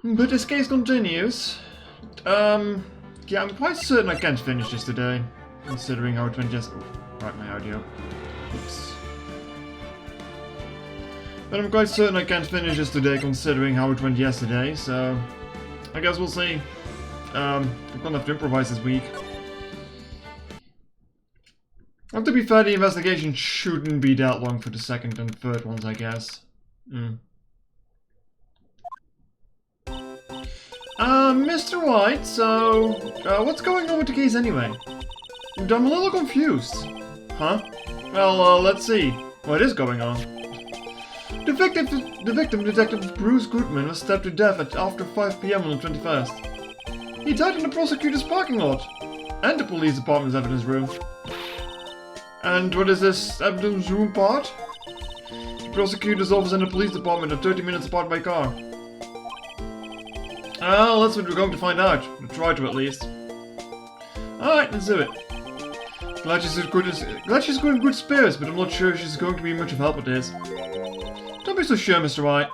But this case continues. Yeah, I'm quite certain I can't finish this today, considering how it went just. Oh, right, my audio. Oops. But I'm quite certain I can't finish this today, considering how it went yesterday. So, I guess we'll see. I'm gonna have to improvise this week. And to be fair, the investigation shouldn't be that long for the second and third ones, I guess. Mr. Wright, so, what's going on with the case anyway? I'm a little confused. Huh? Well, let's see. What is going on? The victim, Detective Bruce Goodman, was stabbed to death at after 5 PM on the 21st. He died in the prosecutor's parking lot, and the police department's evidence room. And what is this evidence room part? The prosecutor's office and the police department are 30 minutes apart by car. Well, that's what we're going to find out. We'll try to, at least. Alright, let's do it. Glad she's in good spirits, but I'm not sure she's going to be much of help with this. Don't be so sure, Mr. Wright.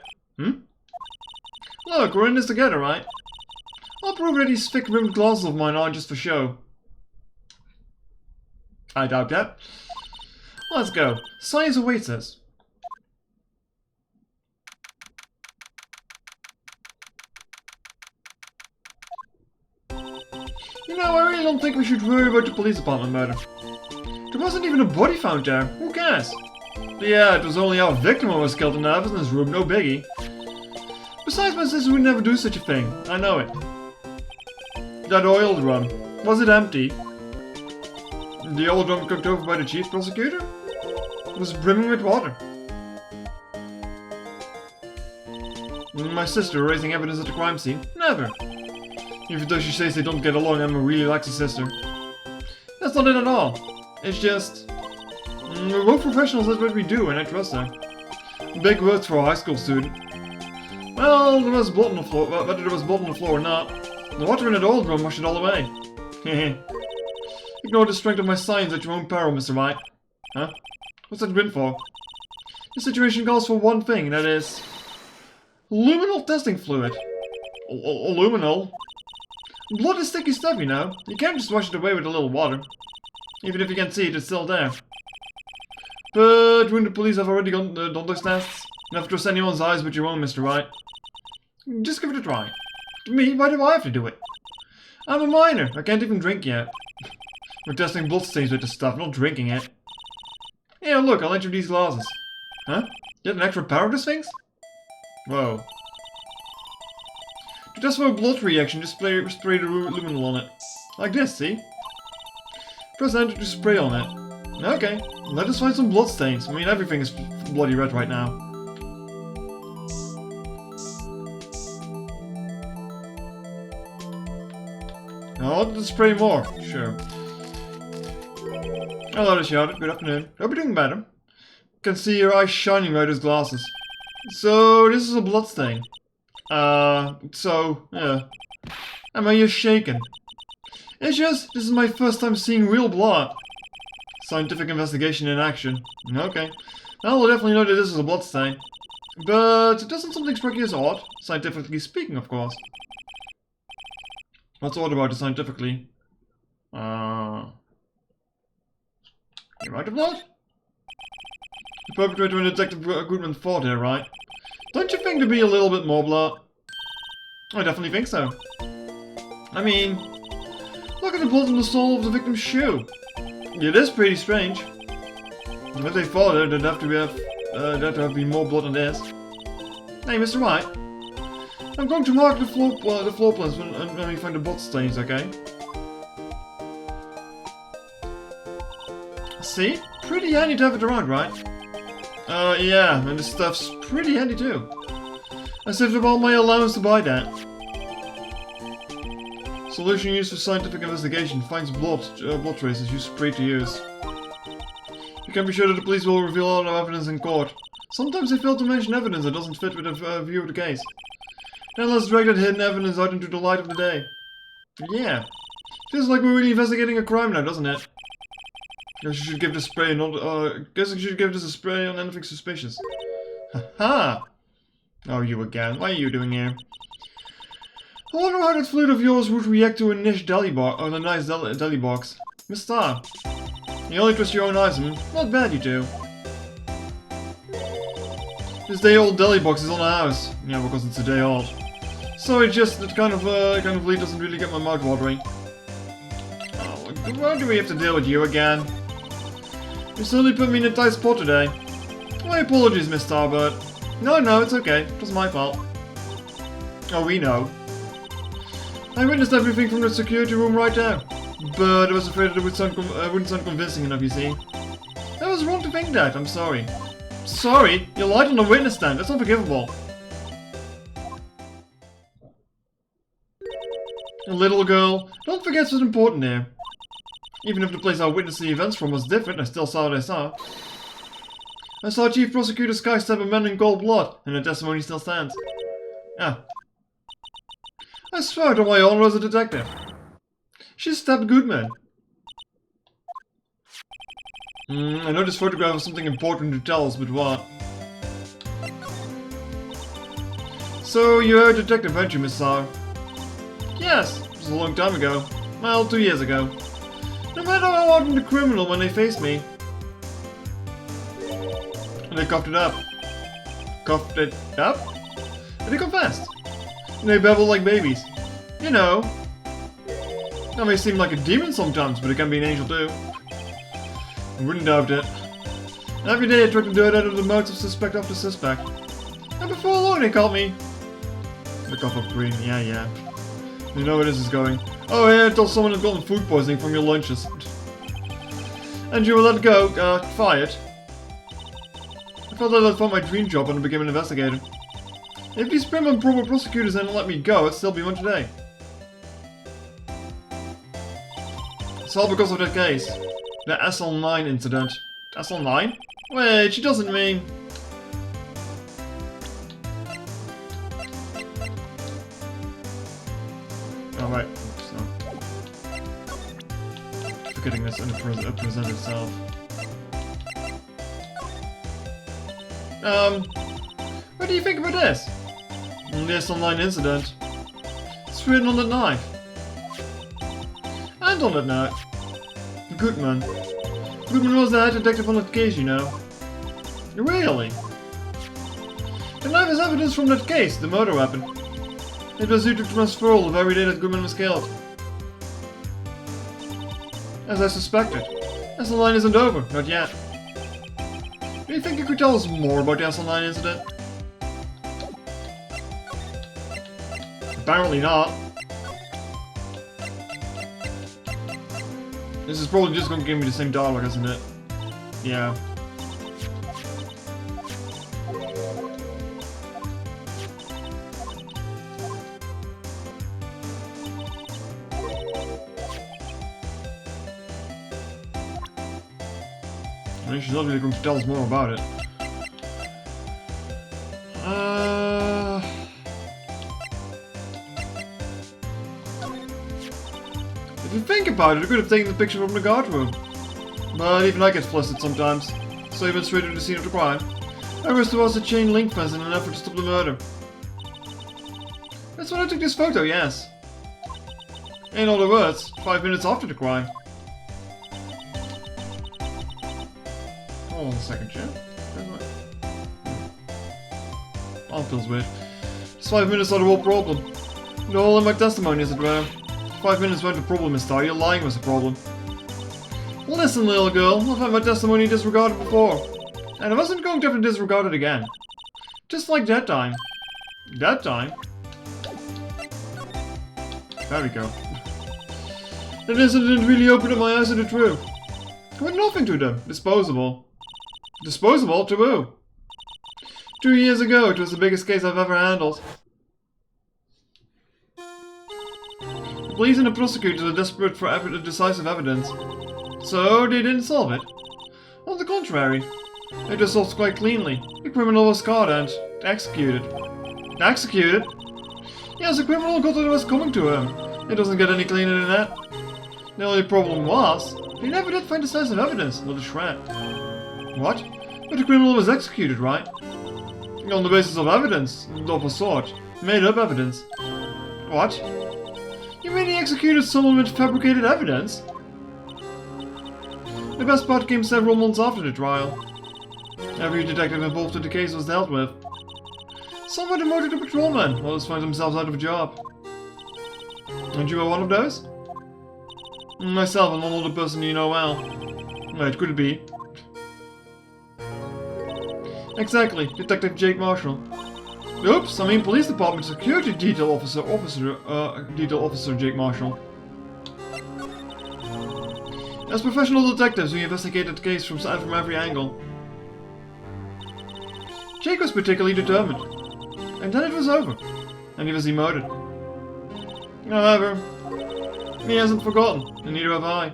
Look, we're in this together, right? I'll prove that these thick-rimmed glasses of mine aren't just for show. I doubt that. Let's go. Science awaits us. You know, I really don't think we should worry about the police department murder. There wasn't even a body found there. Who cares? But yeah, it was only our victim who was killed in the evidence room, no biggie. Besides, my sister would never do such a thing. I know it. That oil drum. Was it empty? The oil drum cooked over by the chief prosecutor? It was brimming with water. My sister raising evidence at the crime scene? Never. Even though she says they don't get along, Emma really likes her sister. That's not it at all. It's just... we're both professionals at what we do, and I trust her. Big words for a high school student. Well, there was blood on the floor, whether there was blood on the floor or not. The water in that oil drum washed it all away. Hehe. Ignore the strength of my science at your own peril, Mr. Wright. Huh? What's that grin for? The situation calls for one thing, that is... luminol testing fluid. Luminol? Blood is sticky stuff, you know. You can't just wash it away with a little water. Even if you can't see it, it's still there. But when the police have already done those tests, never trust anyone's eyes but your own, Mr. Wright. Just give it a try. Me? Why do I have to do it? I'm a minor. I can't even drink yet. We're testing bloodstains with this stuff, not drinking it. Yeah, look, I'll lend you these glasses. Huh? You have an extra pair of these things? Whoa. To test for a blood reaction, just spray the luminol on it. Like this, see? Press enter to spray on it. Okay, let us find some bloodstains. I mean, everything is bloody red right now. I'll have to spray more, sure. Hello, Charlotte. Good afternoon. Hope you're doing better. Can see your eyes shining by those glasses. So, this is a bloodstain. Yeah. Am I just shaken? It's just, this is my first time seeing real blood. Scientific investigation in action. Okay. Well, we'll definitely know that this is a bloodstain. But, doesn't something strike you as odd? Scientifically speaking, of course. What's odd about it scientifically? You right of blood? The perpetrator and Detective Goodman fought here, right? Don't you think there'd be a little bit more blood? I definitely think so. I mean, look at the blood on the sole of the victim's shoe. It is pretty strange. If they fought her, there'd have to have been more blood on this. Hey, Mr. Wright. I'm going to mark the floor plans when we find the blood stains, okay? See? Pretty handy to have it around, right? Yeah, and this stuff's pretty handy too. I saved up all my allowance to buy that. Solution used for scientific investigation finds blood traces you spray to use. You can be sure that the police will reveal all our evidence in court. Sometimes they fail to mention evidence that doesn't fit with the view of the case. Then let's drag that hidden evidence out into the light of the day. Yeah. Feels like we're really investigating a crime now, doesn't it? Guess you should give this spray guess you should give this a spray on anything suspicious. Haha! Oh, you again. What are you doing here? I wonder how that flute of yours would react to a niche deli box, or a nice deli box. Miss Star, you only trust your own eyes, not bad you do. This day-old deli box is on the house. Yeah, because it's a day old. So it's just that kind of lead doesn't really get my mouth watering. Oh, why do we have to deal with you again? You certainly put me in a tight spot today. My apologies, Miss Starbird. No, it's okay. It was my fault. Oh, we know. I witnessed everything from the security room right there. But I was afraid that it wouldn't sound convincing enough, you see. I was wrong to think that. I'm sorry. Sorry? You lied on the witness stand. That's unforgivable. Little girl, don't forget what's important here. Even if the place I witnessed the events from was different, I still saw what I saw. I saw Chief Prosecutor Sky stab a man in cold blood, and the testimony still stands. Ah. I swear to my honor as a detective. She stabbed Goodman. I know this photograph has something important to tell us, but what? So, you're a detective, aren't you, Miss Sarr? Yes, it was a long time ago. Well, 2 years ago. No matter how hardened the criminal when they faced me. And they coughed it up. Coughed it up? And they confessed. And they babbled like babies. You know. That may seem like a demon sometimes, but it can be an angel too. I wouldn't doubt it. Every day I tried to do it out of the mouths of suspect after suspect. And before long they called me. The cough up green, yeah. You know where this is going. Oh yeah, until someone has gotten food poisoning from your lunches. And you were let go, fired. I felt that I'd found my dream job and I became an investigator. If these prim and proper prosecutors hadn't let me go, I'd still be one today. It's all because of that case. The SL9 incident. SL9? Wait, she doesn't mean... Oh right, so. Forgetting this and it present itself. What do you think about this? This online incident. It's written on that knife. And on that note. Goodman. Goodman was the head detective on that case, you know. Really? The knife is evidence from that case, the murder weapon. It was due to transferal the very day that Goodman was killed. As I suspected. SL9 isn't over, not yet. Do you think you could tell us more about the SL9 incident? Apparently not. This is probably just going to give me the same dialogue, isn't it? Yeah. I mean, she's not really going to tell us more about it. If you think about it, I could have taken the picture from the guard room. But even I get flustered sometimes. So I went straight to the scene of the crime. I rushed towards the chain link fence in an effort to stop the murder. That's when I took this photo, yes. In other words, 5 minutes after the crime. Hold on a second, Jim. All feels weird. It's 5 minutes are the whole problem. The whole in my testimony, as it were. 5 minutes weren't the problem, Miss Star. Your lying was the problem. Listen, little girl. I've had my testimony disregarded before. And I wasn't going to have to disregard it again. Just like that time. That time? There we go. That incident really opened up my eyes to the truth. I had nothing to them. Disposable. Disposable? To who? 2 years ago, it was the biggest case I've ever handled. The police and the prosecutors were desperate for decisive evidence. So, they didn't solve it. On the contrary, it was solved quite cleanly. The criminal was caught and executed. Executed? Yes, the criminal got what was coming to him. It doesn't get any cleaner than that. The only problem was, they never did find decisive evidence, not a shred. What? But the criminal was executed, right? On the basis of evidence, of a sort. Made up evidence. What? You mean he executed someone with fabricated evidence? The best part came several months after the trial. Every detective involved in the case was dealt with. Some were demoted to patrolmen, others found themselves out of a job. And you were one of those? Myself and one other person you know well. Wait, could it be? Exactly, Detective Jake Marshall. Oops, I mean Police Department Security Detail Officer Jake Marshall. As professional detectives, we investigated the case from every angle. Jake was particularly determined. And then it was over. And he was demoted. However, he hasn't forgotten, and neither have I.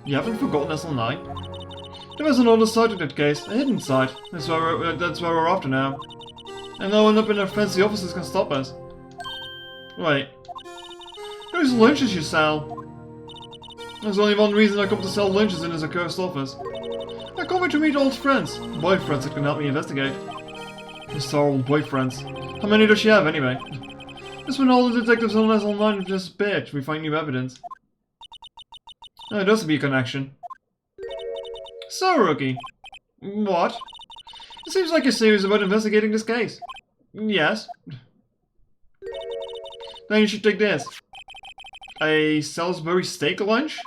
You haven't forgotten SL9? There was another side to that case, a hidden side. That's why we're after now. And no one up in their fancy offices can stop us. Wait. Those lunches you sell. There's only one reason I come to sell lunches in his accursed office. I come here to meet old friends. Boyfriends that can help me investigate. These horrible boyfriends. How many does she have anyway? Just when all the detectives on SL9 have disappeared, we find new evidence. Oh, there does be a connection. So, Rookie. What? It seems like you're serious about investigating this case. Yes. Then you should take this. A Salisbury steak lunch?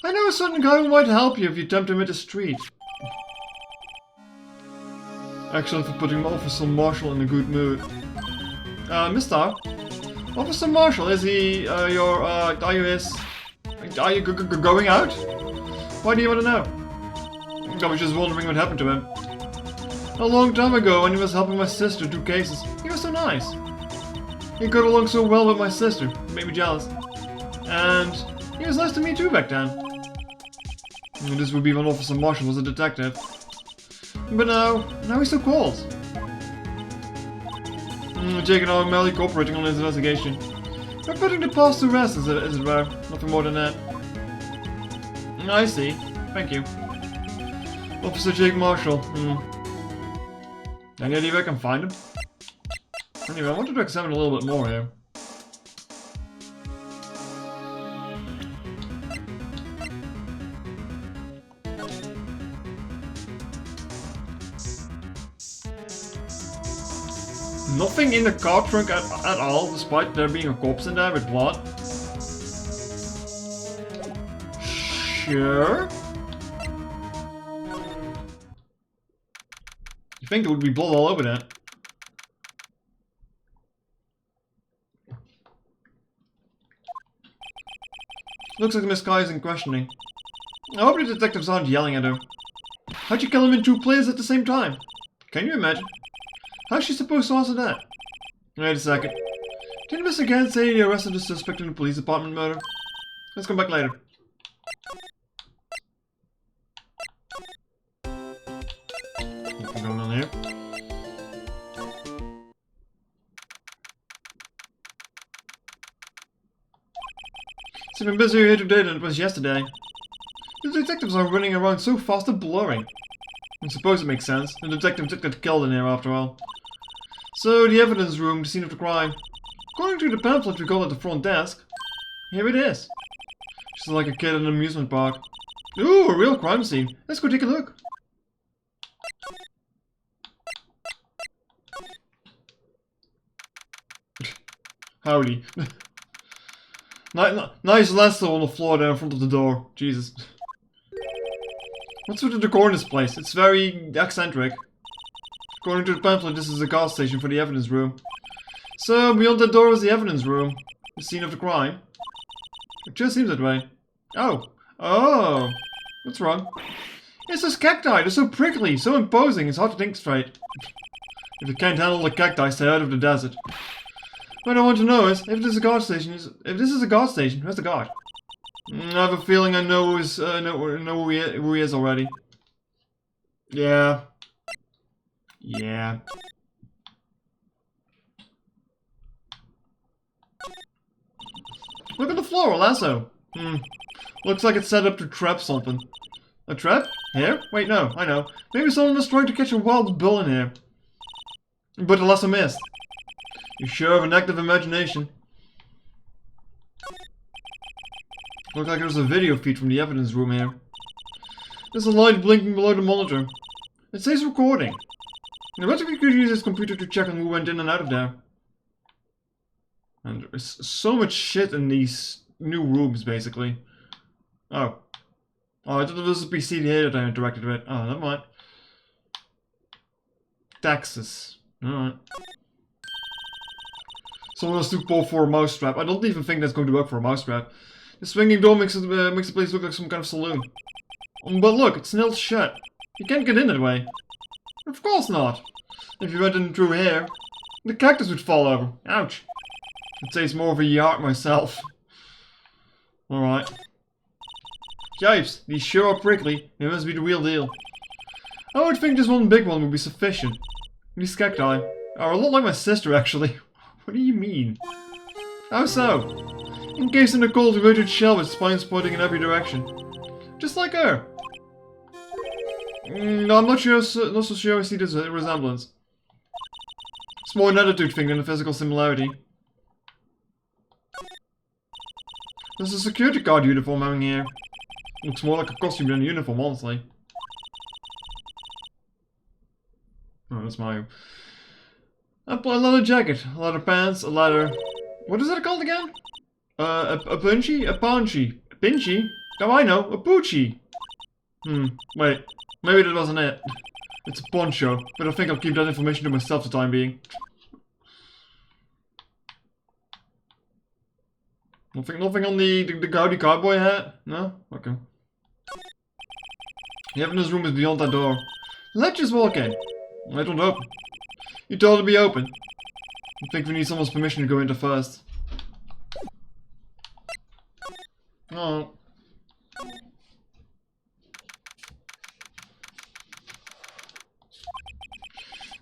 I know a certain guy who might help you if you tempt him in the street. Excellent for putting Officer Marshall in a good mood. Mister? Officer Marshall, is he, are you going out? Why do you want to know? I was just wondering what happened to him. A long time ago, when he was helping my sister do cases, he was so nice. He got along so well with my sister, it made me jealous. And he was nice to me too back then. And this would be when Officer Marshall was a detective. But now he's so cold. Jake and I are merely cooperating on his investigation. We're putting the past to rest, as it were. Nothing more than that. I see. Thank you. Officer Jake Marshall. Any idea where I can find him? Anyway, I wanted to examine a little bit more here. Nothing in the car trunk at all, despite there being a corpse in there with blood. Sure. You think there would be blood all over that? Looks like Miss Kai is in questioning. I hope the detectives aren't yelling at her. How'd you kill him in two places at the same time? Can you imagine? How's she supposed to answer that? Wait a second. Didn't Mr. Gant say he arrested the suspect in the police department murder? Let's come back later. What's going on here? It's been busier here today than it was yesterday. The detectives are running around so fast they're blurring. I suppose it makes sense. The detective took that killed in here after all. So, the evidence room, the scene of the crime. According to the pamphlet we got at the front desk, here it is. Just like a kid in an amusement park. Ooh, a real crime scene. Let's go take a look. Howdy. Nice lasso on the floor there in front of the door. Jesus. What's with the decor in this place? It's very eccentric. According to the pamphlet, this is a gas station for the evidence room. So, beyond that door was the evidence room. The scene of the crime. It just seems that way. Oh. Oh. What's wrong? It's those cacti. They're so prickly, so imposing, it's hard to think straight. If you can't handle the cacti, stay out of the desert. What I want to know is, if this is a guard station, where's the guard? I have a feeling I know who he is already. Yeah. Yeah. Look at the floor, a lasso. Looks like it's set up to trap something. A trap? Here? Wait, no, I know. Maybe someone was trying to catch a wild bull in here. But the lasso missed. You sure have an active imagination. Looks like there's a video feed from the evidence room here. There's a light blinking below the monitor. It says recording. I bet we could use this computer to check on who went in and out of there. And there's so much shit in these new rooms, basically. Oh. Oh, I thought it was a PC here that I interacted with. Oh, never mind. Taxes. Alright. Someone else took Paul for a mousetrap. I don't even think that's going to work for a mousetrap. The swinging door makes the place look like some kind of saloon. But look, it's nailed shut. You can't get in that way. Of course not. If you went in through here, the cactus would fall over. Ouch. I'd say it's more of a yard myself. Alright. Yipes, these sure are prickly. They must be the real deal. I would think just one big one would be sufficient. These cacti are a lot like my sister, actually. What do you mean? How so? Encased in a cold, rigid shell with spines pointing in every direction. Just like her. No, I'm not so sure I see this resemblance. It's more an attitude thing than a physical similarity. There's a security guard uniform hanging here. Looks more like a costume than a uniform, honestly. Oh, that's Mario. A leather jacket, a leather pants, a leather... What is that called again? A punchy? A paunchy? A pinchy? Oh, I know, a poochie. Wait. Maybe that wasn't it. It's a poncho, but I think I'll keep that information to myself for the time being. Nothing on the Gaudi cowboy hat? No? Okay. The evidence room is beyond that door. Let's just walk in. I don't open. You told it to be open. I think we need someone's permission to go into first. Oh.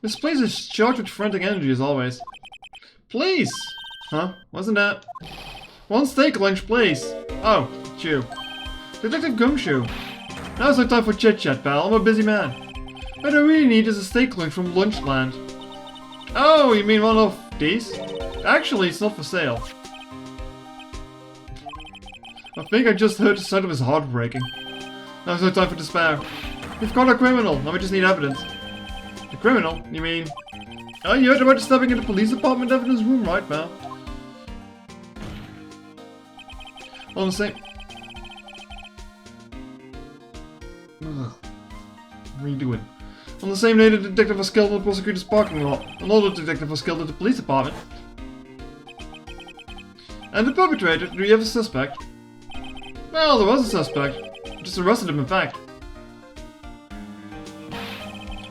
This place is charged with frantic energy as always. Please! Huh? Wasn't that? One steak lunch, please. Oh, it's you. Detective Gumshoe. Now's no time for chit-chat, pal. I'm a busy man. What I really need is a steak lunch from Lunchland. Oh, you mean one of these? Actually, it's not for sale. I think I just heard the sound of his heart breaking. Now's no time for despair. We've caught a criminal, now we just need evidence. The criminal? You mean... Oh, you heard about the stabbing in the police department evidence room, right, pal? On the same... Ugh. What are you doing? On the same day, the detective was killed in the prosecutor's parking lot. Another detective was killed at the police department. And the perpetrator, do you have a suspect? Well, there was a suspect. Just arrested him, in fact.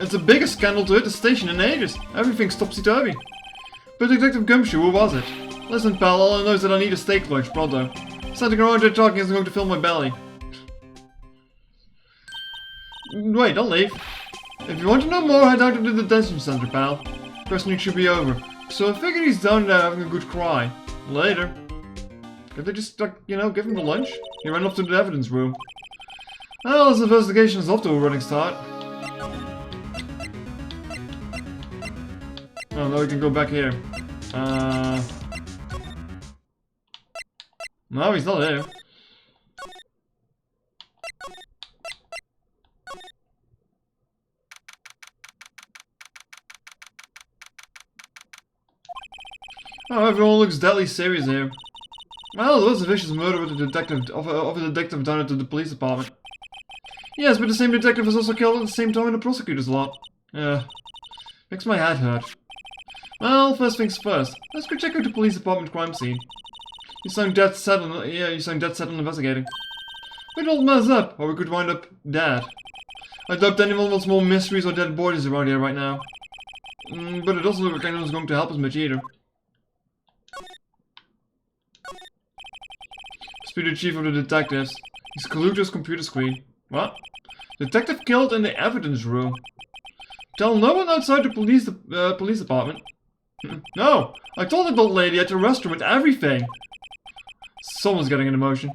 It's the biggest scandal to hit the station in ages. Everything's topsy-turvy. But Detective Gumshoe, who was it? Listen, pal, all I know is that I need a steak lunch, pronto. Standing around here talking isn't going to fill my belly. Wait, don't leave. If you want to know more, head out to the detention center, pal. Questioning should be over. So I figured he's down there having a good cry. Later. Could they just, like, you know, give him the lunch? He ran off to the evidence room. Well, this investigation is off to a running start. Oh, now we can go back here. No, he's not there. Oh, everyone looks deadly serious here. Well, there was a vicious murder with a detective, of a detective down at the police department. Yes, but the same detective was also killed at the same time in the prosecutor's lot. Makes my head hurt. Well, first things first. Let's go check out the police department crime scene. You sound dead set on, you sound dead set on investigating. We don't mess up, or we could wind up dead. I doubt anyone wants more mysteries or dead bodies around here right now. But it doesn't look like anyone's going to help us much either. Speak to the chief of the detectives. He's glued to his computer screen. What? Detective killed in the evidence room. Tell no one outside the police department. No! I told that old lady at the restroom and everything! Someone's getting an emotion.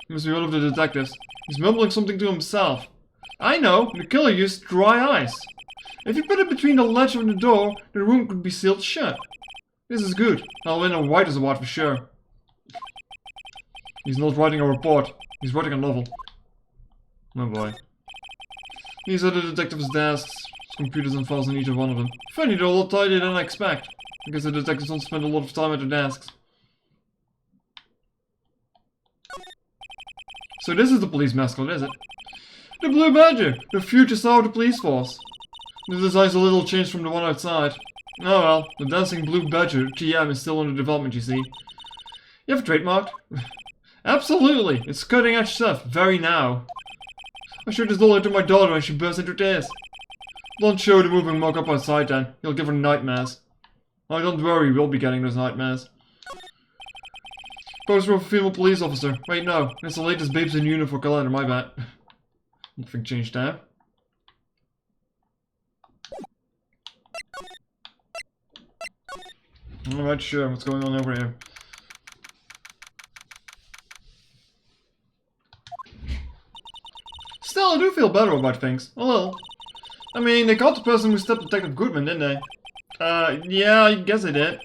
He must be one of the detectives. He's mumbling something to himself. I know! The killer used dry ice. If you put it between the latch and the door, the room could be sealed shut. This is good. I'll win a Writer's Award for sure. He's not writing a report. He's writing a novel. Oh boy. These are the detectives' desks. Computers and files on each of one of them. Funny, they're a lot tidier than I expect. I guess the detectives don't spend a lot of time at their desks. So this is the police mascot, is it? The Blue Badger! The future star of the police force. The design's a little changed from the one outside. Oh well, the dancing Blue Badger TM is still under development, you see. You have it trademarked? Absolutely! It's cutting edge stuff, very now. I showed this doll to my daughter and she burst into tears. Don't show the moving mock-up outside then, you'll give her nightmares. Oh, don't worry, we'll be getting those nightmares. Poster of a female police officer. Wait, no, it's the latest Babes in Uniform calendar, my bad. Nothing changed there. Alright, sure, what's going on over here? Still, I do feel better about things. A little. I mean, they caught the person who stepped Detective Goodman, didn't they? Yeah, I guess they did.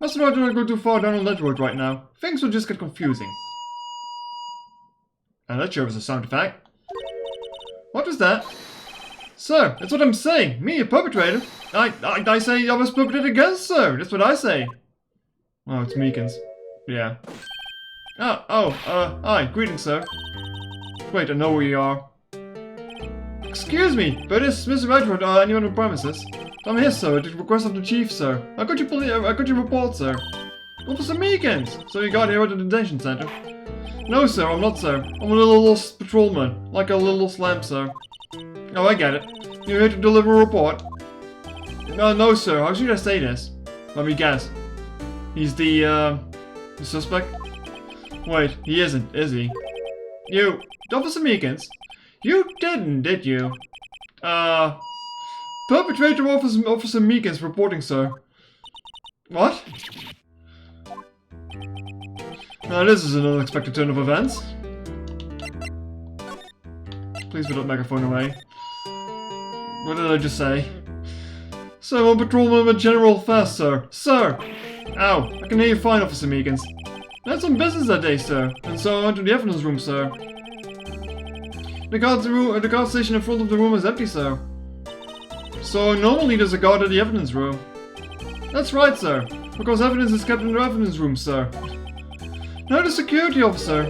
Must not go too far down on that road right now. Things will just get confusing. And that sure was a sound effect. What was that? Sir, that's what I'm saying. Me, a perpetrator. I say I was perpetrated against, sir. That's what I say. Oh, it's Meekins. Yeah. Hi. Greetings, sir. Wait, I know where you are. Excuse me, but is Mr. Redford anyone on premises? I'm here, sir, at the request of the chief, sir. I got your report, sir. Officer Meekins! So you got here at the detention center? No, sir, I'm not, sir. I'm a little lost patrolman, like a little lamb, sir. Oh, I get it. You're here to deliver a report? No, sir, how should I say this? Let me guess. He's the suspect? Wait, he isn't, is he? You, Officer Meekins? You didn't, did you? Perpetrator Officer Meekins reporting, sir. What? Now this is an unexpected turn of events. Please put that megaphone away. What did I just say? So I'm patrolman with General Fast, sir. Sir! Ow, I can hear you fine, Officer Meekins. I had some business that day, sir, and so I went to the evidence room, sir. The guard station in front of the room is empty, sir. So normally there's a guard at the evidence room. That's right, sir, because evidence is kept in the evidence room, sir. Now the security officer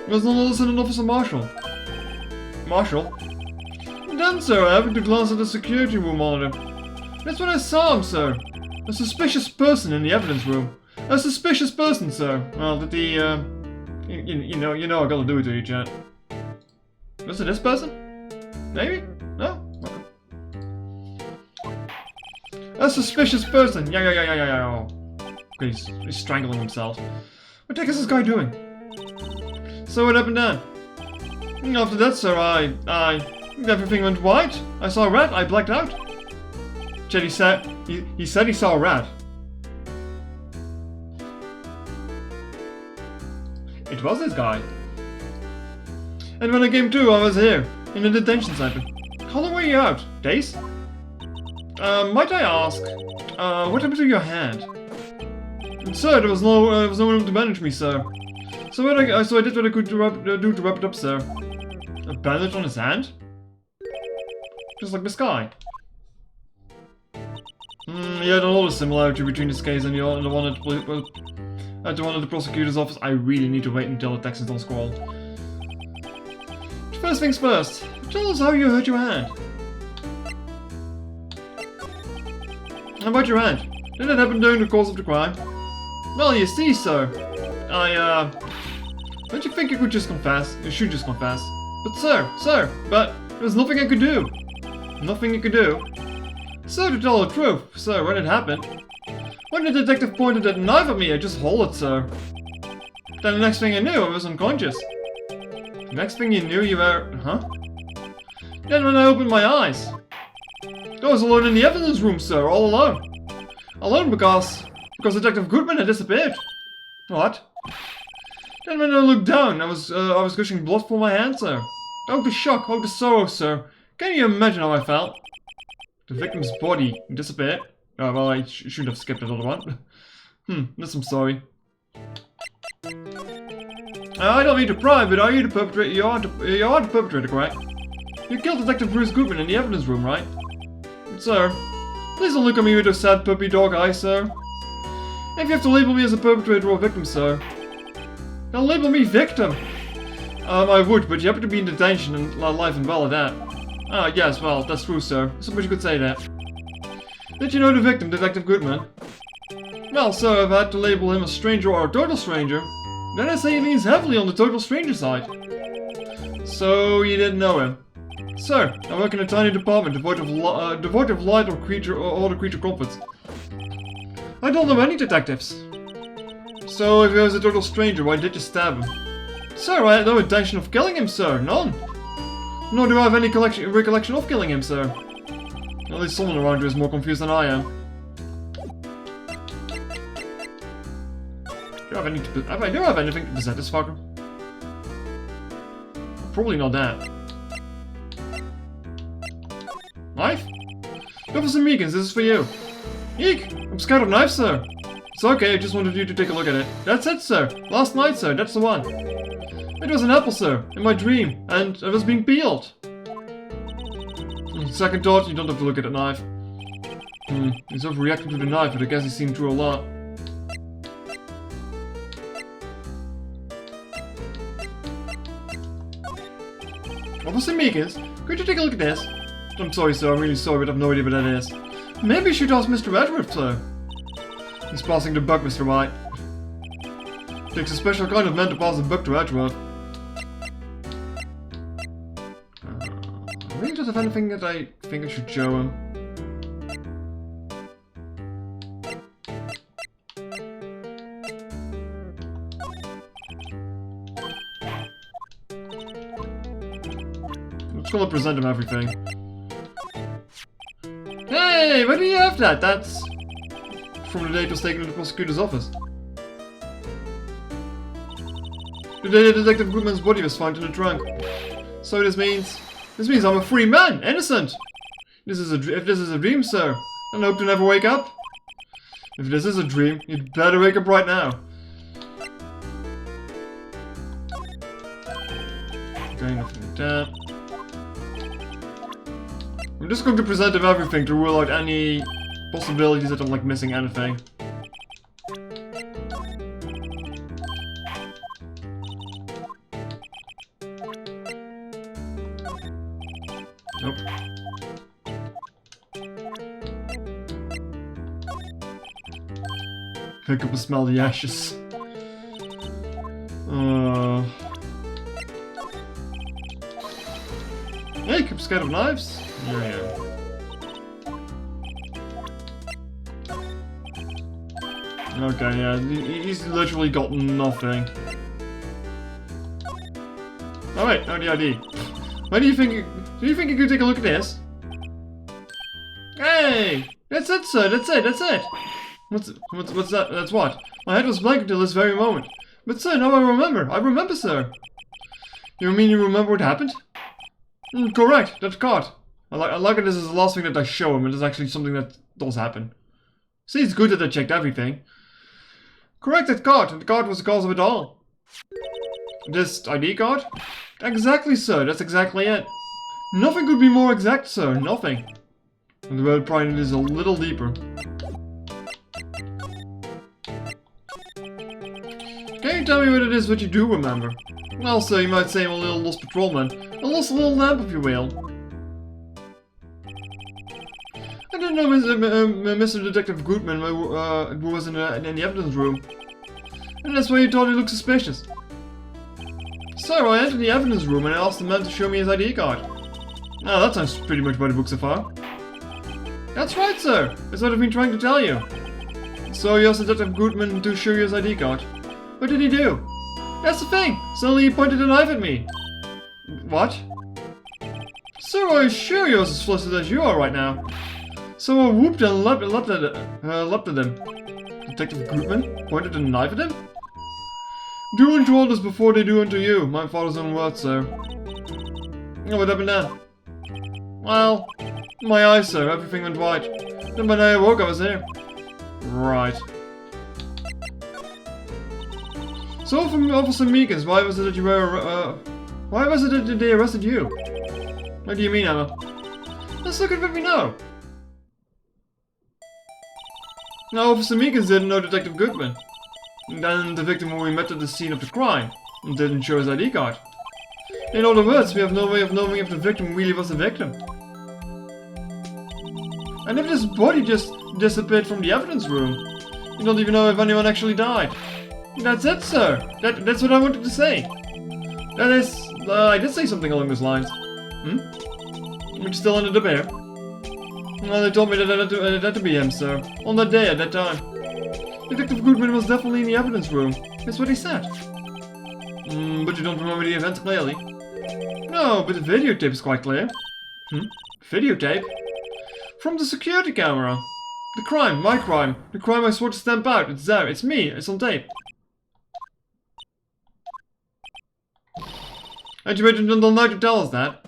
was none other than an Officer Marshall. Marshall? And then, sir, I happened to glance at the security room monitor. That's when I saw him, sir. A suspicious person in the evidence room. A suspicious person, sir. Well, did the, you know I gotta do it to you, chat. Was it this person? Maybe? No? Okay. A suspicious person. Yeah. Okay, he's strangling himself. What the heck is this guy doing? So what happened then? After that, sir, everything went white. I saw a rat. I blacked out. Chet, he said he saw a rat. It was this guy. And when I came to, I was here, in the detention center. How long were you out? Days? Might I ask, what happened to your hand? And sir, there was no room to manage me, sir. So I did what I could do to wrap it up, sir. A bandage on his hand? Just like this guy. Yeah, there's a lot of similarity between this case and the one at the prosecutor's office. I really need to wait until the Texans don't squall. First things first, tell us how you hurt your hand. How about your hand? Did it happen during the course of the crime? Well, you see, sir, don't you think you could just confess? You should just confess. But sir, there's nothing I could do. Nothing you could do. Sir, to tell the truth, sir, when it happened, when the detective pointed that knife at me, I just hollered, sir. Then the next thing I knew, I was unconscious. Next thing you knew, you were... Huh? Then when I opened my eyes, I was alone in the evidence room, sir, all alone. Alone because Detective Goodman had disappeared. What? Then when I looked down, I was gushing blood from my hand, sir. Oh, the shock, oh, the sorrow, sir. Can you imagine how I felt? The victim's body disappeared. Oh, well, I shouldn't have skipped another one. This I'm sorry. I don't mean to pry, but are you the perpetrator? You are the perpetrator, correct? You killed Detective Bruce Goodman in the evidence room, right? Sir, please don't look at me with those sad puppy dog eyes, sir. If you have to label me as a perpetrator or victim, sir, then label me victim. I would, but you happen to be in detention and alive and well at that. Ah, yes, well, that's true, sir. I suppose you could say that. Did you know the victim, Detective Goodman? Well, sir, if I had to label him a stranger or a total stranger, then I say he leans heavily on the total stranger side. So, you didn't know him? Sir, I work in a tiny department devoid of light or the creature comforts. I don't know any detectives. So, if he was a total stranger, why did you stab him? Sir, I had no intention of killing him, sir. None. Nor do I have any recollection of killing him, sir. At least someone around here is more confused than I am. Do I have anything to present this fucker? Probably not that. Knife? Officer Meekins, this is for you. Eek! I'm scared of knives, sir. It's okay, I just wanted you to take a look at it. That's it, sir. Last night, sir. That's the one. It was an apple, sir, in my dream, and it was being peeled. Second thought, you don't have to look at the knife. He's overreacting to the knife, but I guess he's seen through a lot. Officer Meekins, could you take a look at this? I'm sorry, sir, I'm really sorry, but I have no idea what that is. Maybe you should ask Mr. Edgeworth, sir. He's passing the buck, Mr. Wright. Takes a special kind of man to pass the buck to Edgeworth. I really don't have anything that I think I should show him. I'm just gonna present him everything. Hey, why do you have that? That's from the day it was taken to the prosecutor's office. The day that Detective Goodman's body was found in the trunk. So this means I'm a free man, innocent. If this is a dream, sir, then I hope to never wake up. If this is a dream, you'd better wake up right now. Okay, nothing like that. I'm just going to present him everything to rule out any possibilities that I'm like missing anything. Nope. Pick up and smell the ashes. Hey, keep scared of knives? Yeah. Okay, yeah, he's literally got nothing. Alright, now the ID. Why do you think you could take a look at this? Hey! That's it, sir, that's it! What's that? That's what? My head was blank until this very moment. But sir, now I remember, sir. You mean you remember what happened? Correct, that card. I like it. This is the last thing that I show him, and it's actually something that does happen. See, it's good that I checked everything. Correct, that card, and the card was the cause of it all. This ID card? Exactly, sir, that's exactly it. Nothing could be more exact, sir, nothing. And the word prying is a little deeper. Can you tell me what it is that you do remember? Well, sir, you might say I'm a little lost patrolman. A lost little lamp, if you will. I didn't know Mr. Detective Goodman who was in the evidence room. And that's why you thought he looked suspicious. Sir, I entered the evidence room and I asked the man to show me his ID card. Now that sounds pretty much by the book so far. That's right, sir. That's what I've been trying to tell you. So you asked Detective Goodman to show you his ID card. What did he do? That's the thing. Suddenly he pointed a knife at me. What? Sir, I assure you're as flustered as you are right now. So I whooped and leapt at him. Detective Goodman pointed a knife at him? Do unto others before they do unto you. My father's own words, sir. What happened then? Well, my eyes, sir. Everything went white. Then when I awoke, I was here. Right. So, from Officer Meekins, why was it that you were, why was it that they arrested you? What do you mean, Emma? Let's look at what we know. Now, Officer Meekins didn't know Detective Goodman. And then the victim who we met at the scene of the crime and didn't show his ID card. In other words, we have no way of knowing if the victim really was the victim. And if this body just disappeared from the evidence room, you don't even know if anyone actually died. That's it, sir. That's what I wanted to say. That is, I did say something along those lines. Which still ended up here. Well, they told me that it had to be him, sir. On that day, at that time. Detective Goodman was definitely in the evidence room. That's what he said. But you don't remember the event clearly. No, but the videotape is quite clear. Videotape? From the security camera. The crime, my crime. The crime I swore to stamp out. It's there, it's me, it's on tape. And you waited until now to tell us that?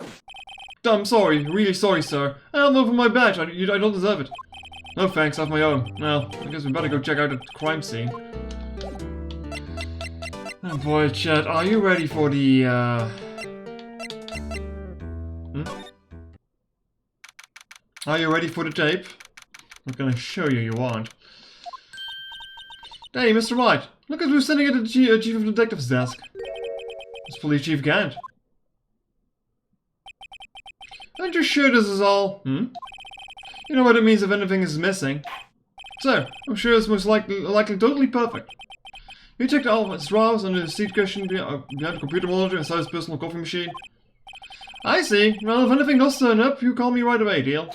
I'm sorry, really sorry, sir. I'm over my badge, I don't deserve it. No thanks, I have my own. Well, I guess we better go check out the crime scene. Oh boy, Chet, are you ready for the, Are you ready for the tape? I'm gonna show you, you aren't. Hey, Mr. Wright, look at who's sitting at the Chief of Detective's desk. It's Police Chief Gant. Aren't you sure this is all? You know what it means if anything is missing. Sir, I'm sure it's most likely totally perfect. You checked all of his drawers under the seat cushion behind the computer monitor inside his personal coffee machine. I see. Well, if anything does turn up, you call me right away, deal.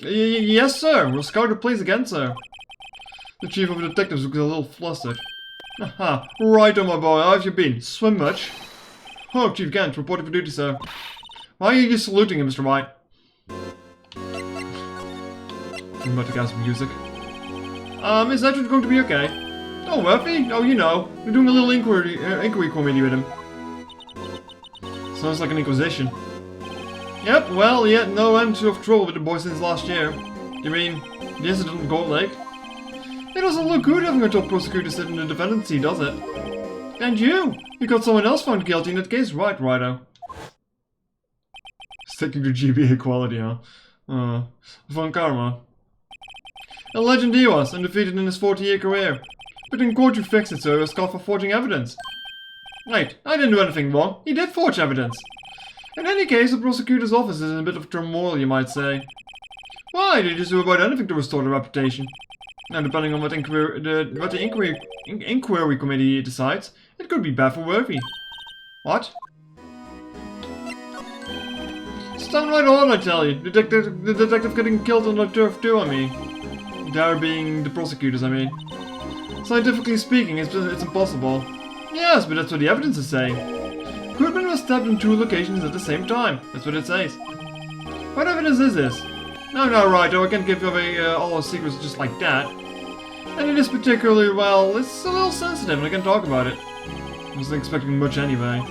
Yes, sir. We'll scout the place again, sir. The Chief of Detectives looks a little flustered. Aha, right on, my boy. How have you been? Swim much? Oh, Chief Gant, reporting for duty, sir. Why are you saluting him, Mr. Wright? I'm about to get some music. Is that going to be okay? Oh, Murphy? Oh, you know. We're doing a little inquiry committee with him. Sounds like an inquisition. Yep, well, he had no end of trouble with the boy since last year. You mean, the incident in Gold Lake? It doesn't look good having a top prosecutor sitting in the defendant's seat, does it? And you! You got someone else found guilty in that case, right, Righto? Sticking to GBA quality, huh? Von Karma. A legend he was, undefeated in his 40-year career. But in court you fixed it, so he was caught for forging evidence. Wait, I didn't do anything wrong. He did forge evidence. In any case, the prosecutor's office is in a bit of turmoil, you might say. Why? They just do about anything to restore the reputation. And depending on what the inquiry committee decides, it could be bad for Worthy. What? Stand right on, I tell you. The detective getting killed on the turf too, I mean. There being the prosecutors, I mean. Scientifically speaking, it's impossible. Yes, but that's what the evidence is saying. Goodman was stabbed in 2 locations at the same time. That's what it says. What evidence is this? No, Righto, I can't give away all our secrets just like that. And it is particularly, well, it's a little sensitive and I can't talk about it. I wasn't expecting much anyway.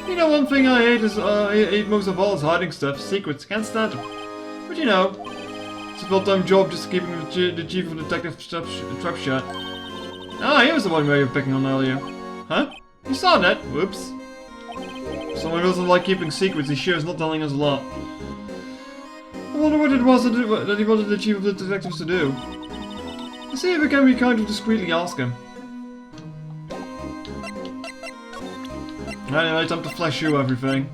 You know, one thing I hate is, hate most of all is hiding stuff, secrets, can't stand it. But you know, it's a full-time job just keeping the Chief of Detectives trap shut. Ah, he was the one we were picking on earlier. Huh? You saw that? Whoops. Someone doesn't like keeping secrets, he sure is not telling us a lot. I wonder what it was that he wanted the Chief of the Detectives to do. Let's see if we can kind of discreetly ask him. Anyway, time to flash you everything.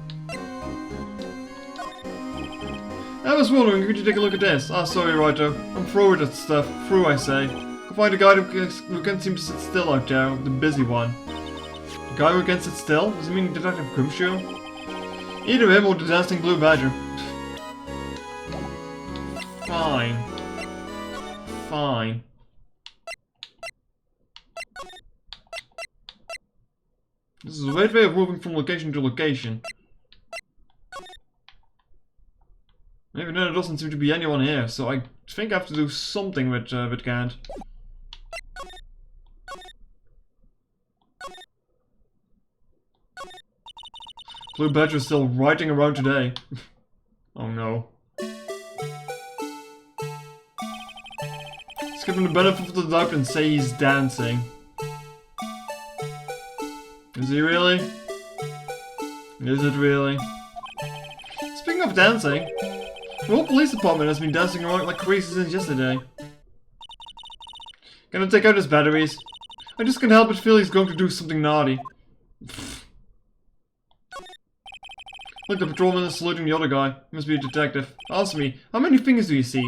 I was wondering, could you take a look at this? Ah, sorry, Righto. I'm through with that stuff. Through, I say. Go find a guy who can't seem to sit still out there, the busy one. The guy who can't sit still? Does it mean Detective Grimshaw? Either him or the dancing blue badger. Fine. Fine. This is a weird way of moving from location to location. Even then, there doesn't seem to be anyone here, so I think I have to do something with Gant. Blue Badger is still writing around today. Oh no. Let's give him the benefit of the doubt and say he's dancing. Is he really? Is it really? Speaking of dancing, the whole police department has been dancing around like crazy since yesterday. Gonna take out his batteries. I just can't help but feel he's going to do something naughty. Look, the patrolman is saluting the other guy. He must be a detective. Ask me, how many fingers do you see?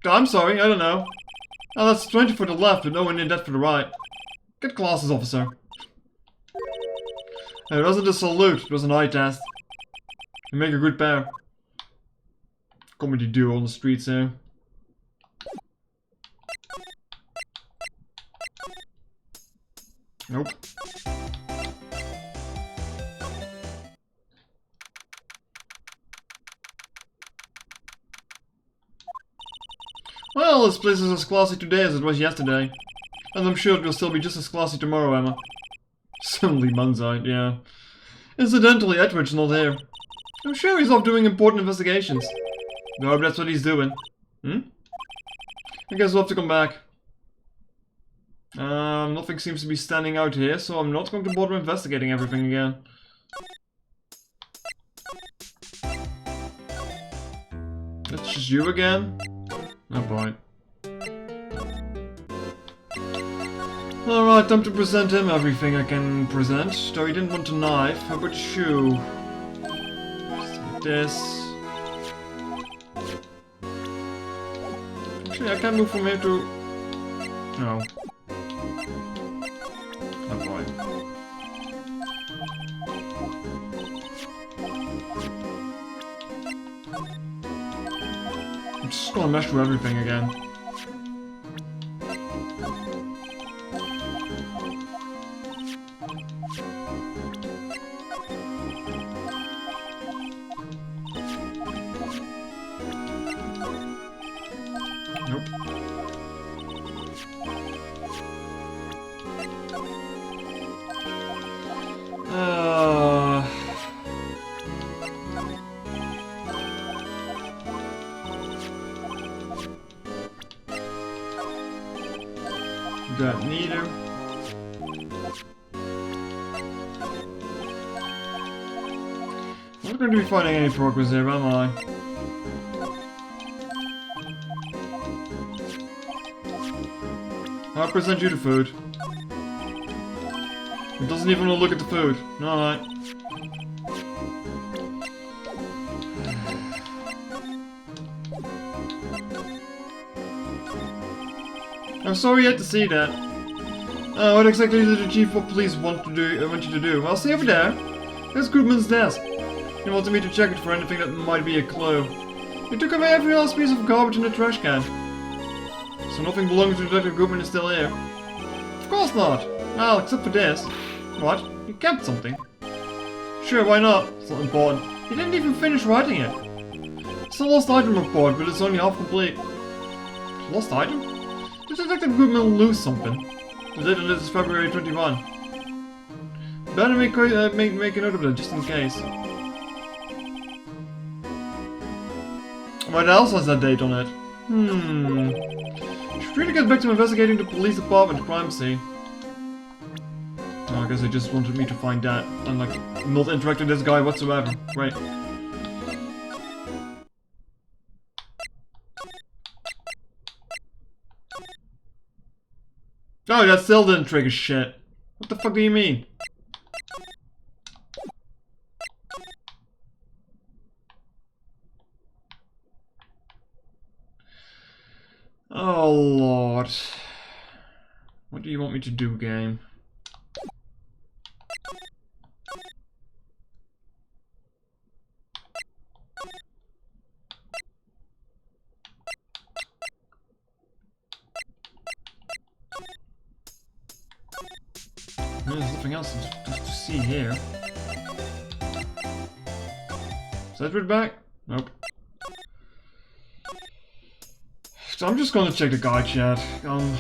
I'm sorry, I don't know. Oh, that's 20 for the left, but no one near that for the right. Get glasses, officer. It wasn't a salute, it was an eye test. You make a good pair. Comedy duo on the streets here. Nope. Well, this place is as classy today as it was yesterday. And I'm sure it will still be just as classy tomorrow, Emma. Suddenly Munzite, yeah. Incidentally, Edward's not here. I'm sure he's off doing important investigations. I hope that's what he's doing. I guess we'll have to come back. Nothing seems to be standing out here, so I'm not going to bother investigating everything again. That's just you again? No point. Alright, time to present him everything I can present. Though he didn't want a knife, how about a shoe? Just like this. Actually, I can't move from here to... No. Oh boy. I'm just gonna mess with everything again. Nope. Got neither. I'm not going to be finding any progress here, am I? I'll present you the food. It doesn't even want to look at the food. Alright. I'm sorry you had to see that. What exactly did the chief of police want you to do? I'll see over there. There's Goodman's desk. He wanted me to check it for anything that might be a clue. He took away every last piece of garbage in the trash can. So nothing belonging to Detective Goodman is still here? Of course not. Well, except for this. What? You kept something? Sure, why not? It's not important. He didn't even finish writing it. It's a lost item report, but it's only half complete. Lost item? Did Detective Goodman lose something? The date of this is February 21. Better make a note of it, just in case. What else has that date on it? Should really get back to investigating the police department crime scene. Oh, I guess they just wanted me to find that. I'm like, not interact with this guy whatsoever. Right. Oh, that still didn't trigger shit. What the fuck do you mean? Oh lord. What do you want me to do, game? There's nothing else to see here. Is Edward back? Nope. So I'm just gonna check the guide chat. I'm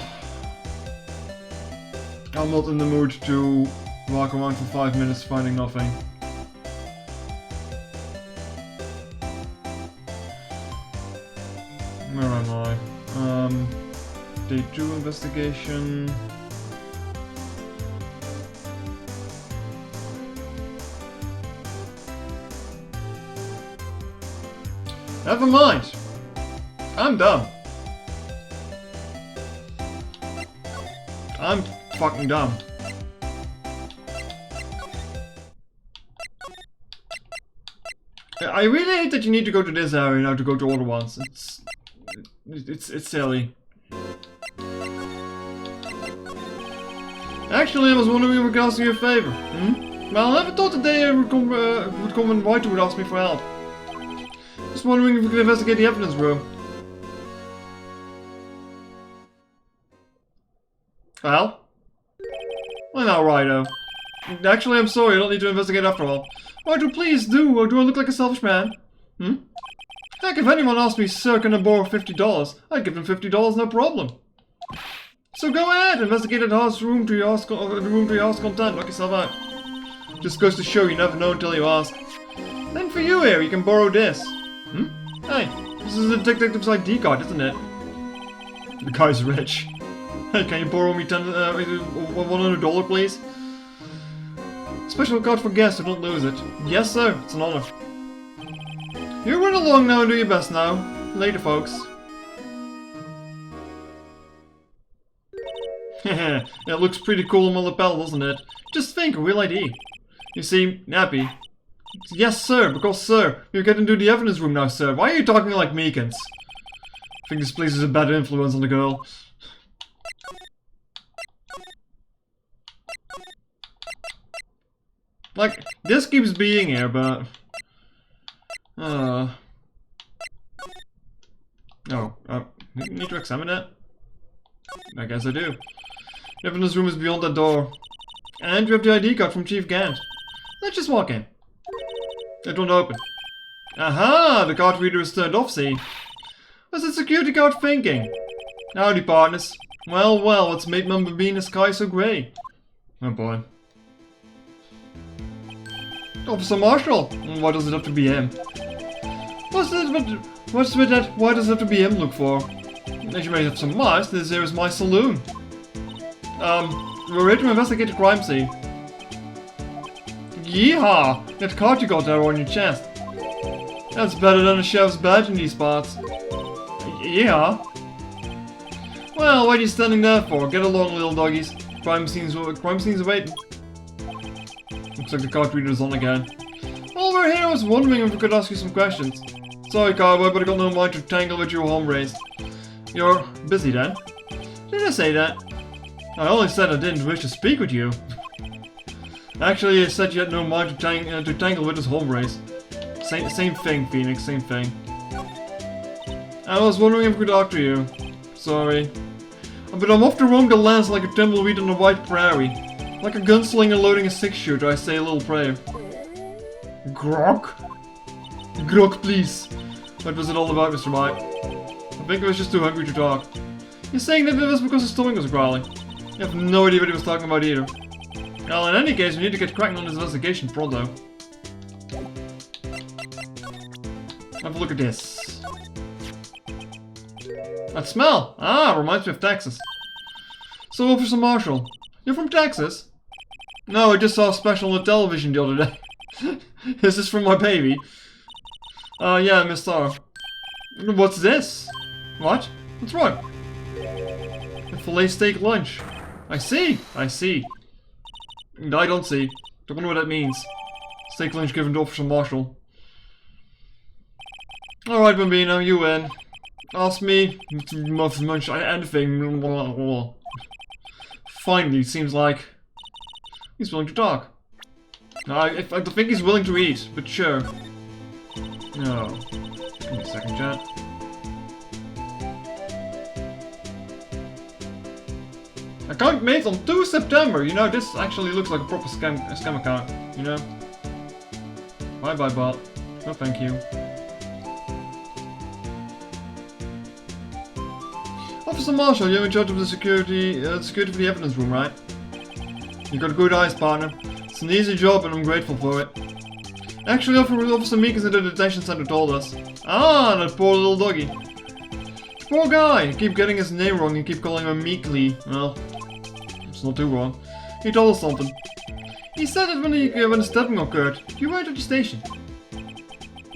not in the mood to walk around for 5 minutes finding nothing. Day 2 investigation. Never mind. I'm dumb. I'm fucking dumb. I really hate that you need to go to this area now to go to other ones. It's silly. Actually, I was wondering if I could ask you a favor. Well, I never thought the day would come when Wright would ask me for help. Just wondering if we could investigate the evidence room. Well? Well, now, Righto. Actually, I'm sorry, I don't need to investigate after all. Righto, please do, or do I look like a selfish man? Heck, if anyone asked me, sir, can I borrow $50? I'd give them $50, no problem. So go ahead, investigate the house room to your heart's content, knock yourself out. Just goes to show you never know until you ask. Then for you here, you can borrow this. Hey, this is a detective's ID card, isn't it? The guy's rich. Hey, can you borrow me $100, please? Special card for guests, so don't lose it. Yes, sir, it's an honor. You run along now and do your best now. Later, folks. It looks pretty cool on my lapel, doesn't it? Just think, a real ID. You see, nappy. Yes, sir, because, sir, you're getting to the evidence room now, sir. Why are you talking like Meekins? I think this place is a bad influence on the girl. Like, this keeps being here, but... need to examine it? I guess I do. The evidence room is beyond that door. And you have the ID card from Chief Gant. Let's just walk in. It won't open. Aha! The card reader is turned off, see? What's the security guard thinking? Howdy, partners. Well, what's made Mumba Bean the sky so grey? Oh boy. Officer Marshall! Why does it have to be him? What's with that? Why does it have to be him look for? As you may have surmised, this here is my saloon. We're here to investigate the crime scene. Yeehaw! That card you got there on your chest. That's better than a sheriff's badge in these parts. Yeah. Well, what are you standing there for? Get along, little doggies. Crime scene's awaiting. Looks like the card reader's on again. While we're here, I was wondering if we could ask you some questions. Sorry, cowboy, but I got no mind to tangle with your home race. You're busy then? Did I say that? I only said I didn't wish to speak with you. Actually, I said you had no mind to tangle with his home race. Same thing, Phoenix, same thing. I was wondering if we could talk to you. Sorry. But I'm off to roam the lands like a tumbleweed on a white prairie. Like a gunslinger loading a six-shooter, I say a little prayer. Grog? Grog, please. What was it all about, Mr. Mike? I think I was just too hungry to talk. You're saying that it was because his stomach was growling. You have no idea what he was talking about either. Well, in any case, we need to get cracking on this investigation pronto. Have a look at this. That smell! Ah, reminds me of Texas. So, Officer Marshall, you're from Texas? No, I just saw a special on the television the other day. Is this from my baby? Yeah, Miss Star. What's this? What? What's wrong? A filet steak lunch. I see. I don't see. Don't know what that means. Steak lunch given to Officer Marshall. Alright, Bambino, you win. Ask me. Munch anything. Finally, seems like he's willing to talk. I think he's willing to eat, but sure. No. Give me a second, chat. Account made on 2 September. You know, this actually looks like a proper scam account. You know. Bye, bot. No, thank you. Officer Marshall, you're in charge of the security for the evidence room, right? You got good eyes, partner. It's an easy job, and I'm grateful for it. Actually, Officer Meekins at the detention center told us. Ah, that poor little doggy. Poor guy! I keep getting his name wrong and keep calling him Meekly. Well, it's not too wrong. He told us something. He said that when the stabbing occurred, you weren't at the station.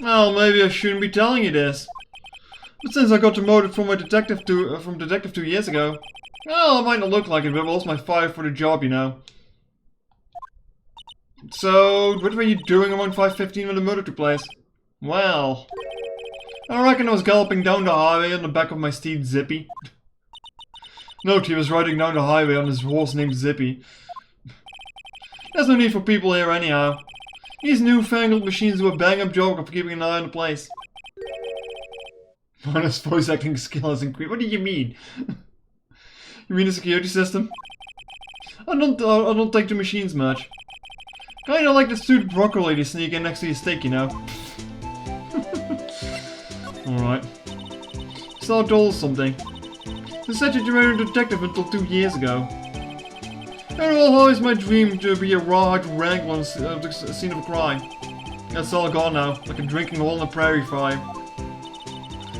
Well, maybe I shouldn't be telling you this. But since I got demoted from detective 2 years ago, well, it might not look like it, but I lost my fire for the job, you know. So, what were you doing around 5:15 when the murder took place? Well, I reckon I was galloping down the highway on the back of my steed Zippy. Note, he was riding down the highway on his horse named Zippy. There's no need for people here anyhow. These newfangled machines do a bang-up job of keeping an eye on the place. Honest voice acting skill has increased. What do you mean? You mean the security system? I don't take the machines much. Kinda like the stupid broccoli they sneak in next to your steak, you know. Alright. So I told us something. They said that you were a detective until 2 years ago. It was always my dream to be a rawhide wrangler on the scene of a crime. That's all gone now, like a drinking hole in a prairie fire.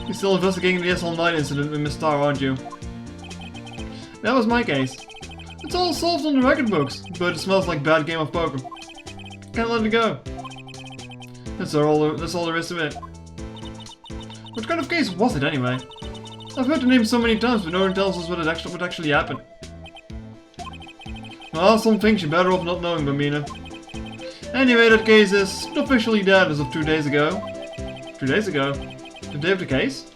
You're still investigating the SL9 incident with Miss Star, aren't you? That was my case. It's all solved on the record books, but it smells like bad game of poker. Can't let it go. That's all there is to it. What kind of case was it anyway? I've heard the name so many times, but no one tells us what actually happened. Well, some things you're better off not knowing, Bambina. Anyway, that case is officially dead as of 2 days ago. 2 days ago? The day of the case?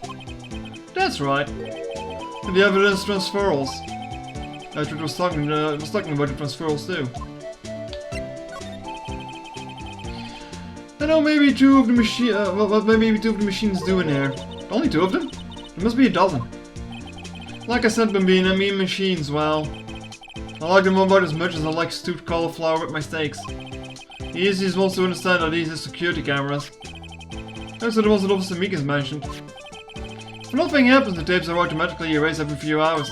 That's right. And the evidence transferals. I was talking about the transferals too. I know maybe two of the machines do in here. Only 2 of them? There must be a dozen. Like I said, Bambina, me and machines, well, I like them about as much as I like stewed cauliflower with my steaks. The easiest ones to understand are these security cameras. Those are the ones that Officer Meekins mentioned. If nothing happens, the tapes are automatically erased every few hours.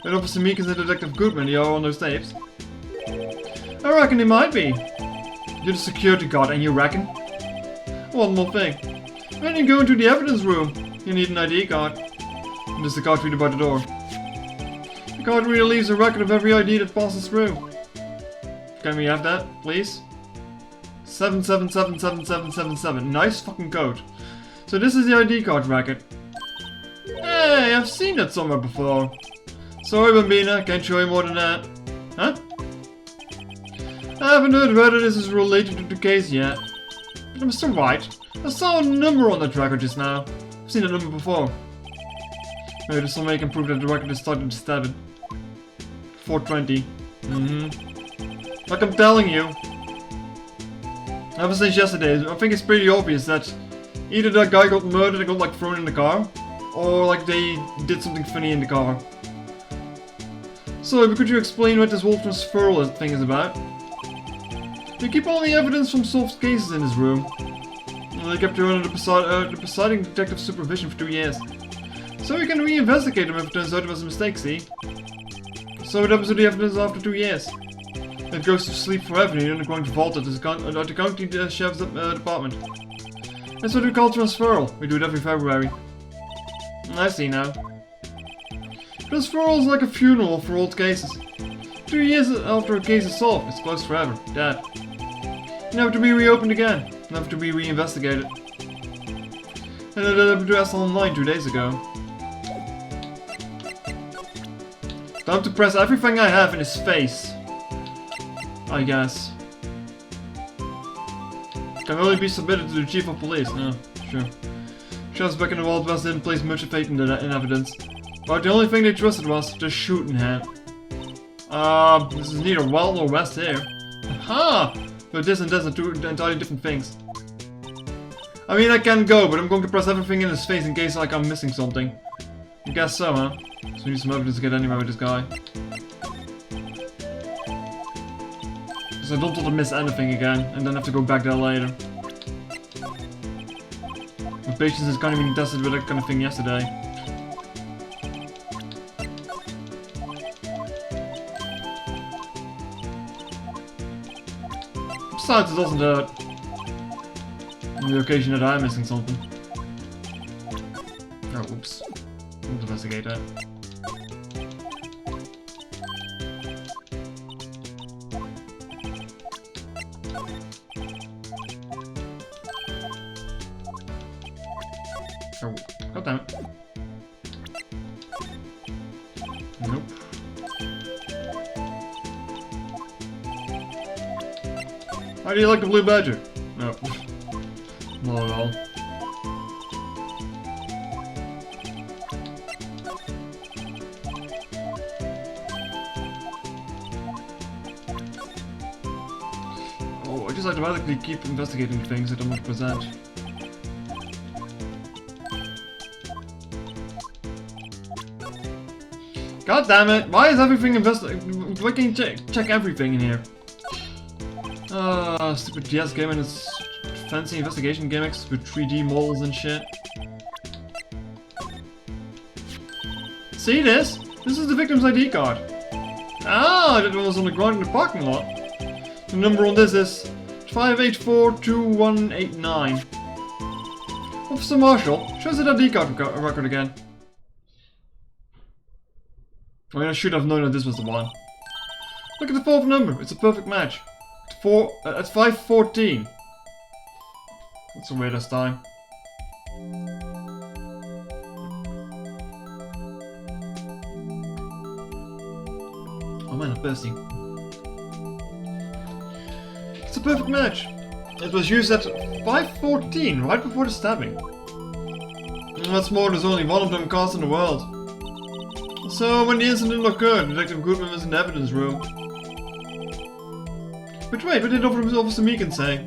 But Officer Meekins and Detective Goodman, they are on those tapes. I reckon they might be. You're the security guard, and you reckon? One more thing. When you go into the evidence room, you need an ID card. And there's the card reader by the door. The card reader leaves a record of every ID that passes through. Can we have that, please? 777777. Nice fucking code. So this is the ID card record. Hey, I've seen that somewhere before. Sorry, Bambina, can't show you more than that. Huh? I haven't heard whether this is related to the case yet. But Mr. Wright, I saw a number on that record just now. I've seen that number before. Maybe there's some way I can prove that the record is starting to stabbing. 420. Like I'm telling you. Ever since yesterday, I think it's pretty obvious that either that guy got murdered and got like thrown in the car, or like they did something funny in the car. So, could you explain what this whole transferal thing is about? We keep all the evidence from solved cases in this room. They kept her under the presiding detective's supervision for 2 years. So we can reinvestigate them if it turns out it was a mistake, see? So what happens to the evidence after 2 years? It goes to sleep forever in the underground vault at the county sheriff's department. That's what we call transferal. We do it every February. I see now. Transferal is like a funeral for old cases. 2 years after a case is solved, it's closed forever. Dead. Never to be reopened again. Never to be reinvestigated. And I did it to SL9 2 days ago. Time to press everything I have in his face. I guess. Can only be submitted to the chief of police. No, sure. Sheriffs back in the Wild West didn't place much faith in evidence. But the only thing they trusted was the shooting hand. This is neither Wild nor West here. Aha! But this and this are 2 entirely different things. I mean, I can go, but I'm going to press everything in his face in case like I'm missing something. I guess so, huh? So we need some evidence to get anywhere with this guy. Because I don't want to miss anything again, and then have to go back there later. My patience is kind of being tested with that kind of thing yesterday. Besides, it doesn't hurt. On the occasion that I'm missing something. Oh, oops. We'll investigate that. Oh, god damn it. Nope. How do you like the blue badger? No. Not at all. Oh, I just automatically keep investigating things I don't want to present. God damn it! Why is everything why can't you check everything in here? Stupid DS game and its fancy investigation gimmicks with 3D models and shit. See this? This is the victim's ID card. Ah, that one was on the ground in the parking lot. The number on this is 5842189. Officer Marshall, show us that ID card record again. I mean, I should have known that this was the one. Look at the fourth number, it's a perfect match. It's 514. That's the weirdest time. Oh man, I'm thirsty. It's a perfect match. It was used at 514, right before the stabbing. What's more, there's only one of them cars in the world. So, when the incident occurred, Detective Goodman was in the evidence room. But wait, what did Officer Meekin say?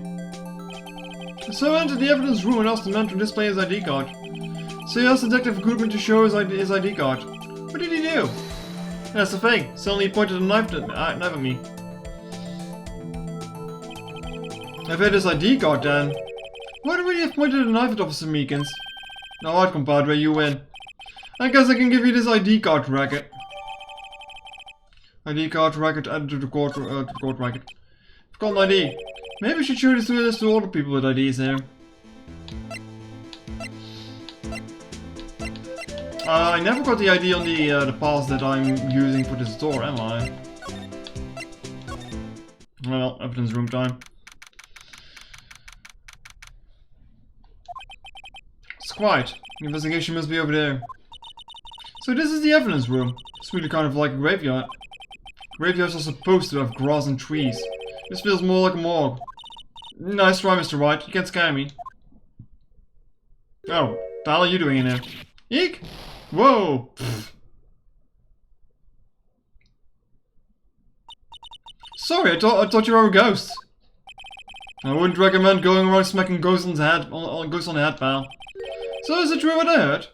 So I entered the evidence room and asked the man to display his ID card. So he asked Detective Goodman to show his ID card. What did he do? That's the thing. Suddenly he pointed a knife at me. I've had his ID card then. Why would he have pointed a knife at Officer Meekins? Alright, compadre, you win. I guess I can give you this ID card racket. ID card racket added to the court racket. Forgotten ID. Maybe we should show this to all the people with IDs here. I never got the ID on the pass that I'm using for this door, am I? Well, evidence room time. It's quiet. The investigation must be over there. So this is the evidence room. It's really kind of like a graveyard. Graveyards are supposed to have grass and trees. This feels more like a morgue. Nice try, Mr. Wright. You can't scare me. Oh, the hell are you doing in here? Eek! Whoa! Pfft. Sorry, I thought you were a ghost. I wouldn't recommend going around smacking ghosts on the head, pal. So is it true what I heard?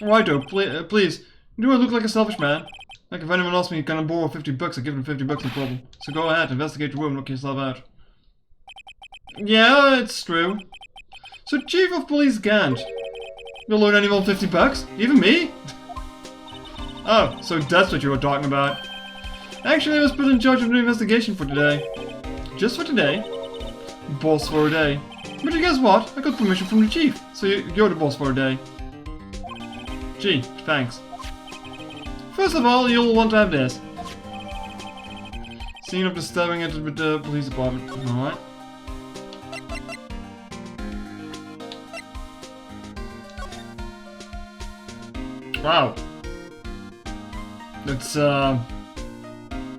Righto, please. Do I look like a selfish man? Like if anyone asks me, can I borrow 50 bucks, I give them 50 bucks, no problem. So go ahead, investigate the room, knock yourself out. Yeah, it's true. So Chief of Police Gant. You'll loan anyone 50 bucks? Even me? Oh, so that's what you were talking about. Actually, I was put in charge of the investigation for today. Just for today. Boss for a day. But you guess what? I got permission from the Chief, so you're the boss for a day. Gee, thanks. First of all, you'll want to have this. Scene of the stabbing at the police department. Alright. Wow. That's a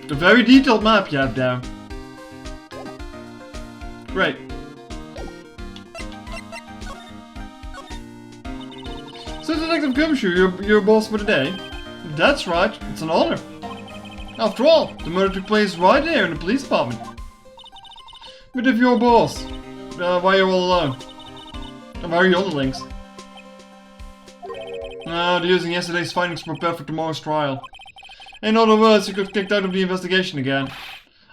very detailed map you have there. Great. So Detective Gumshoe, you're boss for the day? That's right, it's an honor. After all, the murder took place right here in the police department. But if you're boss, why are you all alone? And why are your underlings? They're using yesterday's findings to prepare for tomorrow's trial. In other words, you got kicked out of the investigation again.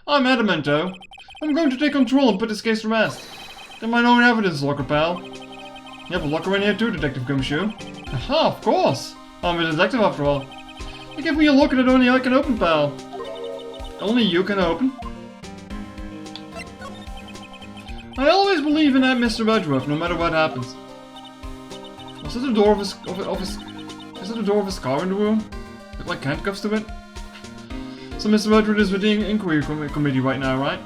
I'm adamant though. I'm going to take control and put this case to rest. In my own evidence locker, pal. You have a locker in here too, Detective Gumshoe. Aha, of course. I'm a detective after all. You give me a locker that only I can open, pal. Only you can open? I always believe in that Mr. Edgeworth, no matter what happens. Was that the door of his... Is that the door of his car in the room? With like handcuffs to it? So Mr. Redwood is with the inquiry committee right now, right?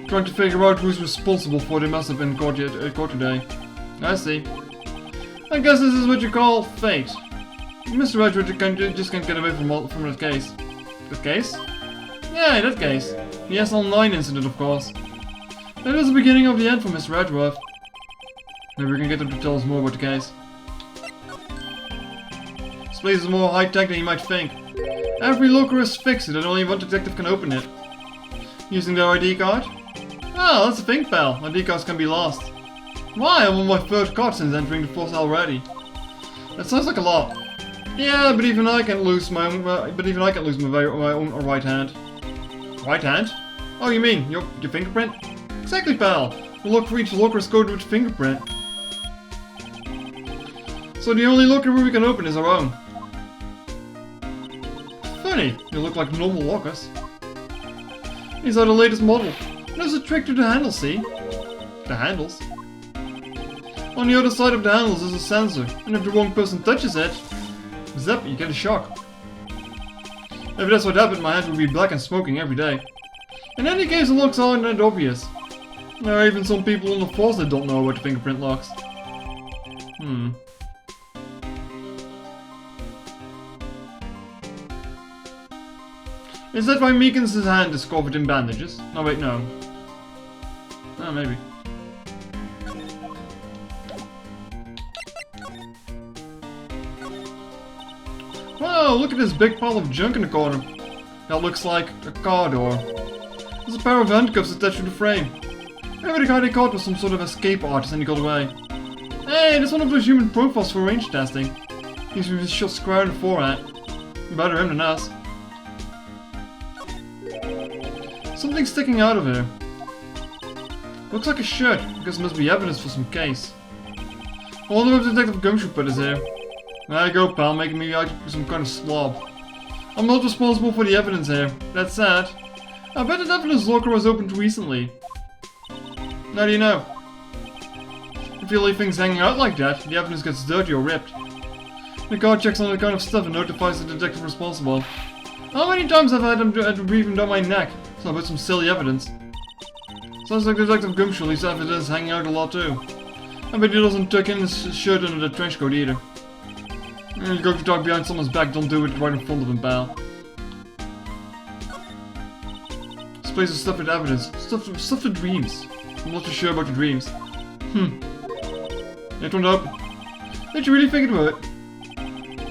Trying to figure out who's responsible for the mess up in court today. I see. I guess this is what you call fate. Mr. Redwood just can't get away from that case. That case? Yeah, that case. The SL9 incident, of course. That was the beginning of the end for Mr. Redwood. Maybe we can get him to tell us more about the case. This place is more high-tech than you might think. Every locker is fixed and only one detective can open it. Using their ID card? Oh, that's the thing, pal. ID cards can be lost. Why? I'm on my third card since entering the force already. That sounds like a lot. Yeah, but even I can lose my own. My own right hand. Right hand? Oh, you mean your fingerprint? Exactly, pal. The lock for each locker is coded with fingerprint. So the only locker we can open is our own. Funny, they look like normal lockers. These are the latest model. There's a trick to the handles, see? The handles? On the other side of the handles is a sensor, and if the wrong person touches it, zap, you get a shock. If that's what happened, my hand would be black and smoking every day. In any case, the locks aren't that obvious. There are even some people on the force that don't know about the fingerprint locks. Is that why Meekins' hand is covered in bandages? Oh wait, no. Oh, maybe. Whoa, look at this big pile of junk in the corner. That looks like a car door. There's a pair of handcuffs attached to the frame. Maybe the guy they caught was some sort of escape artist and he got away. Hey, that's one of those human profiles for range testing. He's with his shot square in the forehead. Better him than us. Something's sticking out of here. Looks like a shirt. I guess it must be evidence for some case. I wonder if Detective Gumshoe put us here. There you go, pal, making me out some kind of slob. I'm not responsible for the evidence here. That's sad. I bet the evidence locker was opened recently. How do you know? If you leave things hanging out like that, the evidence gets dirty or ripped. The guard checks on the kind of stuff and notifies the detective responsible. How many times have I had to breathe him down my neck? So about some silly evidence. Sounds like Detective Gumshoe leaves evidence hanging out a lot too. I bet he doesn't tuck in his shirt under the trench coat either. You go to talk behind someone's back, don't do it right in front of him, pal. This place is stuffed with evidence. Stuffed with dreams. I'm not too sure about the dreams. It won't open. Did you really think it would?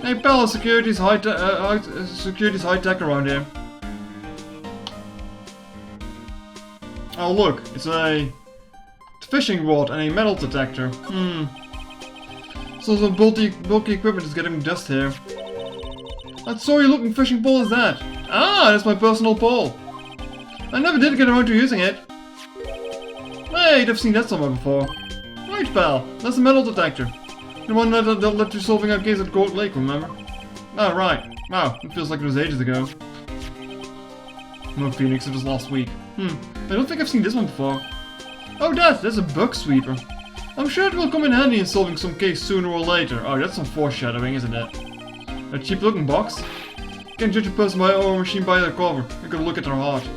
Hey pal, security's high tech around here. Oh look, it's a fishing rod and a metal detector. So some bulky equipment is getting dust here. That sorry looking fishing pole is that? Ah, that's my personal pole. I never did get around to using it. Wait, I've seen that somewhere before. Right, pal, that's a metal detector. The one that led to solving our case at Gold Lake, remember? Oh, right. Wow, it feels like it was ages ago. No, Phoenix, it was last week. I don't think I've seen this one before. Oh, that's a bug sweeper. I'm sure it will come in handy in solving some case sooner or later. Oh, that's some foreshadowing, isn't it? A cheap looking box? Can't judge a person by or a machine by their cover. You gotta look at their heart.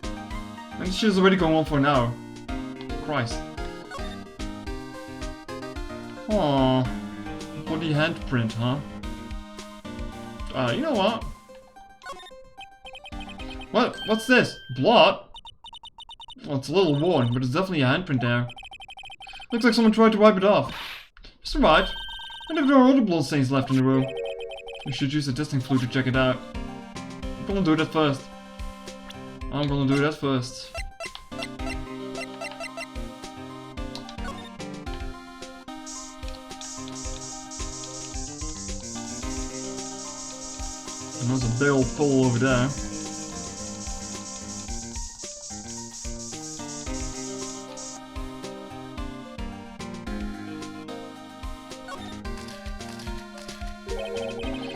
And this shit is already going on for an hour. Christ. Aww. Body handprint, huh? You know what? What's this? Blood? Well, it's a little worn, but it's definitely a handprint there. Looks like someone tried to wipe it off. Mr. Wright, I wonder if there are other blood stains left in the room. We should use a testing fluid to check it out. I'm gonna do that first. And there's a big old pole over there.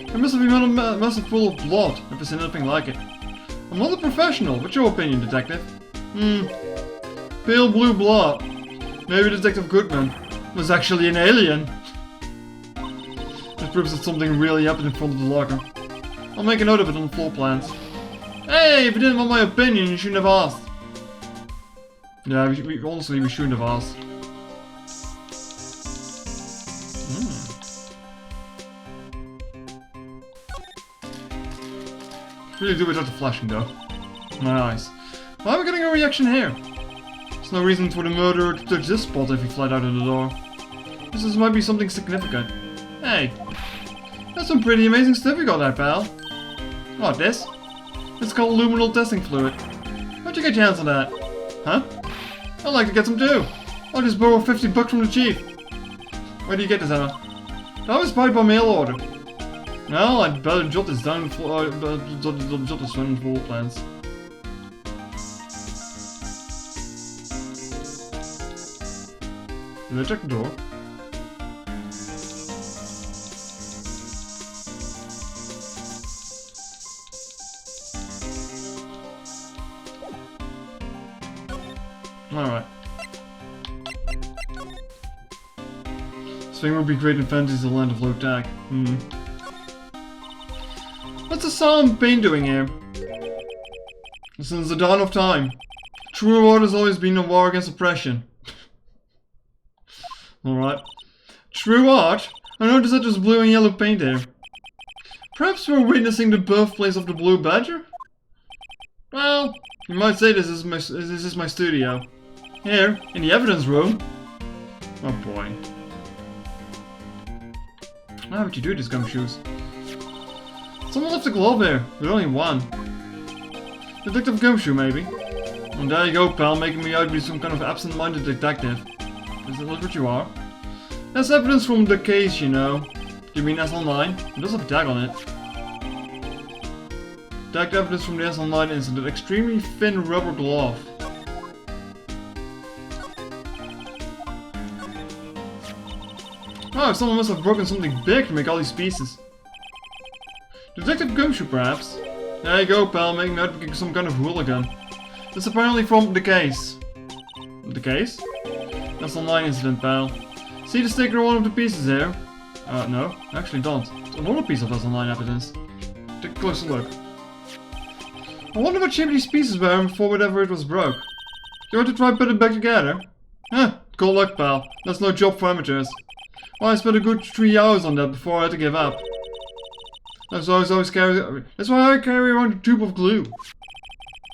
It must have been a mess full of blood, if I've seen anything like it. I'm not a professional, what's your opinion, detective? Pale blue blood. Maybe Detective Goodman. was actually an alien. That proves that something really happened in front of the locker. I'll make a note of it on the floor plans. Hey, if you didn't want my opinion, you shouldn't have asked. Yeah, honestly, we shouldn't have asked. Really do without the flashing though. My eyes. Why am I getting a reaction here? There's no reason for the murderer to touch this spot if he fled out of the door. This might be something significant. Hey, that's some pretty amazing stuff you got there, pal. What, this? It's called luminal testing fluid. How'd you get your hands on that? Huh? I'd like to get some too. I'll just borrow 50 bucks from the chief. Where do you get this, Emma? That was probably by mail order. Well, I'd better jot this down for jot this down in floor plans. Did I check the door? Alright. This thing would be great in Fantasy's Land of Low Tech. What's the solemn pain doing here? Since the dawn of time, true art has always been a war against oppression. Alright. True art? I noticed that there's blue and yellow paint here. Perhaps we're witnessing the birthplace of the Blue Badger? Well, you might say this is my studio. Here, in the evidence room. Oh boy. How would you do this, Gumshoes? Someone left a glove here, but only one. Detective Gumshoe, maybe? And there you go, pal, making me out to be some kind of absent-minded detective. Is that what you are? That's evidence from the case, you know. You mean SL9? It does have a tag on it. Tagged evidence from the SL9 incident. Extremely thin rubber glove. Oh, someone must have broken something big to make all these pieces. Detective Gumshoe, perhaps? There you go, pal, making me out to be some kind of hooligan. That's apparently from the case. The case? SL9 incident, pal. See the sticker on one of the pieces here? No, actually don't. It's another piece of SL9 evidence. Take a closer look. I wonder what shape these pieces were before whatever it was broke. You want to try put it back together? Huh, good luck, pal. That's no job for amateurs. Well, I spent a good 3 hours on that before I had to give up. That's why I carry around a tube of glue.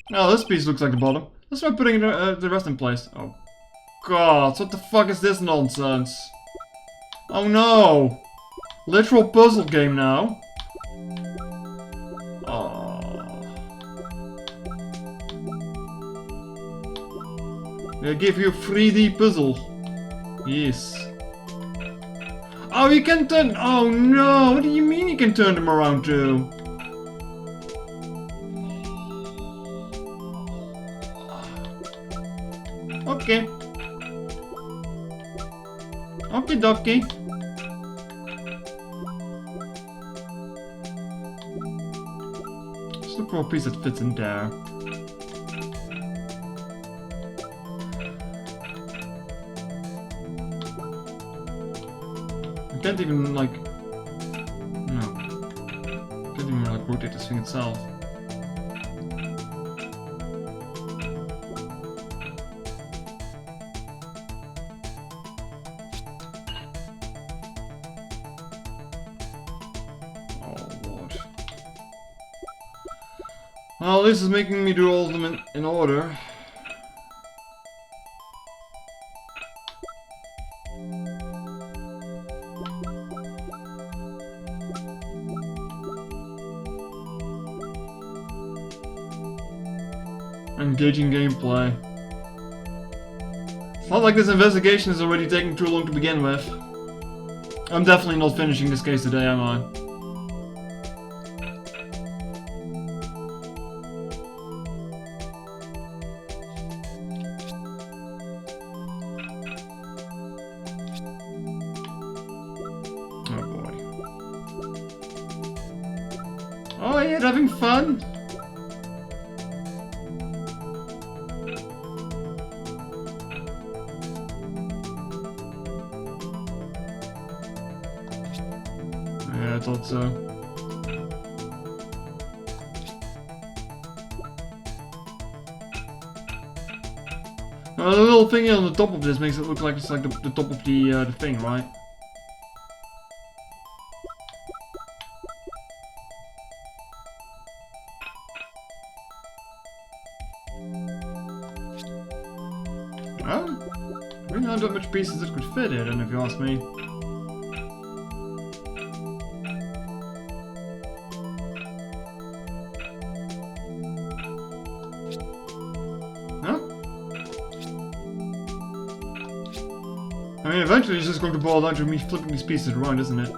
Now this piece looks like the bottom. Let's try putting the rest in place. Oh god, what the fuck is this nonsense? Oh no! Literal puzzle game now. Oh. They give you a 3D puzzle. Yes. Oh, you can turn. Oh no! What do you mean you can turn them around too? Okay. Okie dokie. Just look for a piece that fits in there. I can't even like. No. I can't even like rotate this thing itself. Well, this is making me do all of them in order. Engaging gameplay. It's not like this investigation is already taking too long to begin with. I'm definitely not finishing this case today, am I? Oh, you're having fun? Yeah, I thought so. The little thing on the top of this makes it look like it's like the top of the thing, right? Oh, really not that much pieces that could fit it, and if you ask me. I mean, eventually it's just going to boil down to me flipping these pieces around, isn't it?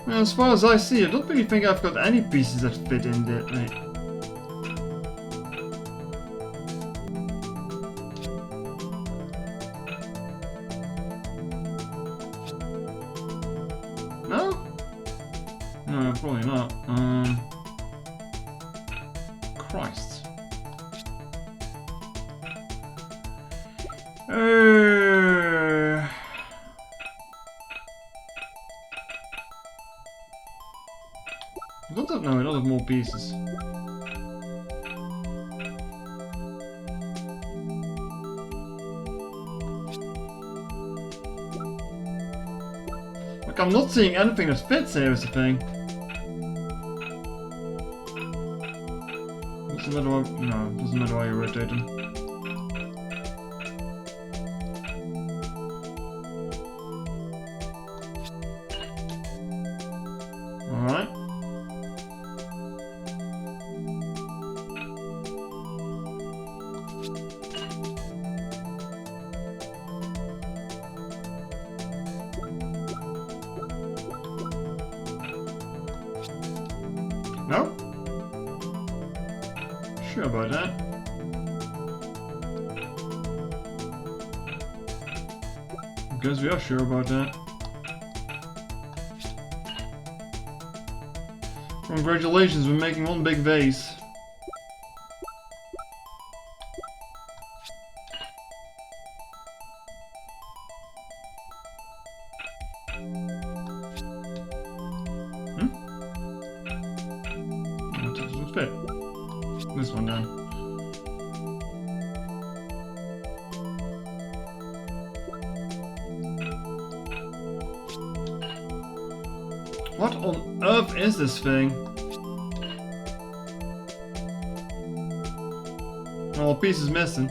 As far as I see, I don't really think I've got any pieces that fit in there. No? No, probably not. Christ. No, I don't have more pieces. Like, I'm not seeing anything that fits here is the thing. Doesn't matter why, no, doesn't matter why you rotate them. Alright. No? Sure about that. I guess we are sure about that. Congratulations, we're making one big vase. Fit. This one then. What on earth is this thing? Oh, a piece is missing.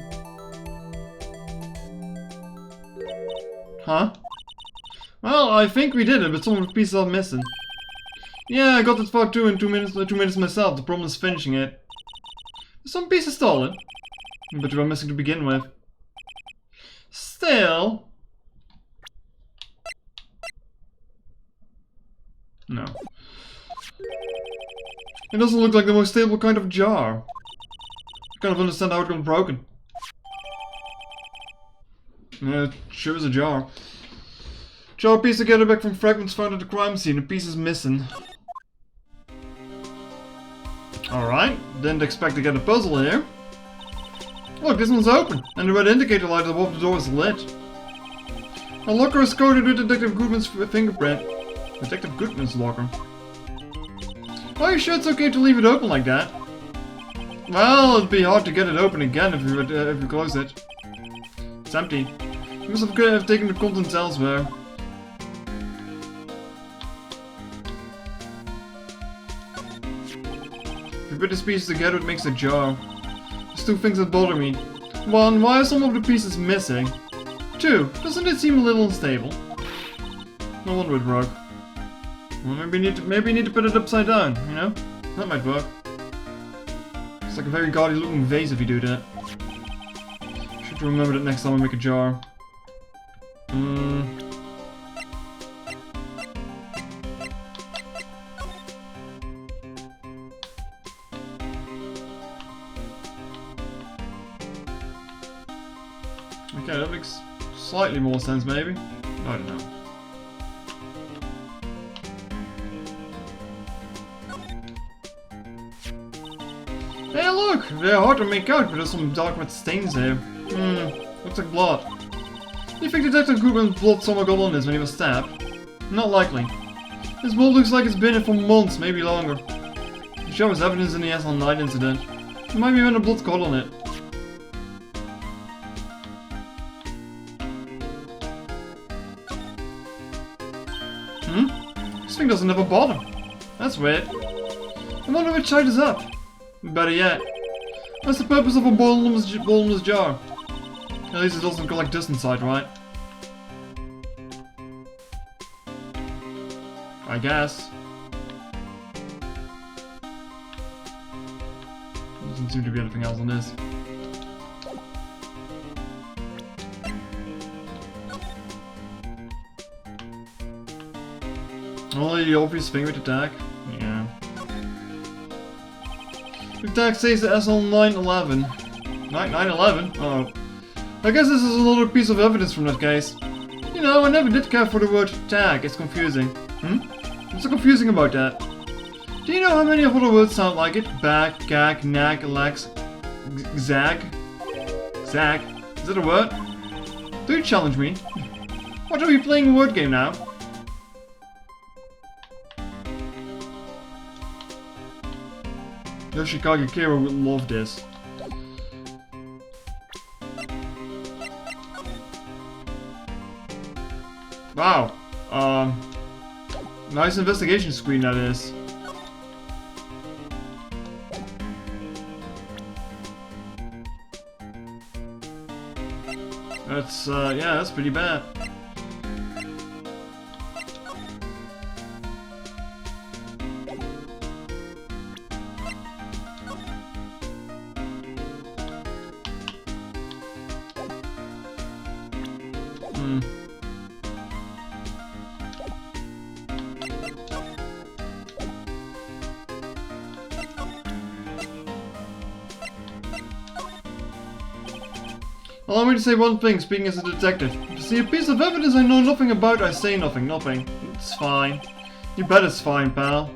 Huh? Well, I think we did it, but some of the pieces are missing. Yeah, I got that far too in 2 minutes myself. The problem is finishing it. Some pieces stolen, but you were missing to begin with. Still. No. It doesn't look like the most stable kind of jar. I kind of understand how it got broken. Yeah, it sure is a jar. Jar piece together back from fragments found at the crime scene. A piece is missing. Alright, didn't expect to get a puzzle here. Look, this one's open, and the red indicator light above the door is lit. A locker is coated with Detective Goodman's fingerprint. Detective Goodman's locker. Are you sure it's okay to leave it open like that? Well, it'd be hard to get it open again if you close it. It's empty. You must have taken the contents elsewhere. If you put these pieces together, it makes a jar. There's two things that bother me. One, why are some of the pieces missing? Two, doesn't it seem a little unstable? No wonder it broke. Well, maybe you need to put it upside down, you know? That might work. It's like a very gaudy looking vase if you do that. Should remember that next time I make a jar. Okay, that makes slightly more sense, maybe. I don't know. Hey look! They're hard to make out, but there's some dark red stains there. Looks like blood. Do you think Detective Goodman's blood somewhere got on this when he was stabbed? Not likely. This blood looks like it's been in for months, maybe longer. The show has evidence in the SL9 incident. It might be when the blood got on it. This thing doesn't have a bottom. That's weird. I wonder which side is up. Better yet, what's the purpose of a bottomless jar? At least it doesn't collect dust inside, right? I guess. Doesn't seem to be anything else on this. Only the obvious thing with attack. Yeah. The attack says the SL911. 911? Oh. I guess this is another piece of evidence from that case. You know, I never did care for the word tag. It's confusing. What's so confusing about that? Do you know how many of other words sound like it? Back, gag, nag, lax, zag? Zag? Is that a word? Do you challenge me? What, are we playing a word game now? Yoshikage Kira would love this. Wow. Nice investigation screen that is. That's, yeah, that's pretty bad. Allow me to say one thing, speaking as a detective. If you see a piece of evidence I know nothing about, I say nothing. It's fine. You bet it's fine, pal.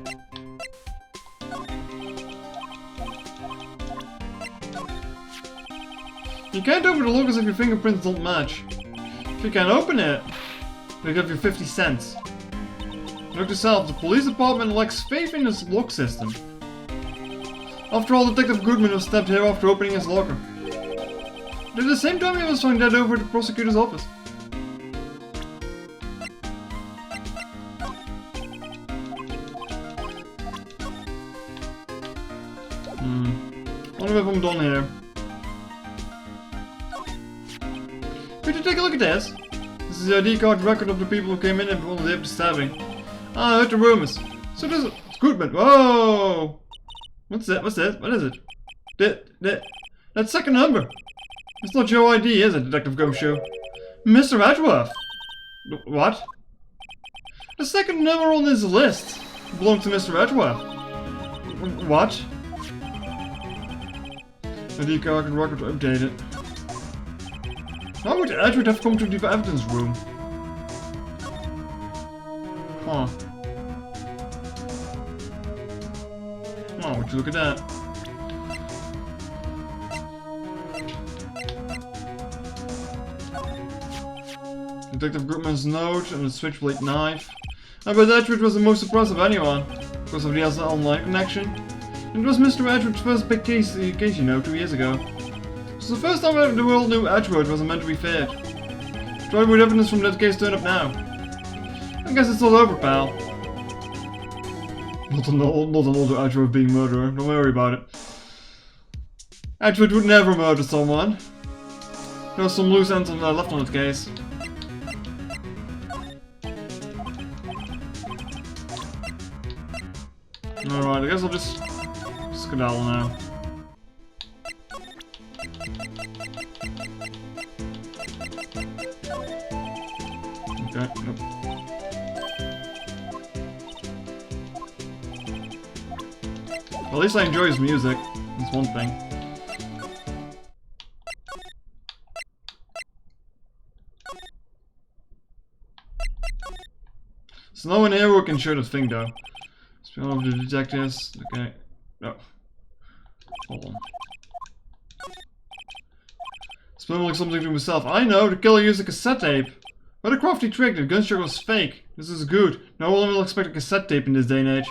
You can't open the lockers if your fingerprints don't match. If you can't open it, they'll give you 50 cents. Note to self, the police department lacks faith in this lock system. After all, Detective Goodman was stabbed here after opening his locker. But at the same time, he was found dead over at the prosecutor's office. Wonder if I'm done here. Could you take a look at this? This is the ID card record of the people who came in and on the day of the stabbing. Ah, I heard the rumors. So this is Goodman. Whoa! What's that? What's this? What is it? That second number. It's not your ID, is it, Detective Gumshoe? Mr. Edgeworth! What? The second number on this list belongs to Mr. Edgeworth. What? ID card and record updated. How would Edgeworth have come to the evidence room? Huh. Oh, would you look at that? Detective Goodman's note and the switchblade knife. I bet Edgeworth was the most surprised of anyone, because of the online connection. It was Mr. Edgeworth's first big case, you know, 2 years ago. It was the first time the world knew Edgeworth wasn't meant to be feared. Try would evidence from that case turn up now. I guess it's all over, pal. Not an older Edgeworth being murderer, don't worry about it. Edgeworth would never murder someone. There was some loose ends left on that case. Alright, I guess I'll just skedaddle now. Okay, nope. Well, at least I enjoy his music. That's one thing. So no one here can show the thing though. Speaking of the detectives, okay. No. Hold on. Smelling like something to himself. I know, the killer used a cassette tape. What a crafty trick, the gunshot was fake. This is good. No one will expect a cassette tape in this day and age.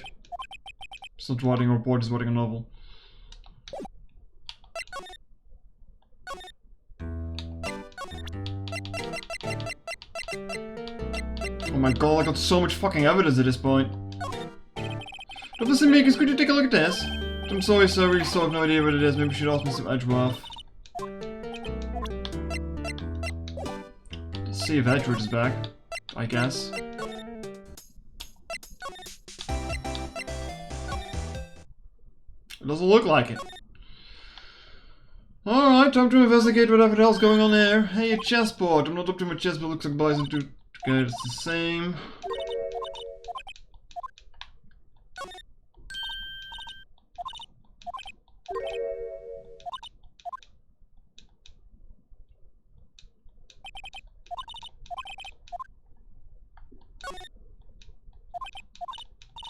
It's not writing a report, it's writing a novel. Oh my god, I got so much fucking evidence at this point. Professor Meekins, could you take a look at this? I'm sorry, sir, we still have no idea what it is. Maybe we should ask Mr. Edgeworth. Let's see if Edgeworth is back, I guess. It doesn't look like it. Alright, time to investigate whatever the hell's going on there. Hey, a chessboard. I'm not up to my chess, but it looks like Bison too. Okay, it's the same.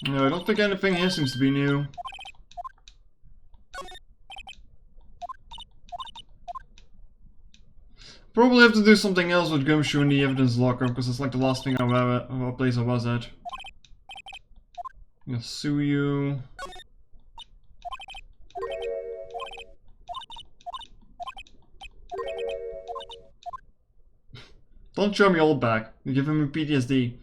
No, I don't think anything here seems to be new. Probably have to do something else with Gumshoe in the evidence locker, because it's like the last thing place I was at. I'll sue you. Don't show me all back. You give him a PTSD.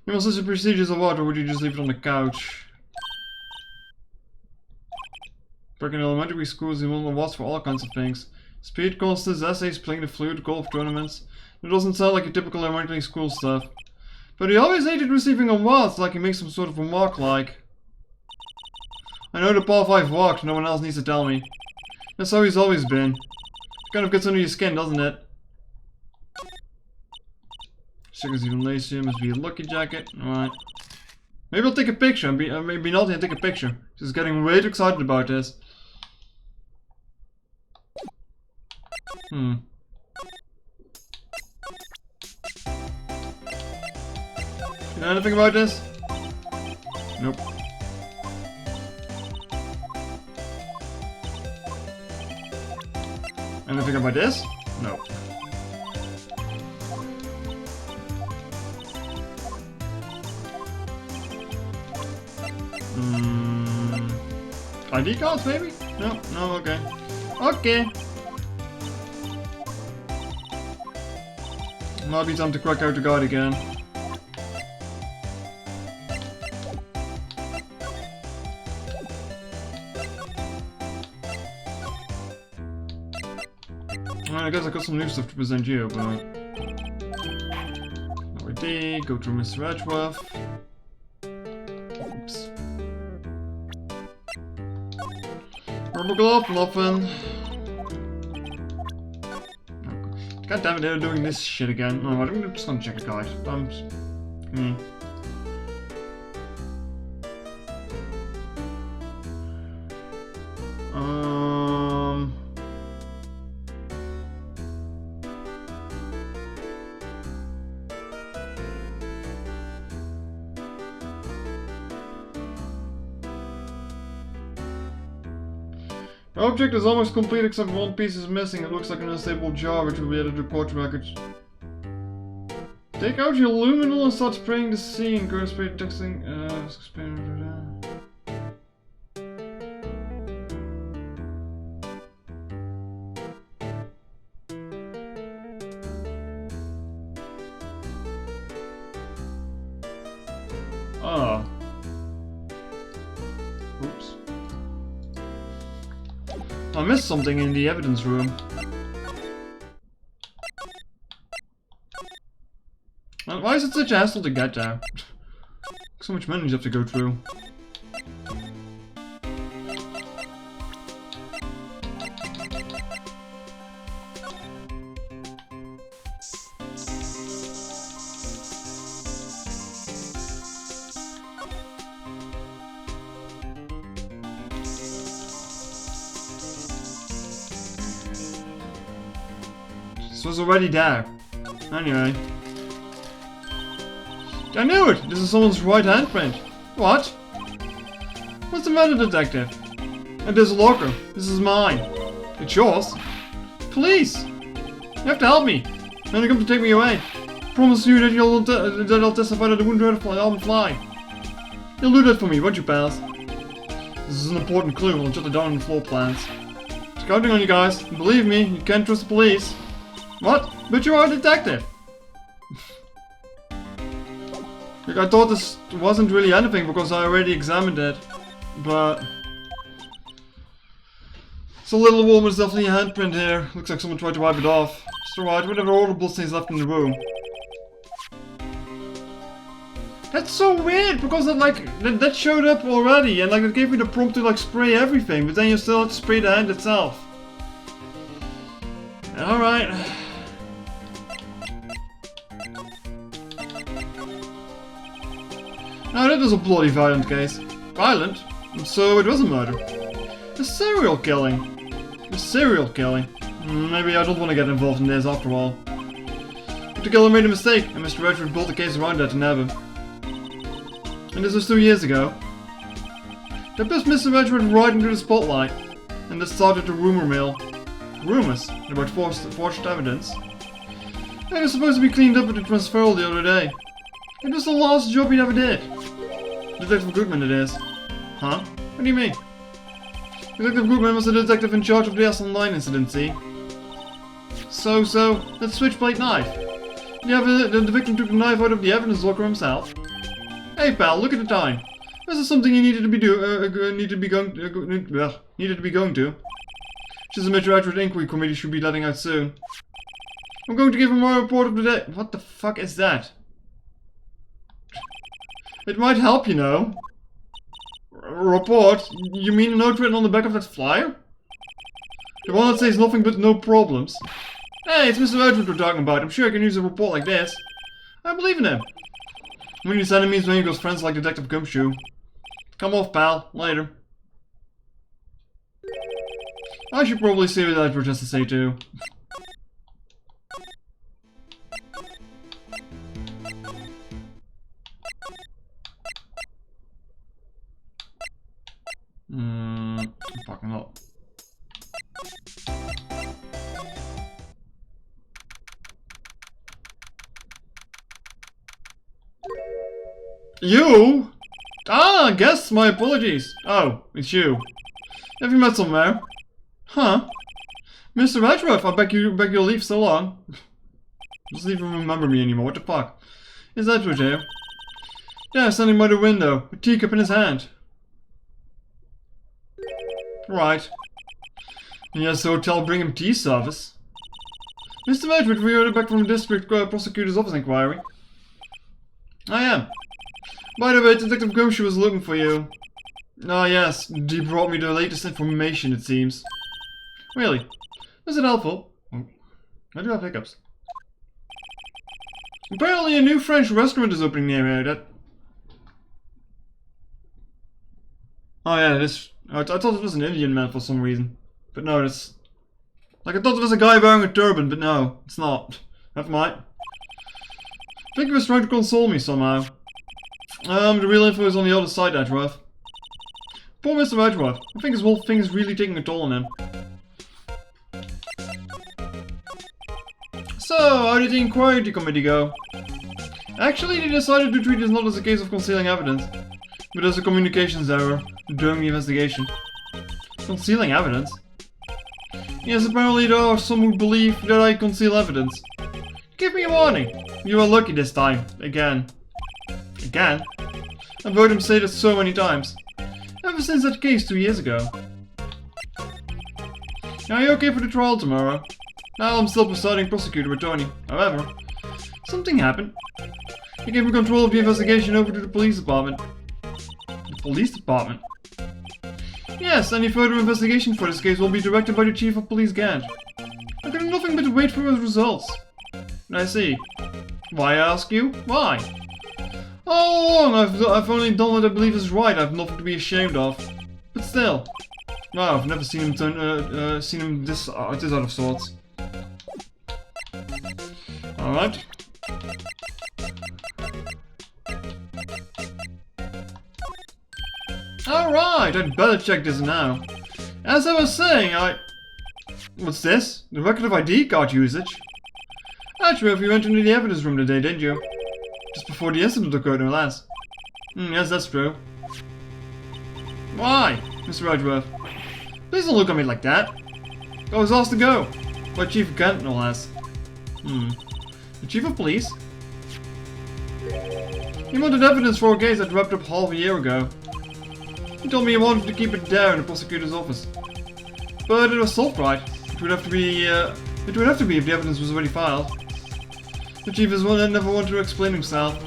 You must listen to procedures of what, or would you just leave it on the couch? Back in elementary schools, he won awards for all kinds of things. Speed contests, essays, playing the flute, golf tournaments. It doesn't sound like your typical elementary school stuff. But he always hated receiving awards, like he makes some sort of remark like. I know the par 5 walked, no one else needs to tell me. That's how he's always been. Kind of gets under your skin, doesn't it? Sugar's even lazier, must be a lucky jacket. Alright. Maybe I'll take a picture, maybe not and take a picture. She's getting way too excited about this. You know anything about this? Nope. Anything about this? No. ID cards, maybe? No, no, okay. Okay. Might be time to crack out the guide again. Well, I guess I got some new stuff to present you, but... ID, go through Mr. Edgeworth. Oops. Rubber glove, nothing. God damn it, they're doing this shit again. No, I'm just gonna check a guide. The object is almost complete except one piece is missing. It looks like an unstable jar which will be added to report records. Take out your luminol and start spraying the scene. Current spray texting. Ah. Oops. I missed something in the evidence room. Why is it such a hassle to get there? So much menus you have to go through. This was already there. Anyway. I knew it! This is someone's right handprint. What? What's the matter, detective? And there's a locker. This is mine. It's yours? Police! You have to help me. Then they come to take me away. Promise you that I'll testify that I wouldn't hurt a album fly. You'll do that for me, won't you, pals? This is an important clue. I'll jot it down on the floor plans. Just counting on you guys. And believe me, you can't trust the police. What? But you are a detective. Like, I thought this wasn't really anything because I already examined it. But it's a little warm. There's definitely a handprint here. Looks like someone tried to wipe it off. It's alright, whatever, all the bloodstains left in the room. That's so weird because that showed up already and it gave me the prompt to like spray everything, but then you still have to spray the hand itself. Alright. Now that was a bloody violent case. Violent? So it was a murder. A serial killing. A serial killing. Maybe I don't want to get involved in this after all. But the killer made a mistake and Mr. Redford built a case around that to nab him. And this was 2 years ago. That pushed Mr. Redford right into the spotlight. And this started the rumor mill. Rumors about forged evidence. It was supposed to be cleaned up at the transferal the other day. It was the last job he ever did. Detective Goodman it is. Huh? What do you mean? Detective Goodman was the detective in charge of the Aston Line incident, see? So, that switchblade knife. The victim took the knife out of the evidence locker himself. Hey pal, look at the time. This is something you needed to be going to. Just a Mr. Redford inquiry committee should be letting out soon. I'm going to give him my report of the day. What the fuck is that? It might help, you know. Report? You mean a note written on the back of that flyer? The one that says nothing but no problems. Hey, it's Mr. Redford we're talking about. I'm sure I can use a report like this. I believe in him. When his enemies when he goes friends like Detective Gumshoe. Come off, pal. Later. I should probably see what Edward has to say too. Fucking up. You? Ah, guess my apologies. Oh, it's you. Have you met somewhere? Huh? Mr. Redruff, I beg you'll leave so long. Doesn't even remember me anymore, what the fuck? Is Edward here? Yeah, standing by the window, a teacup in his hand. Right. Yes, the hotel bring him tea service. Mr. Edward, we heard back from the district prosecutor's office inquiry. I am. By the way, Detective Gumshoe was looking for you. Ah yes, he brought me the latest information, it seems. Really? Was it helpful? Oh, I do have hiccups. Apparently a new French restaurant is opening near here. Oh yeah, this... I thought it was an Indian man for some reason. But no, it's... Like I thought it was a guy wearing a turban, but no, it's not. Never mind. I think he was trying to console me somehow. The real info is on the other side, Edgeworth. Poor Mr. Edgeworth. I think his whole thing is really taking a toll on him. So, how did the inquiry committee go? Actually, they decided to treat this not as a case of concealing evidence, but as a communications error during the investigation. Concealing evidence? Yes, apparently there are some who believe that I conceal evidence. Give me a warning. You are lucky this time. Again. Again? I've heard him say that so many times. Ever since that case 2 years ago. Are you okay for the trial tomorrow? Now I'm still presiding prosecutor with Tony. However, something happened. He gave me control of the investigation over to the police department. The police department? Yes, any further investigation for this case will be directed by the Chief of Police Gant. I can do nothing but wait for his results. I see. Why, I ask you? Why? All along I've only done what I believe is right. I've nothing to be ashamed of. But still. Wow, I've never seen him this out of sorts. Alright. Alright, I'd better check this now. As I was saying, What's this? The record of ID card usage? Ashworth, you went into the evidence room today, didn't you? Just before the incident occurred, no less. Yes, that's true. Why, Mr. Edgeworth? Please don't look at me like that. I was asked to go. By Chief Kent, no less. The Chief of Police? He wanted evidence for a case that wrapped up half a year ago. He told me he wanted to keep it there in the prosecutor's office. But it was solved, right? It would have to be if the evidence was already filed. The chief is one that never wanted to explain himself.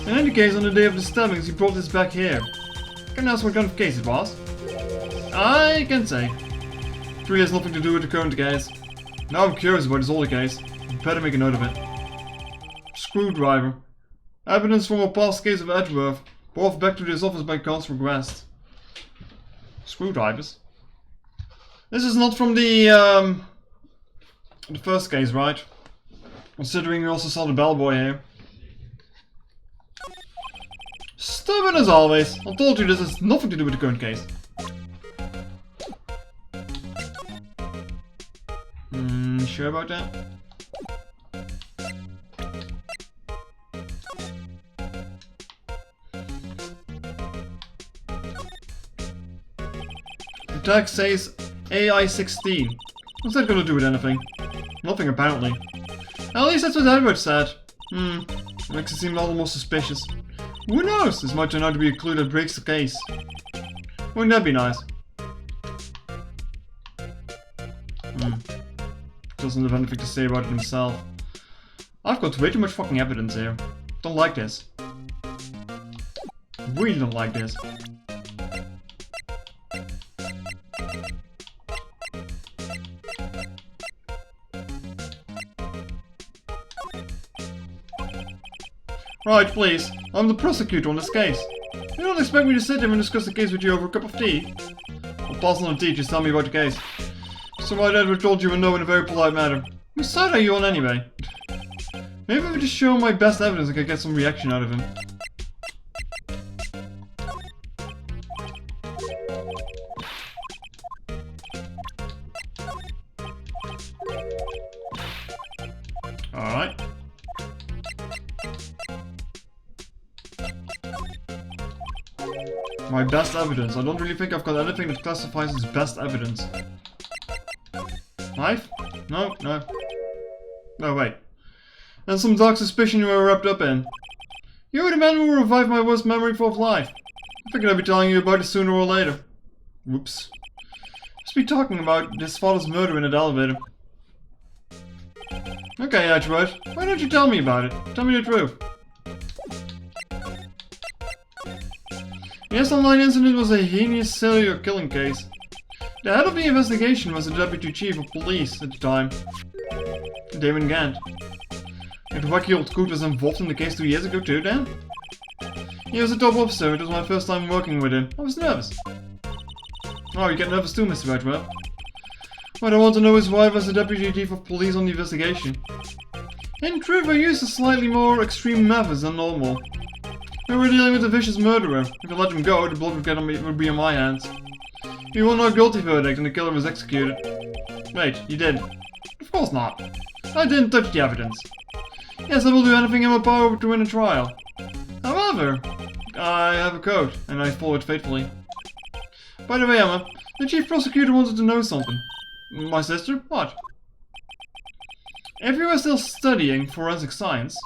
In any case, on the day of the stabbings, he brought this back here. Can I ask what kind of case it was? I can't say. It really has nothing to do with the current case. Now I'm curious about this older case. You better make a note of it. Screwdriver. Evidence from a past case of Edgeworth. Brought back to this office by Count's request. Screwdrivers? This is not from the first case, right? Considering we also saw the bellboy here. Stubborn as always. I told you this has nothing to do with the current case. Sure about that? The tag says AI-16. What's that gonna do with anything? Nothing, apparently. At least that's what Edward said. Makes it seem all the more suspicious. Who knows? This might turn out to be a clue that breaks the case. Wouldn't that be nice? Doesn't have anything to say about it himself. I've got way too much fucking evidence here. Don't like this. Really don't like this. Right, please. I'm the prosecutor on this case. You don't expect me to sit here and discuss the case with you over a cup of tea? I'll pass on the tea, just tell me about the case. So my Edward told you a no in a very polite manner. Whose side are you on anyway? Maybe if I just show him my best evidence I could get some reaction out of him. Alright. My best evidence. I don't really think I've got anything that classifies as best evidence. Knife? No, no. No, wait. And some dark suspicion you were wrapped up in. You were the man who revived my worst memory for life. I figured I'd be telling you about it sooner or later. Whoops. Just be talking about his father's murder in an elevator. Okay, Edgeworth. Why don't you tell me about it? Tell me the truth. The S-Online incident was a heinous serial killing case. The head of the investigation was the Deputy Chief of Police at the time, Damon Gant. And the wacky old coot was involved in the case 2 years ago too, then? He was a top officer, it was my first time working with him. I was nervous. Oh, you get nervous too, Mr. Edgeworth. What I want to know is why was the Deputy Chief of Police on the investigation. In truth, I used a slightly more extreme methods than normal. We were dealing with a vicious murderer. If I let him go, the blood would be on my hands. He won our guilty verdict and the killer was executed. Wait, you didn't? Of course not. I didn't touch the evidence. Yes, I will do anything in my power to win a trial. However, I have a code, and I follow it faithfully. By the way, Emma, the chief prosecutor wanted to know something. My sister? What? If you are still studying forensic science...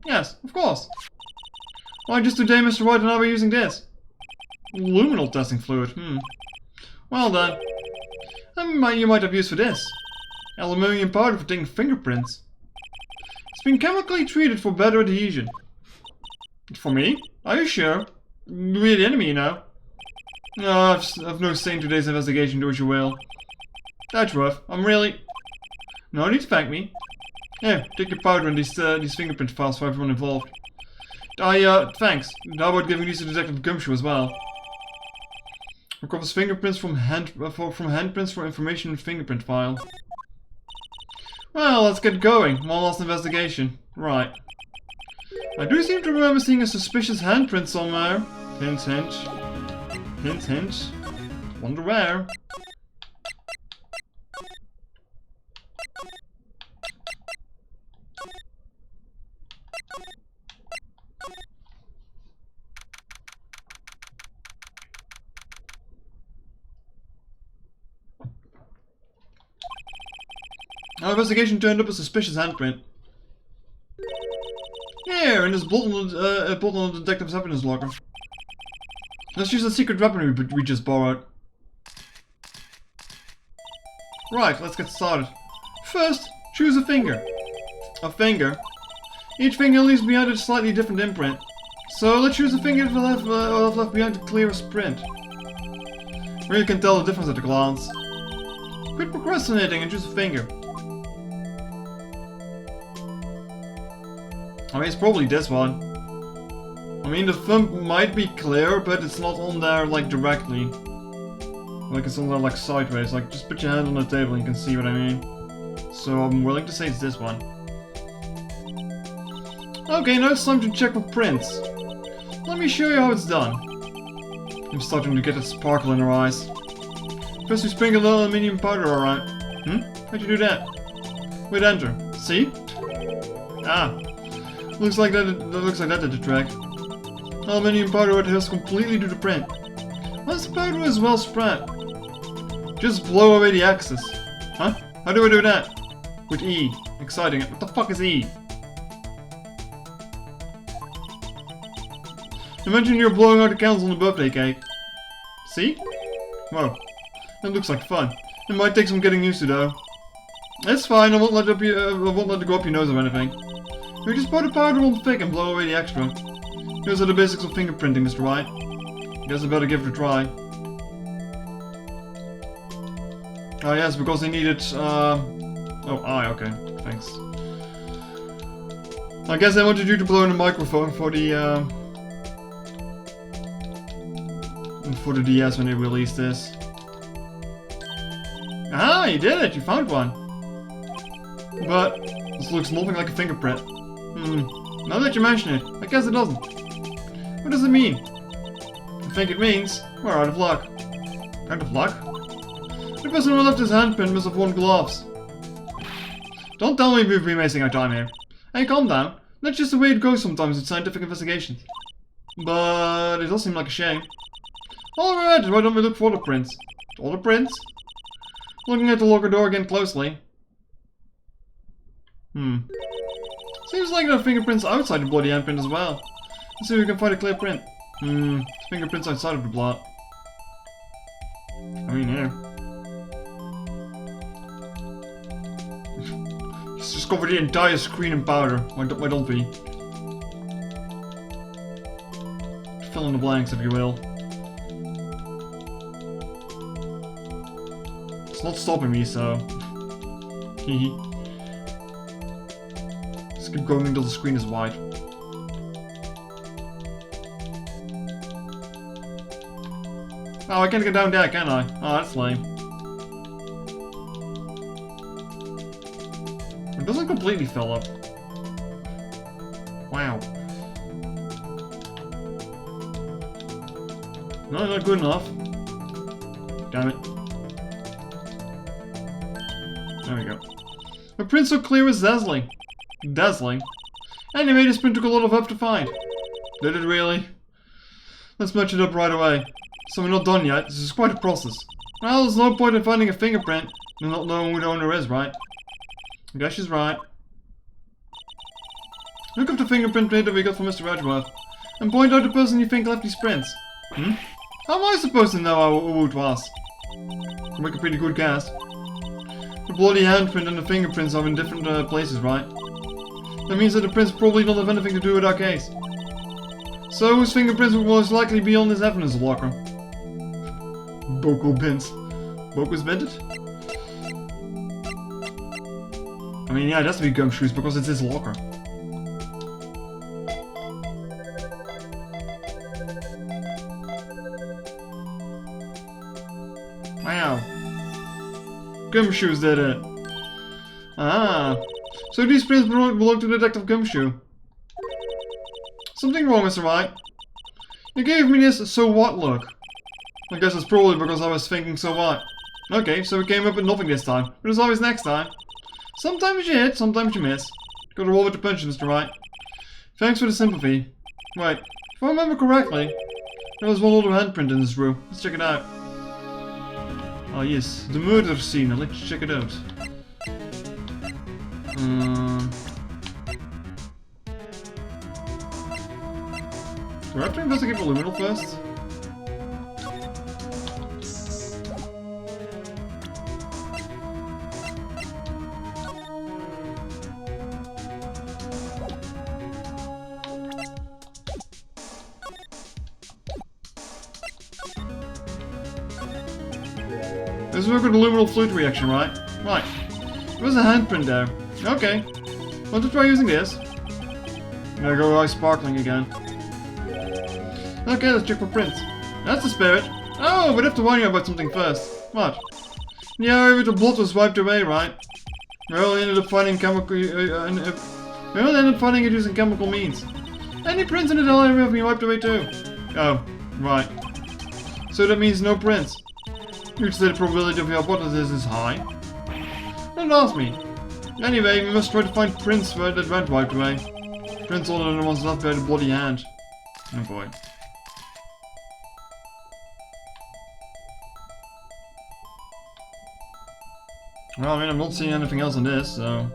Yes, of course. Why, just today Mr. Wright and I were using this. Luminal testing fluid, Well then, you might have use for this. Aluminium powder for taking fingerprints. It's been chemically treated for better adhesion. For me? Are you sure? We're the enemy, you know. No, I've no say in today's investigation, do what you will. Edgeworth, I'm really... No need to thank me. Here, take your powder and these fingerprint files for everyone involved. Thanks. How about giving these to Detective Gumshoe as well? Recovers fingerprints from handprints for information in fingerprint file. Well, let's get going. One last investigation. Right. I do seem to remember seeing a suspicious handprint somewhere. Hint, hint. Hint, hint. Wonder where. Our investigation turned up a suspicious handprint. Here, and there's a bolt on the detective's evidence locker. Let's use the secret weapon we just borrowed. Right, let's get started. First, choose a finger. A finger. Each finger leaves behind a slightly different imprint. So let's choose a finger that left behind the clearest print. Where you can tell the difference at a glance. Quit procrastinating and choose a finger. I mean, it's probably this one. I mean, the thumb might be clear, but it's not on there, like, directly. Like, it's on there, like, sideways. Like, just put your hand on the table and you can see what I mean. So, I'm willing to say it's this one. Okay, now it's time to check for prints. Let me show you how it's done. I'm starting to get a sparkle in her eyes. First we sprinkle the aluminium powder, alright. How'd you do that? Wait, enter. See? Ah. Looks like that did the trick. Aluminium powder adheres completely to the print. Once the powder is well spread, just blow away the excess. Huh? How do I do that? With E. Exciting. What the fuck is E? Imagine you're blowing out the candles on the birthday cake. See? Whoa. That looks like fun. It might take some getting used to though. It's fine, I won't let it go up your nose or anything. You just pour the powder on thick and blow away the extra. Those are the basics of fingerprinting, Mr. Wright. Guess I better give it a try. Oh yes, because they needed, oh, okay, thanks. I guess I wanted you to blow in the microphone for the DS when they released this. Ah, you did it! You found one! But this looks nothing like a fingerprint. Now that you mention it, I guess it doesn't. What does it mean? I think it means we're out of luck. Out of luck? The person who left his handprint must have worn gloves. Don't tell me we've been wasting our time here. Hey, calm down. That's just the way it goes sometimes with scientific investigations. But it does seem like a shame. Alright, why don't we look for the prints? All the prints? Looking at the locker door again closely. Seems like there are fingerprints outside the bloody handprint as well. Let's see if we can find a clear print. Fingerprints outside of the blot. I mean, here. Let's just cover the entire screen in powder. Why don't we? Fill in the blanks, if you will. It's not stopping me, so... Hehe. Just keep going until the screen is white. Oh, I can't get down there, can I? Oh, that's lame. It doesn't completely fill up. Wow. No, not good enough. Damn it. There we go. A print so clear is dazzling. Dazzling? Anyway, this print took a lot of help to find. Did it really? Let's match it up right away. So we're not done yet. This is quite a process. Well, there's no point in finding a fingerprint and not knowing who the owner is, right? I guess she's right. Look up the fingerprint data we got from Mr. Edgeworth and point out the person you think left these prints. How am I supposed to know who it was? I make a pretty good guess. The bloody handprint and the fingerprints are in different places, right? That means that the prints probably don't have anything to do with our case. So whose fingerprints would most likely be on this evidence locker? Boko bins. Boko's bended? I mean, yeah, it has to be Gumshoe's because it's his locker. Wow. Gumshoes did it. Ah. So these prints belong to Detective Gumshoe. Something wrong, Mr. Wright. You gave me this so what look. I guess it's probably because I was thinking so what. Okay, so we came up with nothing this time. But as always next time. Sometimes you hit, sometimes you miss. Gotta roll with the punches, Mr. Wright. Thanks for the sympathy. Right, if I remember correctly, there was one little handprint in this room. Let's check it out. Oh yes, the murder scene. Let's check it out. Do I have to investigate the luminal first? This is working the luminal fluid reaction, right? Right. There's a handprint there. Okay. Want to try using this? There go eyes sparkling again. Okay, let's check for prints. That's the spirit. Oh, we'd have to warn you about something first. What? The area with the blood was wiped away, right? We only ended up finding it using chemical means. Any prints in the area have been wiped away too. Oh, right. So that means no prints. You'd say the probability of your hypothesis is high. Don't ask me. Anyway, we must try to find prints where that went wiped away. Prints other than the ones left by the bloody hand. Oh boy. Well, I mean, I'm not seeing anything else on this, so...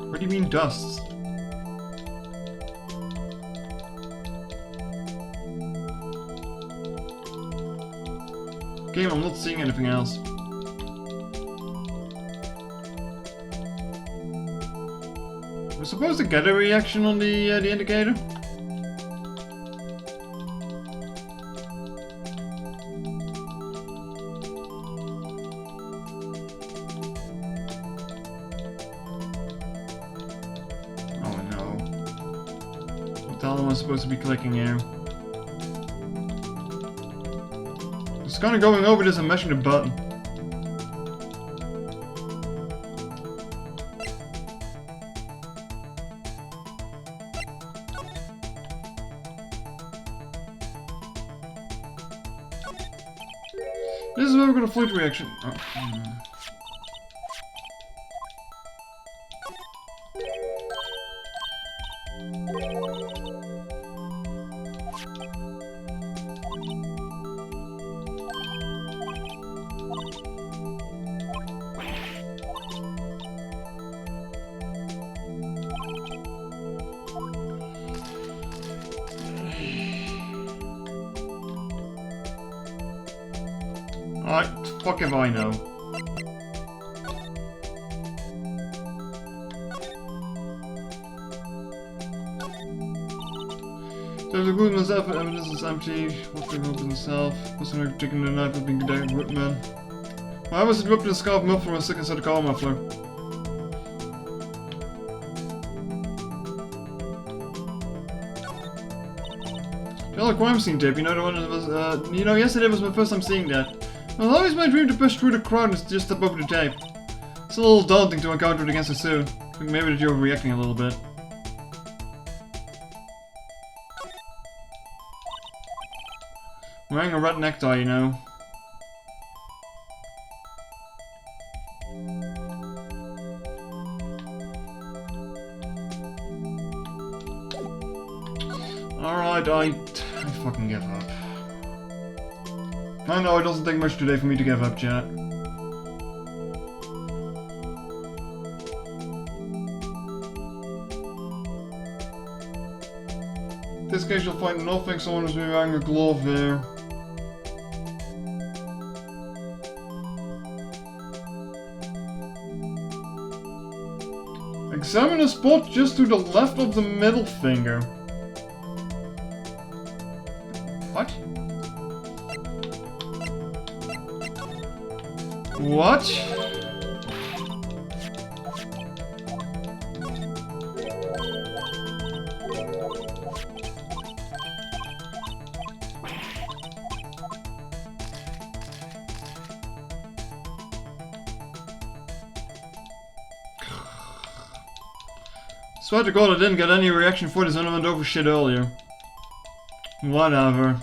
What do you mean dusts? Okay, I'm not seeing anything else. We're supposed to get a reaction on the indicator? Oh no. What the hell am I supposed to be clicking here? It's kind of going over this and mashing the button. This is where we're going to fluid reaction. Oh. Alright, fuck if I know. There's a good enough evidence is empty. What they open himself. Person taking the knife of being condemned Whitman. Why was it ripped in the scarf muffler and stuck inside the car muffler? The other crime scene tape, you know the one that was, you know, yesterday was my first time seeing that. It was always my dream to push through the crowd and just step over the tape. It's a little daunting to encounter it against so soon. I think maybe that you're overreacting a little bit. I'm wearing a red necktie, you know. Alright, I fucking give up. I know it doesn't take much today for me to give up, chat. In this case you'll find nothing, someone has been wearing a glove there. Examine a spot just to the left of the middle finger. What? What? Swear to God I didn't get any reaction for this when I went over shit earlier. Whatever.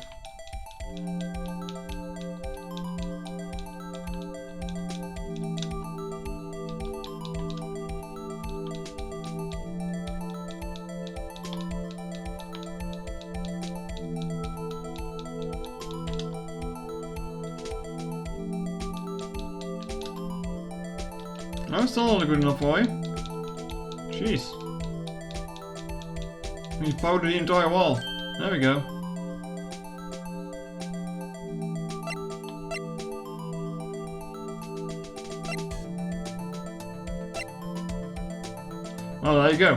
I'm still not good enough for you. Jeez. You powdered the entire wall. There we go. Oh, there you go.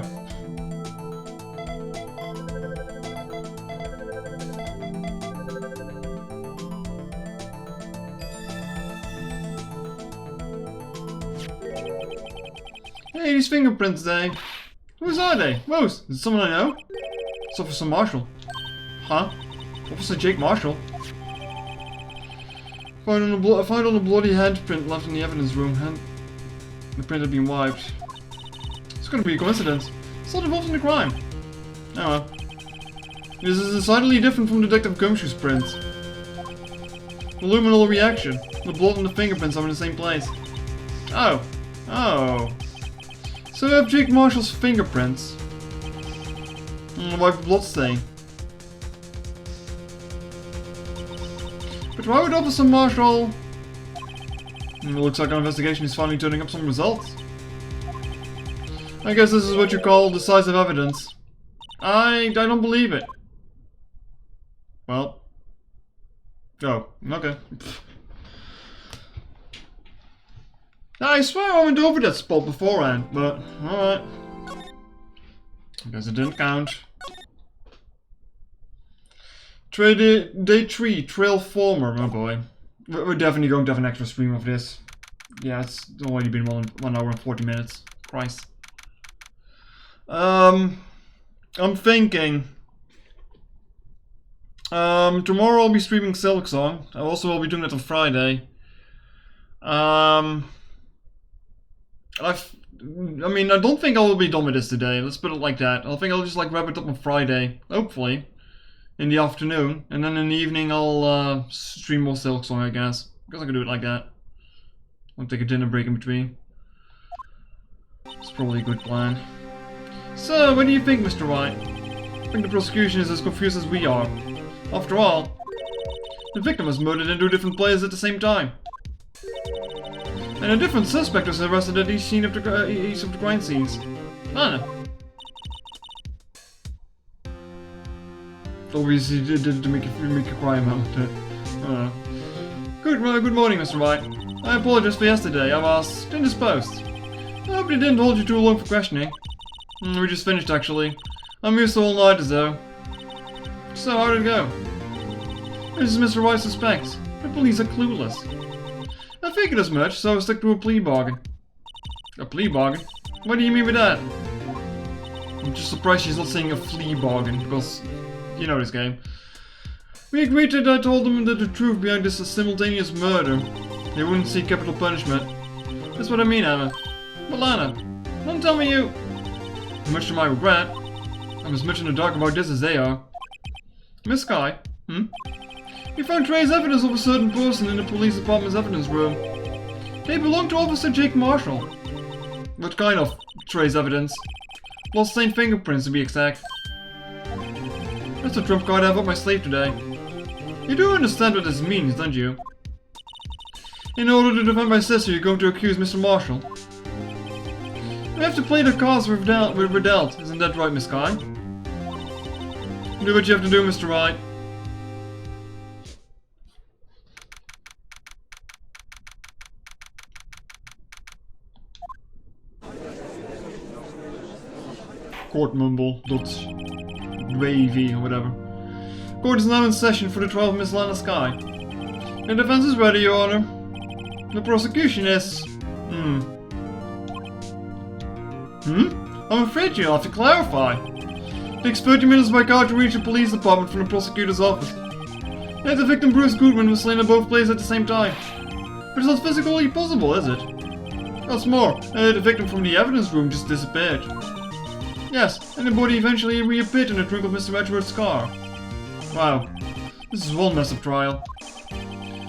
Hey, these fingerprints, they. Whose are they? Who's? Is it someone I know? It's Officer Marshall. Huh? Officer Jake Marshall? Found on a bloody handprint left in the evidence room. The print had been wiped. It's gonna be a coincidence. It's not involved in the crime. Oh well. This is decidedly different from Detective Gumshoe's prints. The luminal reaction. The blood and the fingerprints are in the same place. Oh. Oh. So we have Jake Marshall's fingerprints. And the white blood stain. But why would Officer Marshall... It looks like our investigation is finally turning up some results. I guess this is what you call decisive evidence. I don't believe it. Well. Oh, okay. I swear I went over that spot beforehand, but alright. I guess it didn't count. Day 3, Trail Former, oh boy. We're definitely going to have an extra stream of this. Yeah, it's already been 1 hour and 40 minutes. Christ. I'm thinking... tomorrow I'll be streaming Silk Song. I also will be doing that on Friday. I mean, I don't think I will be done with this today. Let's put it like that. I think I'll just like wrap it up on Friday, hopefully, in the afternoon, and then in the evening I'll stream more Silk Song, I guess. I guess I can do it like that. I'll take a dinner break in between. It's probably a good plan. So, what do you think, Mr. Wright? I think the prosecution is as confused as we are. After all, the victim was murdered in 2 different places at the same time. And a different suspect was arrested at each of the crime scenes. Lana. Obviously, did to make a crime out of it. Good morning, Mr. Wright. I apologize for yesterday. I was indisposed. I hope it didn't hold you too long for questioning. We just finished, actually. I'm used to all-nighters, though. So, how did it go? This is Mr. Wright suspects. The police are clueless. I figured as much, so I stuck to a plea bargain. A plea bargain? What do you mean by that? I'm just surprised she's not saying a flea bargain, because you know this game. We agreed that I told them that the truth behind this simultaneous murder. They wouldn't seek capital punishment. That's what I mean, Anna. But Lana, don't tell me you... Much to my regret, I'm as much in the dark about this as they are. Miss Sky, We found trace evidence of a certain person in the police department's evidence room. They belong to Officer Jake Marshall. What kind of trace evidence? Blood-stained fingerprints, to be exact. That's a trump card I have up my sleeve today. You do understand what this means, don't you? In order to defend my sister, you're going to accuse Mr. Marshall. We have to play the cards we're dealt, isn't that right, Miss Sky? Do what you have to do, Mr. Wright. Court mumble, that's wavy or whatever. Court is now in session for the trial of Miss Lana Sky. The defense is ready, Your Honor. The prosecution is... I'm afraid you'll have to clarify. It takes 30 minutes by car to reach the police department from the prosecutor's office. Yet the victim Bruce Goodman was slain in both places at the same time. But it's not physically possible, is it? What's more, the victim from the evidence room just disappeared. Yes, and the body eventually reappeared in the trunk of Mr. Edgeworth's car. Wow. This is one mess of trial.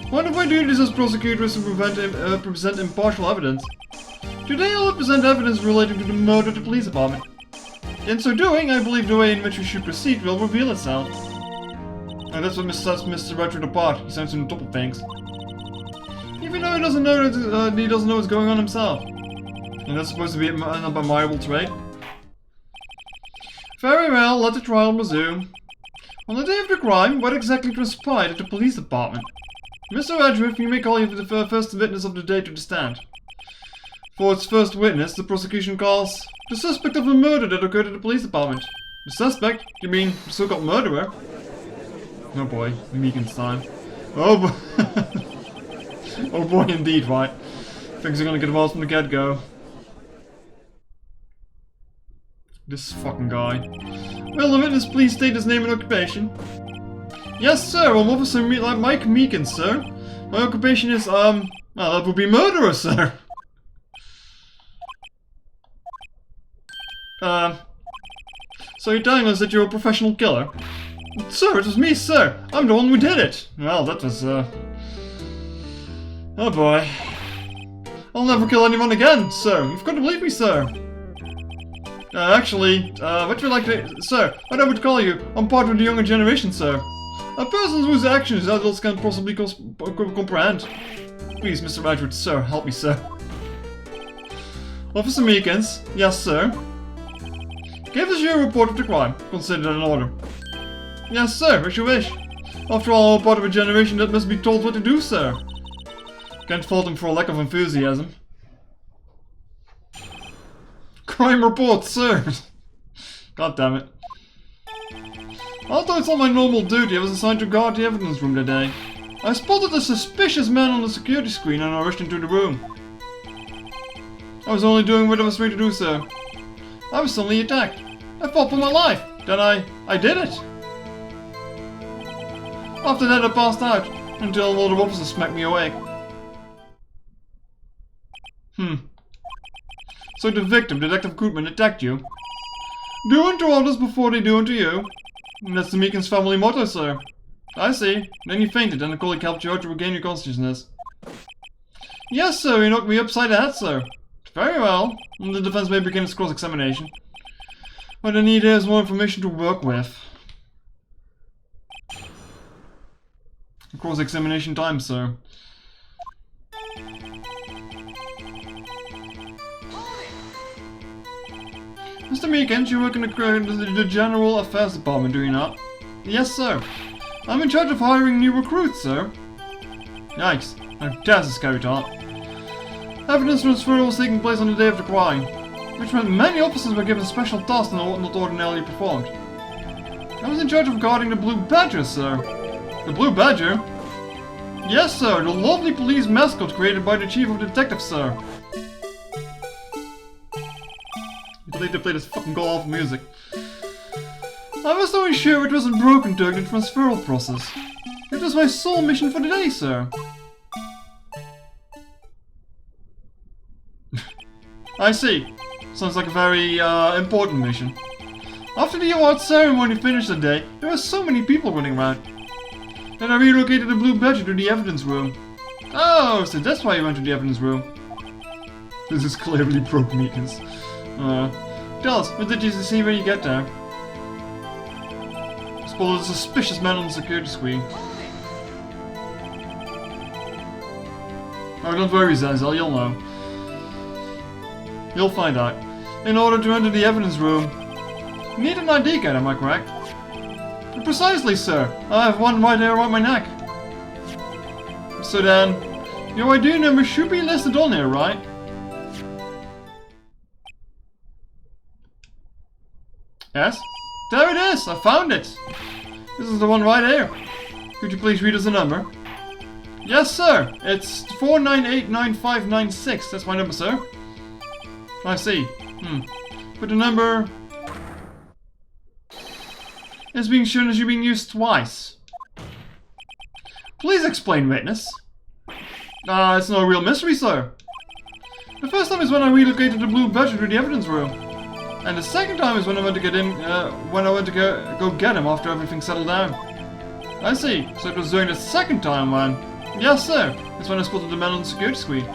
One of my duties as prosecutor is to present impartial evidence. Today I'll present evidence relating to the murder of the police department. In so doing, I believe the way in which we should proceed will reveal itself. And that's what sets Mr. Edgeworth apart. He sounds on top of things. Even though he doesn't know what's going on himself. And that's supposed to be an admirable trait. Very well, let the trial resume. On the day of the crime, what exactly transpired at the police department? Mr. Edgeworth, you may call you the first witness of the day to the stand. For its first witness, the prosecution calls the suspect of a murder that occurred at the police department. The suspect? You mean the so-called murderer? Oh boy, Megan's time. Oh boy. Oh boy indeed, right. Things are gonna get worse from the get-go. This fucking guy. Will the witness please state his name and occupation? Yes, sir. I'm Officer Mike Meekin, sir. My occupation is, well, that would be murderer, sir. So you're telling us that you're a professional killer? Sir, it was me, sir. I'm the one who did it. Well, that was, oh boy. I'll never kill anyone again, sir. You've got to believe me, sir. Actually, what would you like to... Sir, what I would call you, I'm part of the younger generation, sir. A person whose actions adults can't possibly comprehend. Please, Mr. Edgeworth, sir, help me, sir. Officer Meekins, yes, sir. Give us your report of the crime. Consider it an order. Yes, sir, as you wish. After all, I'm part of a generation that must be told what to do, sir. Can't fault him for a lack of enthusiasm. Crime report, sir! God damn it. Although it's not my normal duty, I was assigned to guard the evidence room today. I spotted a suspicious man on the security screen and I rushed into the room. I was only doing what I was trained to do, sir. I was suddenly attacked. I fought for my life. Then I did it. After that I passed out, until another officer smacked me awake. So the victim, Detective Kootman, attacked you. Do unto others before they do unto you. That's the Meekins family motto, sir. I see. Then you fainted and a colleague helped you out to regain your consciousness. Yes, sir, you knocked me upside the head, sir. Very well. The defense may begin its cross-examination. What I need here is more information to work with. Cross-examination time, sir. Mr. Meekins, you work in the General Affairs Department, do you not? Yes, sir. I'm in charge of hiring new recruits, sir. Yikes. How dare this carried out. Evidence transfer was taking place on the day of the crime, which meant many officers were given special tasks not ordinarily performed. I was in charge of guarding the Blue Badger, sir. The Blue Badger? Yes, sir, the lovely police mascot created by the Chief of Detectives, sir. They play this fucking god-awful music. I was so sure it wasn't broken during the transferal process. It was my sole mission for the day, sir. I see. Sounds like a very, important mission. After the award ceremony finished that day, there were so many people running around. Then I relocated the Blue Badger to the evidence room. Oh, so that's why you went to the evidence room. This is clearly broke Meekins. Tell us, what did you see when you get there? Spotted a suspicious man on the security screen. Oh, don't worry, Zenzel, you'll know. You'll find out. In order to enter the evidence room, you need an ID card, am I correct? Precisely, sir. I have one right here around my neck. So then, your ID number should be listed on here, right? Yes? There it is! I found it! This is the one right here. Could you please read us the number? Yes, sir! It's 4989596. That's my number, sir. I see. But the number is being shown as you being used twice. Please explain, witness. It's no real mystery, sir. The first time is when I relocated the Blue Badger to the evidence room. And the second time is when I went to get in, when I went to go get him after everything settled down. I see. So it was during the second time when... Yes, sir. That's when I spotted the man on the security screen.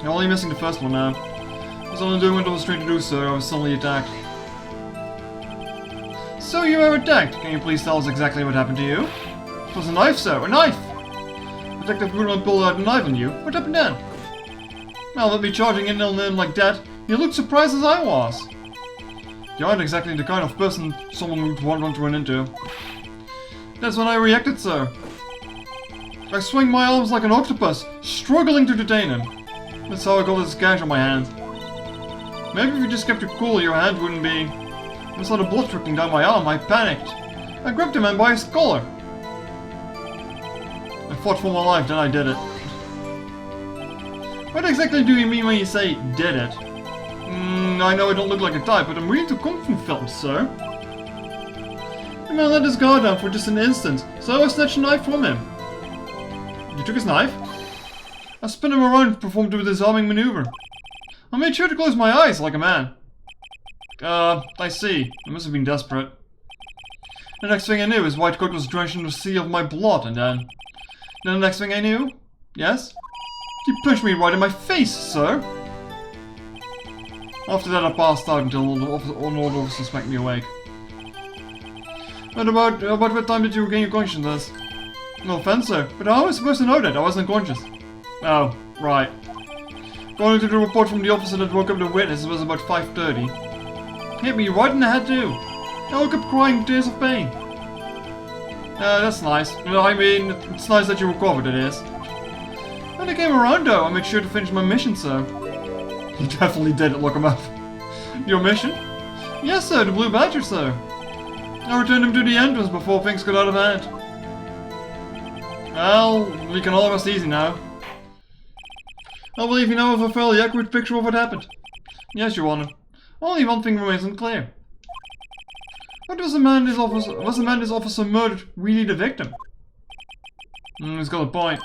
You're only missing the first one now. I was only doing what I was trying to do, sir. I was suddenly attacked. So you were attacked. Can you please tell us exactly what happened to you? It was a knife, sir. A knife! Detective Bruno pulled out a knife on you. What happened then? Now, with me charging in on him like that, he looked surprised as I was. You aren't exactly the kind of person someone would want to run into. That's when I reacted, sir. I swung my arms like an octopus, struggling to detain him. That's how I got this gash on my hand. Maybe if you just kept your cool, your hand wouldn't be... I saw the blood trickling down my arm, I panicked. I grabbed the man by his collar. I fought for my life, then I did it. What exactly do you mean when you say, did it? I know I don't look like a type, but I'm really into Kung Fu films, sir. The man let his guard down for just an instant, so I snatched a knife from him. You took his knife? I spun him around and performed a disarming maneuver. I made sure to close my eyes like a man. I see. I must have been desperate. The next thing I knew, his white coat was drenched in a sea of my blood, and then the next thing I knew... Yes? He punched me right in my face, sir! After that I passed out until an officer smacked me awake. But about what time did you regain your consciousness? No offense, sir, but how was I supposed to know that? I wasn't conscious. Oh, right. According to the report from the officer that woke up the witness, it was about 5:30. Hit me right in the head too. I woke up crying tears of pain. That's nice. I mean, it's nice that you recovered, it is. When I came around though, I made sure to finish my mission, sir. You definitely did it, look him up. Your mission? Yes, sir, the Blue Badger, sir. I returned him to the entrance before things got out of hand. Well, we can all rest easy now. I believe you now have a fairly accurate picture of what happened. Yes, Your Honor. Only one thing remains unclear. Was the man this officer murdered really the victim? He's got a point.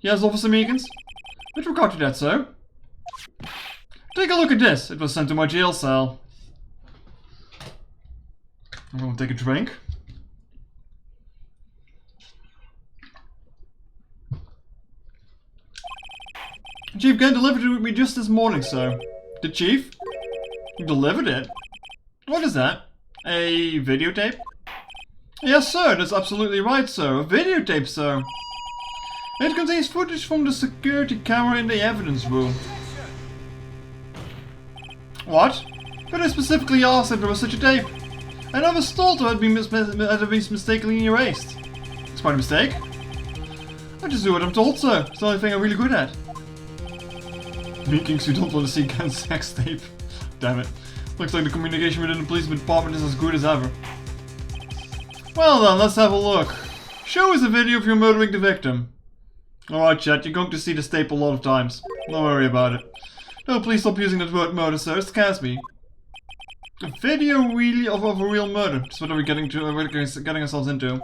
Yes, Officer Meekins? With regard to that, sir. Take a look at this. It was sent to my jail cell. I'm going to take a drink. Chief Kent delivered it with me just this morning, sir. The Chief? You delivered it? What is that? A videotape? Yes, sir, that's absolutely right, sir. A videotape, sir. It contains footage from the security camera in the evidence room. What? But I specifically asked if there was such a tape. And I was told it had been mistakenly erased. It's quite a mistake. I just do what I'm told, sir. It's the only thing I'm really good at. Meekings who don't want to see Kent's sex tape. Damn it. Looks like the communication within the police department is as good as ever. Well then, let's have a look. Show us a video of you murdering the victim. Alright, chat, you're going to see this tape a lot of times. Don't worry about it. No, please stop using that word murder, sir. It scares me. A video really of a real murder. That's what we're getting ourselves into.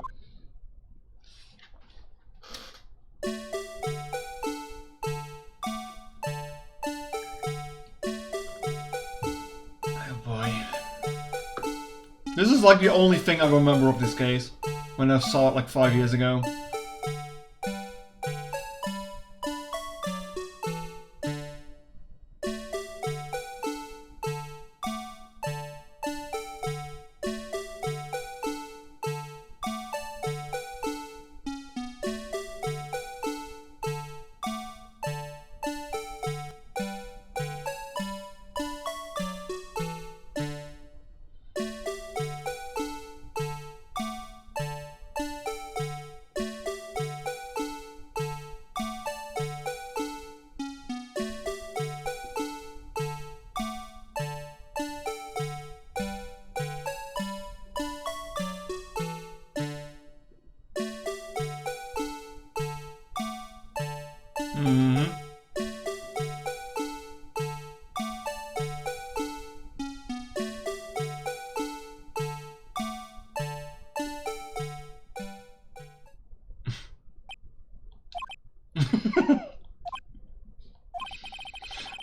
Oh boy. This is like the only thing I remember of this case. When I saw it like 5 years ago.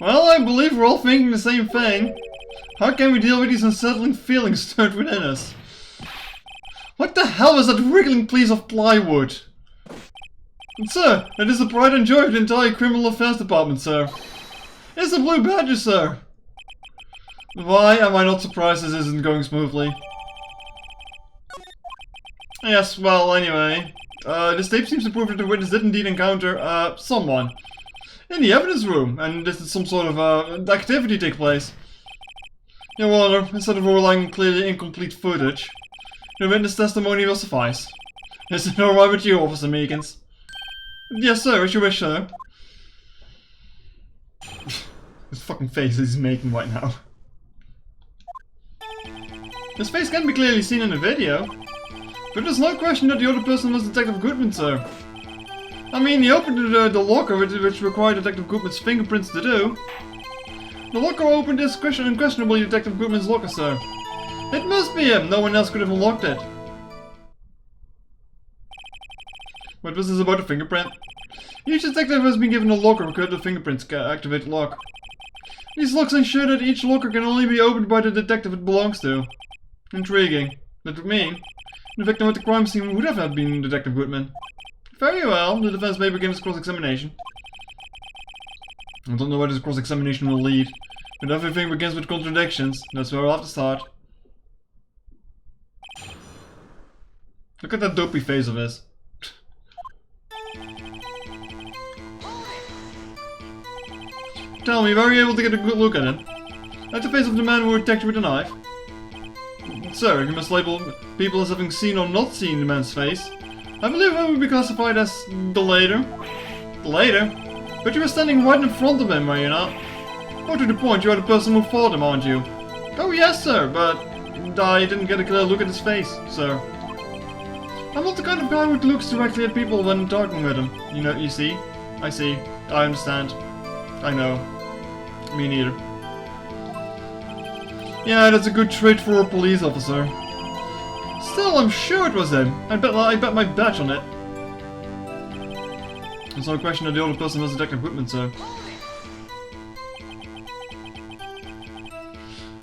Well, I believe we're all thinking the same thing. How can we deal with these unsettling feelings stirred within us? What the hell is that wriggling piece of plywood? And sir, it is the pride and joy of the entire criminal affairs department, sir. It's the Blue Badger, sir. Why am I not surprised this isn't going smoothly? Yes, well, anyway. This tape seems to prove that the witness did indeed encounter, someone. In the evidence room, and this is some sort of, activity take place. Your Honor, instead of relying on clearly incomplete footage, the witness testimony will suffice. Is it alright with you, Officer Meekins? Yes, sir, as you wish, sir. This fucking face he's making right now. His face can be clearly seen in the video. But there's no question that the other person was Detective Goodman, sir. I mean, he opened the locker, which required Detective Goodman's fingerprints to do. The locker opened is unquestionably Detective Goodman's locker, sir. It must be him. No one else could have unlocked it. What was this about a fingerprint? Each detective has been given a locker with the fingerprints activate the lock. These locks ensure that each locker can only be opened by the detective it belongs to. Intriguing. That would mean the victim at the crime scene would have been Detective Goodman. Very well, the defense may begin its cross-examination. I don't know where this cross-examination will lead, but everything begins with contradictions. That's where we'll have to start. Look at that dopey face of his. Tell me, were you able to get a good look at him? Like the face of the man who attacked you with a knife? Sir, you must label people as having seen or not seen the man's face. I believe I would be classified as the later. The later? But you were standing right in front of him, were you not? More to the point, you are the person who fought him, aren't you? Oh yes, sir, but I didn't get a clear look at his face, sir. I'm not the kind of guy who looks directly at people when talking with them. You know, you see? I see. I understand. I know. Me neither. Yeah, that's a good trait for a police officer. Still, I'm sure it was him. I bet my badge on it. There's no question that the other person was Detective Goodman, sir.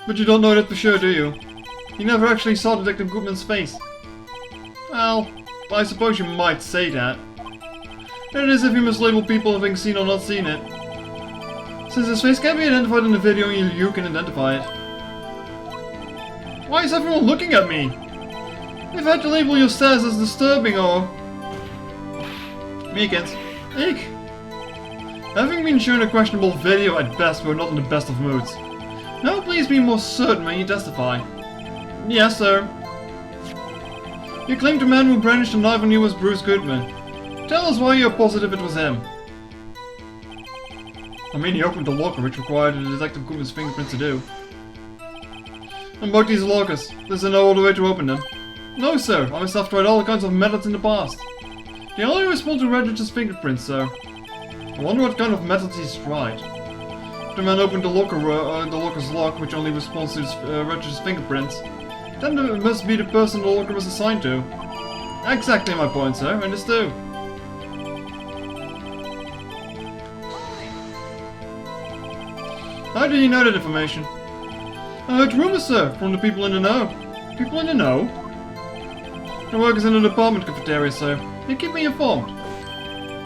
But you don't know that for sure, do you? You never actually saw Detective Goodman's face. Well, I suppose you might say that. It is if you mislabel people having seen or not seen it. Since his face can be identified in the video, you can identify it. Why is everyone looking at me? If I had to label your status as disturbing or... Meekins. Eek. Having been shown a questionable video at best, we're not in the best of moods. Now please be more certain when you testify. Yes, sir. You claimed the man who brandished the knife on you was Bruce Goodman. Tell us why you're positive it was him. I mean, he opened the locker, which required the Detective Goodman's fingerprints to do. And about these lockers, there's no other way to open them. No, sir, I myself tried all kinds of methods in the past. They only respond to Register's fingerprints, sir. I wonder what kind of methods he's tried. If the man opened the locker's lock, which only responds to Register's fingerprints, then it must be the person the locker was assigned to. Exactly my point, sir, and this too. How do you know that information? I heard rumors, sir, from the people in the know. People in the know? The workers in the department cafeteria, sir. They keep me informed.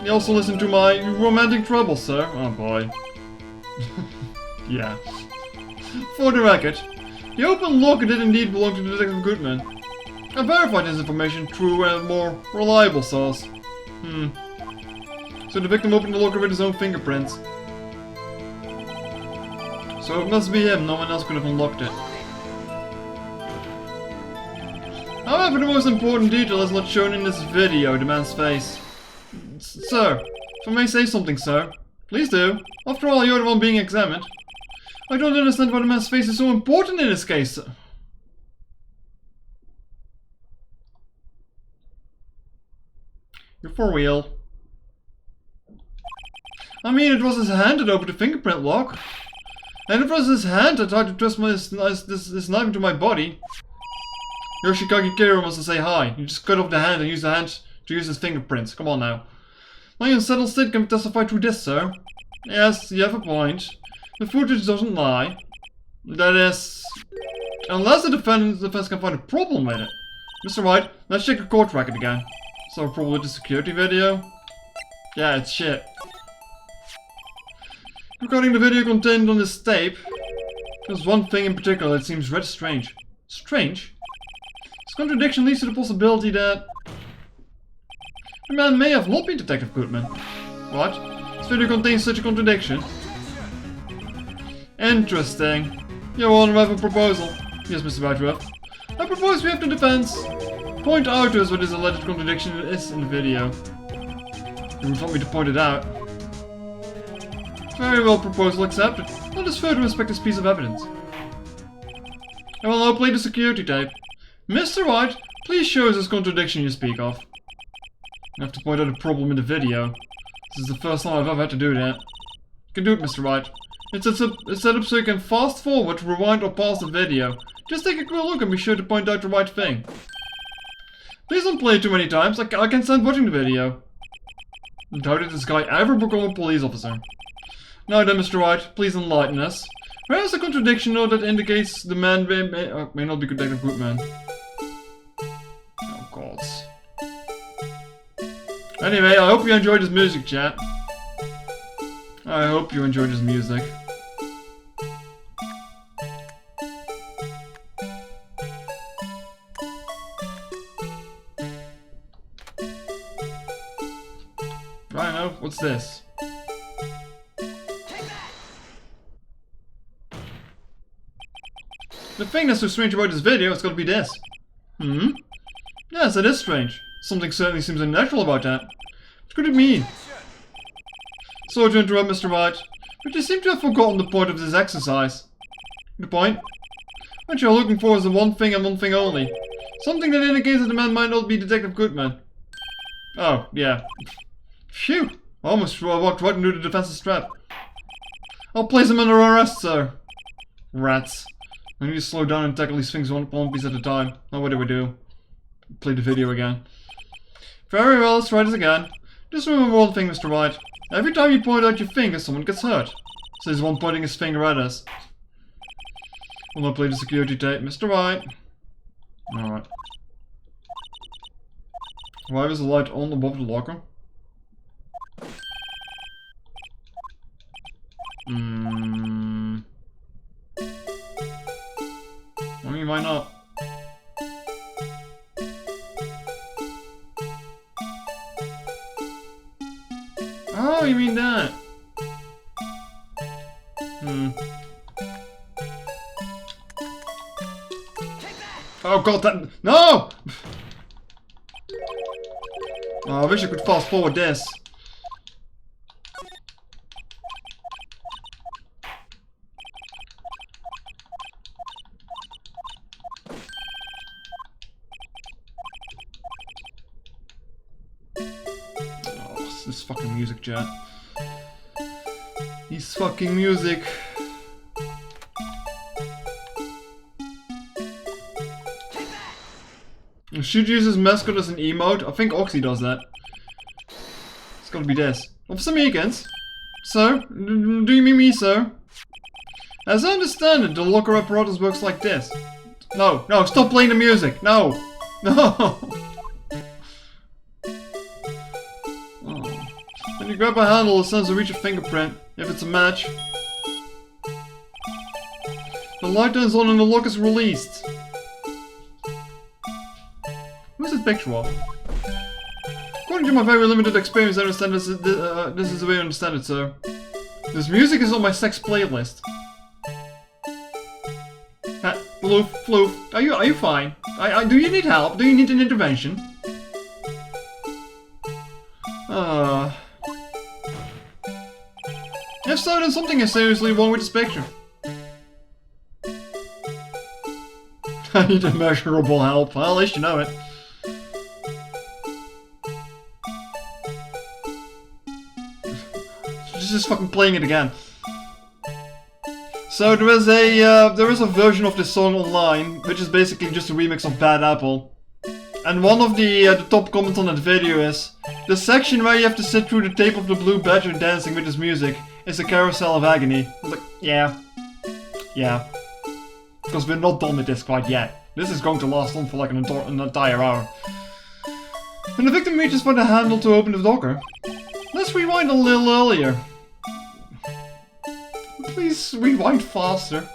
They also listen to my romantic troubles, sir. Oh boy. Yeah. For the record, the open locker did indeed belong to Detective Goodman. I verified this information through a more reliable source. So the victim opened the locker with his own fingerprints. So it must be him, no one else could have unlocked it. However, the most important detail is not shown in this video, the man's face. Sir, if I may say something, sir. Please do. After all, you're the one being examined. I don't understand why the man's face is so important in this case, sir. You're for real. I mean, it was his hand that opened the fingerprint lock. And it was his hand that tried to twist this knife into my body. Yoshikage Kiro wants to say hi. You just cut off the hand and use the hand to use his fingerprints. Come on now. My unsettled state can testify through this, sir. Yes, you have a point. The footage doesn't lie. That is... Unless the defense can find a problem with it. Mr. Wright, let's check the court record again. Is there a problem with the security video? Yeah, it's shit. Regarding the video contained on this tape, there's one thing in particular that seems rather strange. Strange? This contradiction leads to the possibility that the man may have not been Detective Goodman. What? This video contains such a contradiction? Interesting. Your Honor, I have a proposal. Yes, Mr. Wright. I propose we have the defense point out to us what this alleged contradiction is in the video. You would want me to point it out. Very well, proposal accepted. Let us further inspect this piece of evidence. I will now play the security tape. Mr. Wright, please show us this contradiction you speak of. I have to point out a problem in the video. This is the first time I've ever had to do that. You can do it, Mr. Wright. It's set up so you can fast forward, rewind, or pause the video. Just take a quick look and be sure to point out the right thing. Please don't play it too many times. I can't stand watching the video. How did this guy ever become a police officer? Now then, Mr. Wright, please enlighten us. Where is the contradiction note that indicates the man may not be Detective Goodman? Oh, gods. Anyway, I hope you enjoyed this music, chat. I hope you enjoyed this music. Rhino, what's this? The thing that's so strange about this video is gotta be this. Yes, it is strange. Something certainly seems unnatural about that. What could it mean? Sorry to interrupt, Mr. Wright, but you seem to have forgotten the point of this exercise. The point? What you're looking for is the one thing and one thing only. Something that indicates that the man might not be Detective Goodman. Oh, yeah. Phew! I almost walked right into the defense's trap. I'll place him under arrest, sir. Rats. I need to slow down and tackle these things one piece at a time. Now what do we do? Play the video again. Very well, let's try this again. Just remember one thing, Mr. Wright. Every time you point out your finger, someone gets hurt. Says one pointing his finger at us. We'll not play the security tape, Mr. Wright. Alright. Why was the light on above the locker? I mean, why not? Oh, you mean that? Oh god, that... No! Oh, I wish I could fast forward this. This fucking music, chat. This fucking music. Should use his mascot as an emote? I think Oxy does that. It's gotta be this. Officer Meekins? Sir? Do you mean me, sir? As I understand it, the locker apparatus works like this. No, no, stop playing the music! No! No! When you grab a handle, it sends a reach a fingerprint, if it's a match. The light turns on and the lock is released. Who's this picture of? According to my very limited experience, I understand this is the way I understand it, sir. This music is on my sex playlist. Floof, Floof, are you fine? Do you need help? Do you need an intervention? If so, then something is seriously wrong with this picture. I need immeasurable help. Well, at least you know it. Just fucking playing it again. So there is a version of this song online, which is basically just a remix of Bad Apple. And one of the top comments on that video is, the section where you have to sit through the tape of the blue badger dancing with this music is a carousel of agony. I was like, Yeah. Yeah. Because we're not done with this quite yet. This is going to last on for like an entire hour. When the victim reaches for the handle to open the locker, let's rewind a little earlier. Please rewind faster.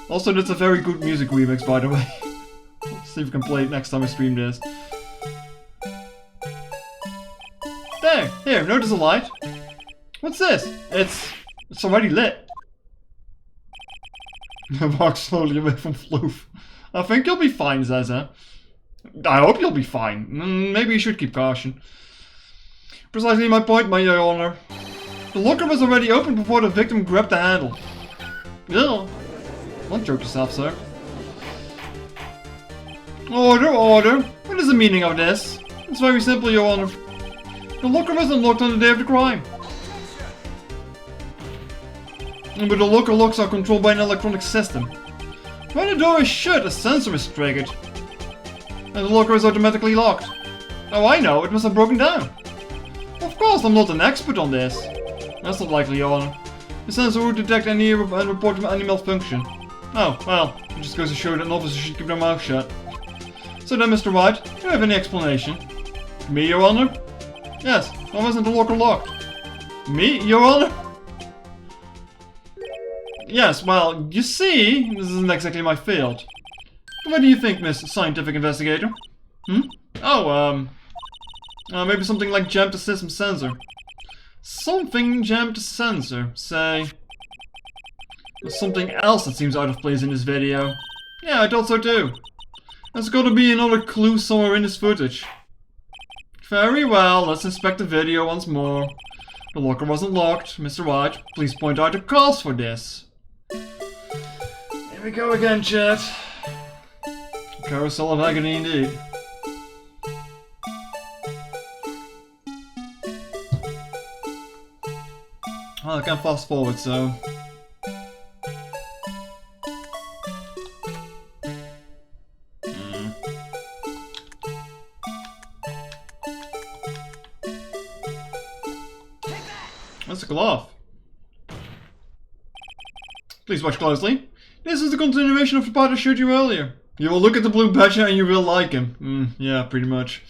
Also, that's a very good music remix, by the way. Let's see if we can play it next time I stream this. There! Here, notice the light? What's this? It's already lit. I walk slowly away from Floof. I think you'll be fine, Zaza. I hope you'll be fine. Maybe you should keep caution. Precisely my point, my honor. The locker was already open before the victim grabbed the handle. Ew. Don't joke yourself, sir. Order, order. What is the meaning of this? It's very simple, your honor. The locker was unlocked on the day of the crime. But the locker locks are controlled by an electronic system. When the door is shut, a sensor is triggered. And the locker is automatically locked. Oh, I know, it must have broken down. Of course, I'm not an expert on this. That's not likely, your honor. The sensor would detect any and report any malfunction. Oh, well, it just goes to show that an officer should keep their mouth shut. So then, Mr. Wright, do you have any explanation? Me, your honor? Yes, why wasn't the locker locked? Me, your honor? Yes, well, you see, this isn't exactly my field. What do you think, Miss Scientific Investigator? Oh, maybe something like jammed the system sensor. Something jammed the sensor, say. There's something else that seems out of place in this video. Yeah, I thought so too. There's got to be another clue somewhere in this footage. Very well, let's inspect the video once more. The locker wasn't locked. Mr. Wright, please point out the cause for this. Here we go again, chat. Carousel of agony indeed. Well, I can't fast forward, so... That's a glove. Please watch closely. This is the continuation of the part I showed you earlier. You will look at the blue badger and you will like him. Yeah, pretty much.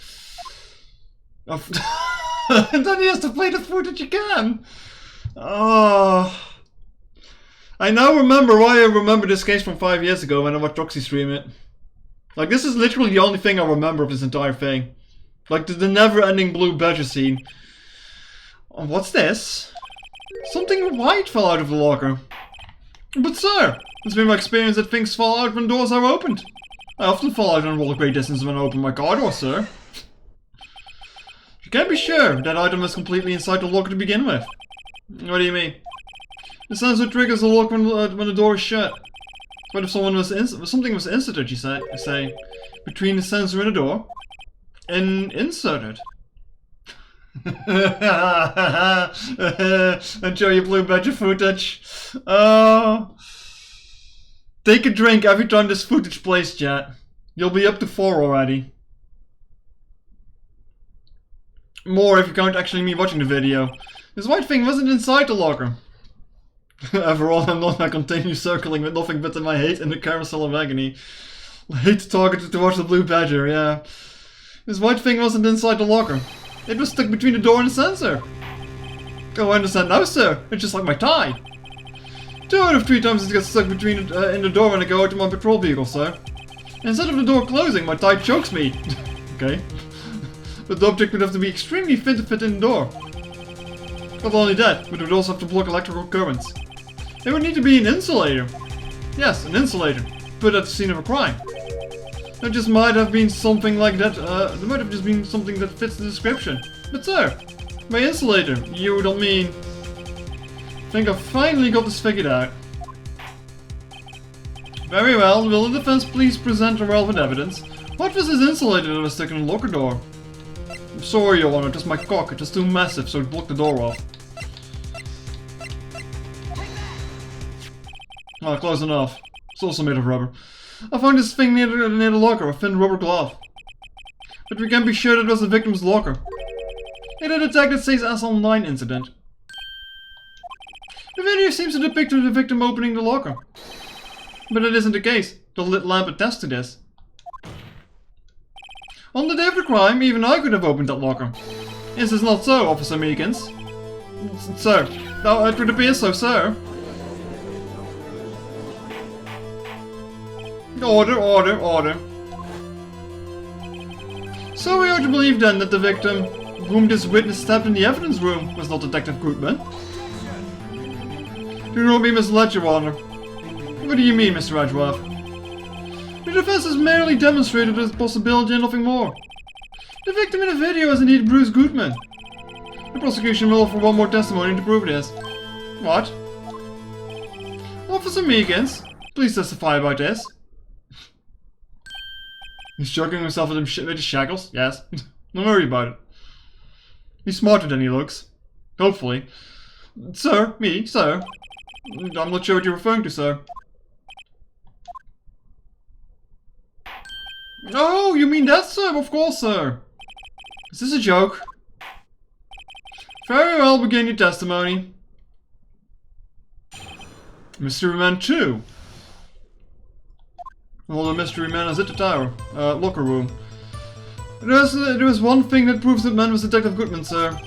And then he has to play the footage again. Oh. I now remember why I remember this case from 5 years ago when I watched Roxy stream it. Like, this is literally the only thing I remember of this entire thing. Like, the never-ending blue badger scene. Oh, what's this? Something white fell out of the locker. But sir, it's been my experience that things fall out when doors are opened. I often fall out and roll a great distance when I open my car door, sir. You can't be sure that item is completely inside the locker to begin with. What do you mean? The sensor triggers the lock when the door is shut. But if something was inserted, you say, between the sensor and the door, inserted. And show your blue badger footage. Oh, take a drink every time this footage plays, chat. You'll be up to 4 already. More if you count actually me watching the video. This white thing wasn't inside the locker. Overall, I continue circling with nothing but my hate in the carousel of agony. Hate to target towards the blue badger, yeah. This white thing wasn't inside the locker. It was stuck between the door and the sensor. Oh, I understand now, sir. It's just like my tie. 2 out of 3 times it gets stuck between in the door when I go out to my patrol vehicle, sir. Instead of the door closing, my tie chokes me. Okay. But the object would have to be extremely thin to fit in the door. Not only that, but it would also have to block electrical currents. It would need to be an insulator. Yes, an insulator. Put at the scene of a crime. There just might have been something like that, there might have just been something that fits the description. But sir, my insulator, you don't mean... I think I finally got this figured out. Very well, will the defense please present the relevant evidence? What was this insulator that was stuck in the locker door? I'm sorry, Your Honor, just my cock, it was too massive, so it blocked the door off. Oh, close enough. It's also made of rubber. I found this thing near the locker, a thin rubber glove. But we can't be sure that it was the victim's locker. It had a tag that says SL9 incident. The video seems to depict the victim opening the locker. But it isn't the case. The lit lamp attests to this. On the day of the crime, even I could have opened that locker. Is this not so, Officer Meekins? Sir. No, it would appear so, sir. Order, order, order. So we are to believe then that the victim, whom this witness stabbed in the evidence room, was not Detective Goodman? Do not be misled, Your Honor. What do you mean, Mr. Edgeworth? The defense has merely demonstrated its possibility and nothing more. The victim in the video is indeed Bruce Goodman. The prosecution will offer one more testimony to prove this. What? Officer Meekins, please testify about this. He's choking himself with his shackles? Yes. Don't worry about it. He's smarter than he looks. Hopefully. Sir? Me? Sir? I'm not sure what you're referring to, sir. Oh, you mean that, sir? Of course, sir. Is this a joke? Very well, begin your testimony. Mystery Man 2. Well, the mystery man is at the tower. Locker room. There is one thing that proves that man was Detective Goodman, sir.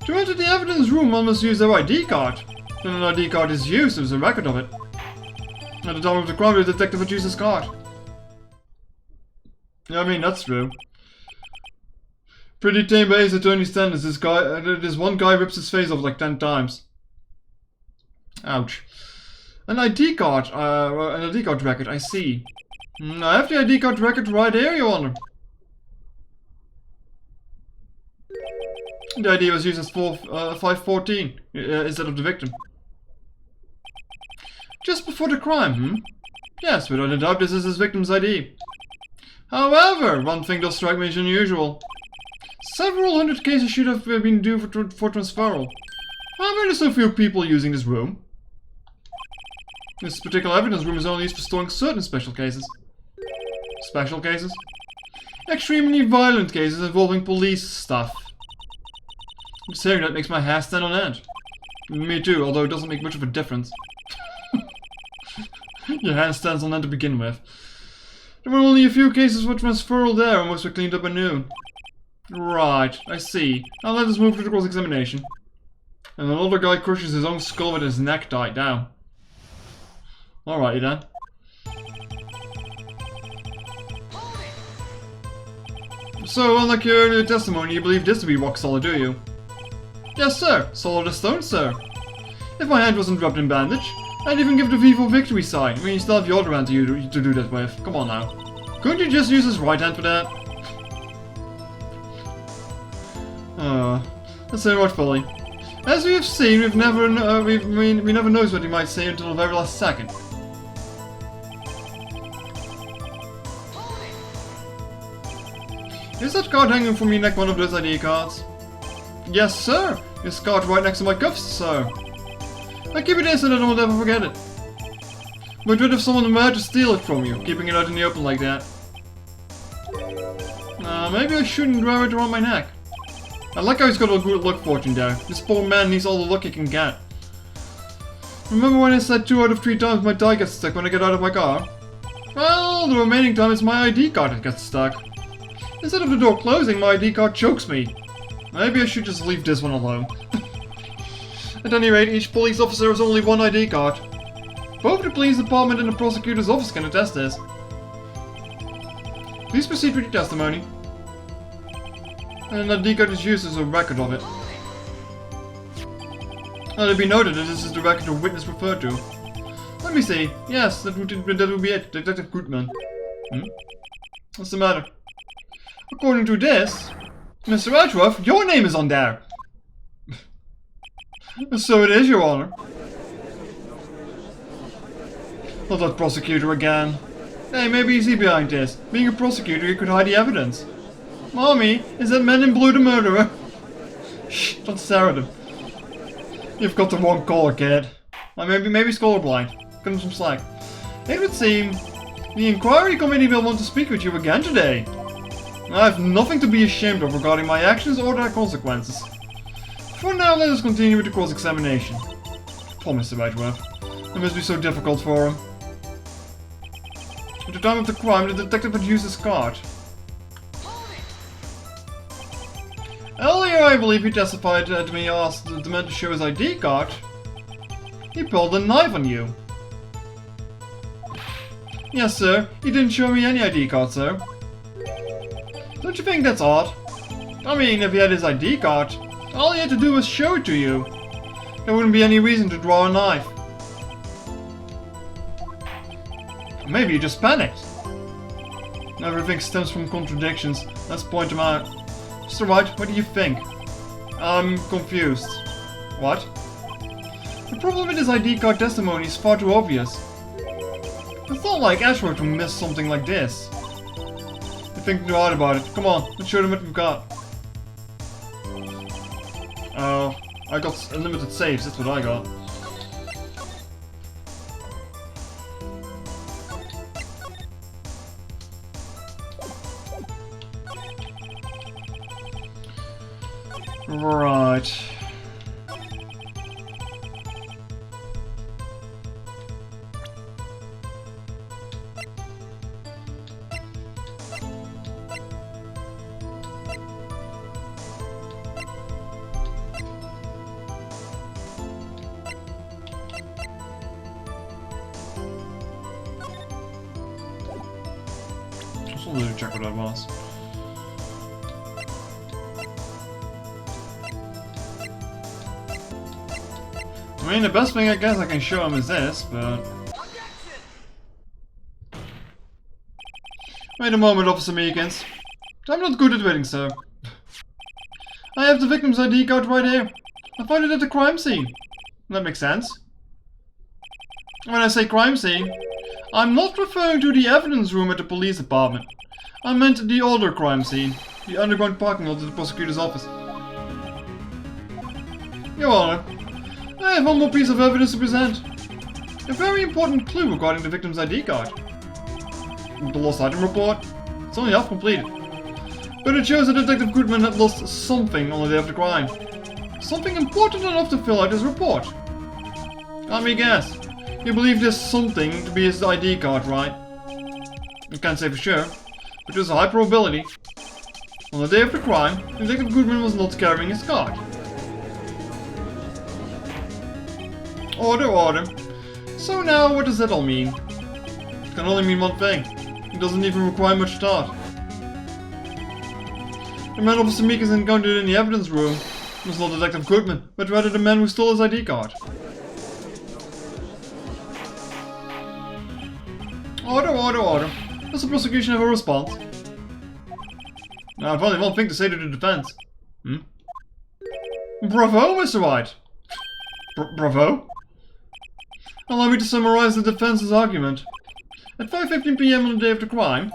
To enter the evidence room, one must use their ID card. When an ID card is used, there is a record of it. At the time of the crime, the detective had used his card. Yeah, I mean, that's true. Pretty tame base attorney standards. This one guy rips his face off like 10 times. Ouch. An ID card, an ID card record, I see. I have the ID card record right here, Your Honor. The ID was used as 514 instead of the victim. Just before the crime, Yes, without a doubt this is his victim's ID. However, one thing does strike me as unusual. Several hundred cases should have been due for transferal. Why are there so few people using this room? This particular evidence room is only used for storing certain special cases. Special cases? Extremely violent cases involving police stuff. Just hearing that makes my hair stand on end. Me too, although it doesn't make much of a difference. Your hand stands on end to begin with. There were only a few cases for transferal there, and most were cleaned up anew. Right, I see. Now let us move to the cross-examination. And another guy crushes his own skull with his neck tied down. Alrighty then. So, unlike your earlier testimony, you believe this to be rock solid, do you? Yes, sir. Solid as stone, sir. If my hand wasn't wrapped in bandage, I'd even give the Vivo victory sign. I mean, you still have your other hand to do that with. Come on now. Couldn't you just use his right hand for that? That's very much folly. As we have seen, we never knows what he might say until the very last second. Is that card hanging from your neck one of those ID cards? Yes, sir. This card right next to my cuffs, sir. I keep it in so that I won't ever forget it. But what if someone were to steal it from you, keeping it out in the open like that? Maybe I shouldn't wear it around my neck. I like how he's got a good luck fortune there. This poor man needs all the luck he can get. Remember when I said 2 out of 3 times my tie gets stuck when I get out of my car? Well, the remaining time it's my ID card that gets stuck. Instead of the door closing, my ID card chokes me. Maybe I should just leave this one alone. At any rate, each police officer has only one ID card. Both the police department and the prosecutor's office can attest this. Please proceed with your testimony. And that ID card is used as a record of it. Let it be noted that this is the record the witness referred to. Let me see. Yes, that would be it. Detective Goodman. What's the matter? According to this, Mr. Edgeworth, your name is on there. So it is, Your Honor. Not that prosecutor again. Hey, maybe he's behind this. Being a prosecutor, he could hide the evidence. Mommy, is that man in blue the murderer? Shh, don't stare at him. You've got the wrong color, kid. Maybe he's colorblind. Cut him some slack. It would seem the inquiry committee will want to speak with you again today. I have nothing to be ashamed of regarding my actions or their consequences. For now, let us continue with the cross-examination. Poor Mr. Edgeworth. It must be so difficult for him. At the time of the crime, the detective had used his card. Earlier, I believe he testified to me asked the man to show his ID card. He pulled a knife on you. Yes, sir. He didn't show me any ID card, sir. Don't you think that's odd? I mean, if he had his ID card, all he had to do was show it to you. There wouldn't be any reason to draw a knife. Maybe he just panicked. Everything stems from contradictions. Let's point them out. Mr. Wright, what do you think? I'm confused. What? The problem with his ID card testimony is far too obvious. It's not like Ashworth to miss something like this. You're thinking too hard about it. Come on, let's show them what we've got. Oh, I got unlimited saves, that's what I got. Right. Just wanted to check what that was. I mean, the best thing I guess I can show him is this, but... Wait a moment, Officer Meekins. I'm not good at waiting, sir. I have the victim's ID card right here. I found it at the crime scene. That makes sense. When I say crime scene, I'm not referring to the evidence room at the police department. I meant the older crime scene, the underground parking lot of the prosecutor's office. Your Honor, I have one more piece of evidence to present. A very important clue regarding the victim's ID card. The lost item report. It's only half completed. But it shows that Detective Goodman had lost something on the day of the crime. Something important enough to fill out his report. Let me guess. You believe this something to be his ID card, right? I can't say for sure, but there's a high probability. On the day of the crime, Detective Goodman was not carrying his card. Order, order. So now, what does that all mean? It can only mean one thing. It doesn't even require much thought. The man Officer Meekins encountered in the evidence room was not Detective Goodman, but rather the man who stole his ID card. Order, order, order. Does the prosecution have a response? Now, I've only one thing to say to the defense. Bravo, Mr. Wright. Bravo? Allow me to summarize the defense's argument. At 5:15 PM on the day of the crime,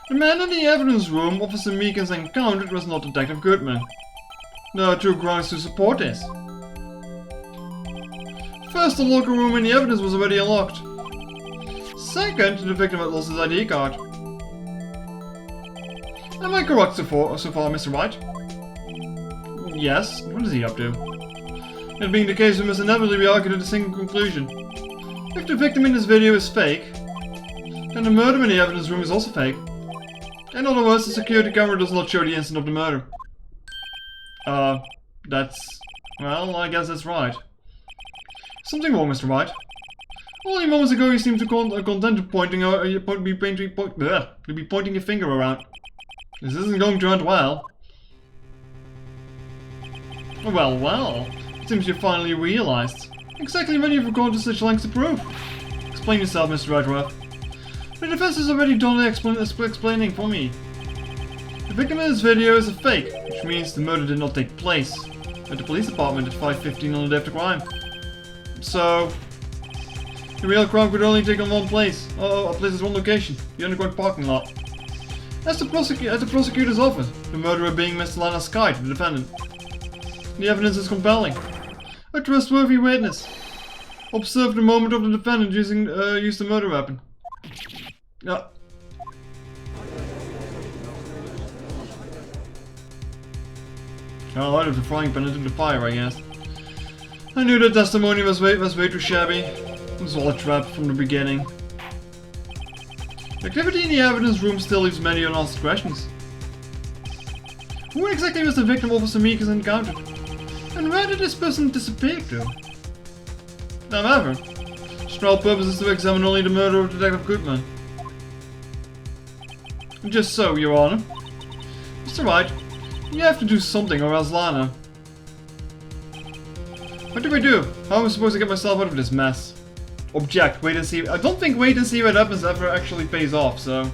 the man in the evidence room Officer Meekins encountered was not Detective Goodman. There are two grounds to support this. First, the locker room in the evidence was already unlocked. Second, the victim had lost his ID card. Am I correct so far, Mr. Wright? Yes. What is he up to? That being the case, we must inevitably be argued at a single conclusion. If the victim in this video is fake, then the murder in the evidence room is also fake. In other words, the security camera does not show the instant of the murder. Well, I guess that's right. Something wrong, Mr. Wright. Only moments ago you seemed to content to be pointing your finger around. This isn't going to end well. Well, well. It seems you finally realized. Exactly when you've gone to such lengths to prove. Explain yourself, Mr. Edgeworth. The defense has already done the explaining for me. The victim in this video is a fake, which means the murder did not take place at the police department at 5:15 on the day of the crime. So, the real crime could only take on one place. A place is one location, the underground parking lot. At the prosecutor's office, the murderer being Mr. Lana Sky, the defendant. The evidence is compelling. A trustworthy witness observed the moment of the defendant used the murder weapon. Yeah. Well, out of the frying pan into the fire, I guess. I knew that testimony was way too shabby. It was all a trap from the beginning. The activity in the evidence room still leaves many unanswered questions. Who exactly was the victim Officer Meek encountered? And where did this person disappear to? However, his trial purpose is to examine only the murder of Detective Goodman. Just so, Your Honor. Mr. Wright, you have to do something or else Lana. What do we do? How am I supposed to get myself out of this mess? Object, wait and see. I don't think wait and see what happens ever actually pays off, so.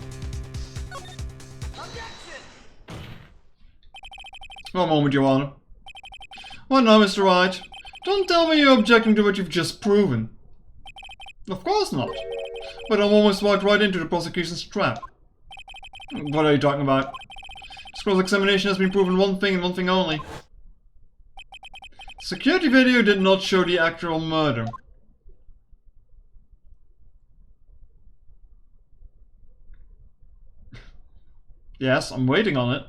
One moment, Your Honor. What now, Mr. Wright? Don't tell me you're objecting to what you've just proven. Of course not. But I'm almost walked right into the prosecution's trap. What are you talking about? This cross-examination has been proven one thing and one thing only. Security video did not show the actual murder. Yes, I'm waiting on it.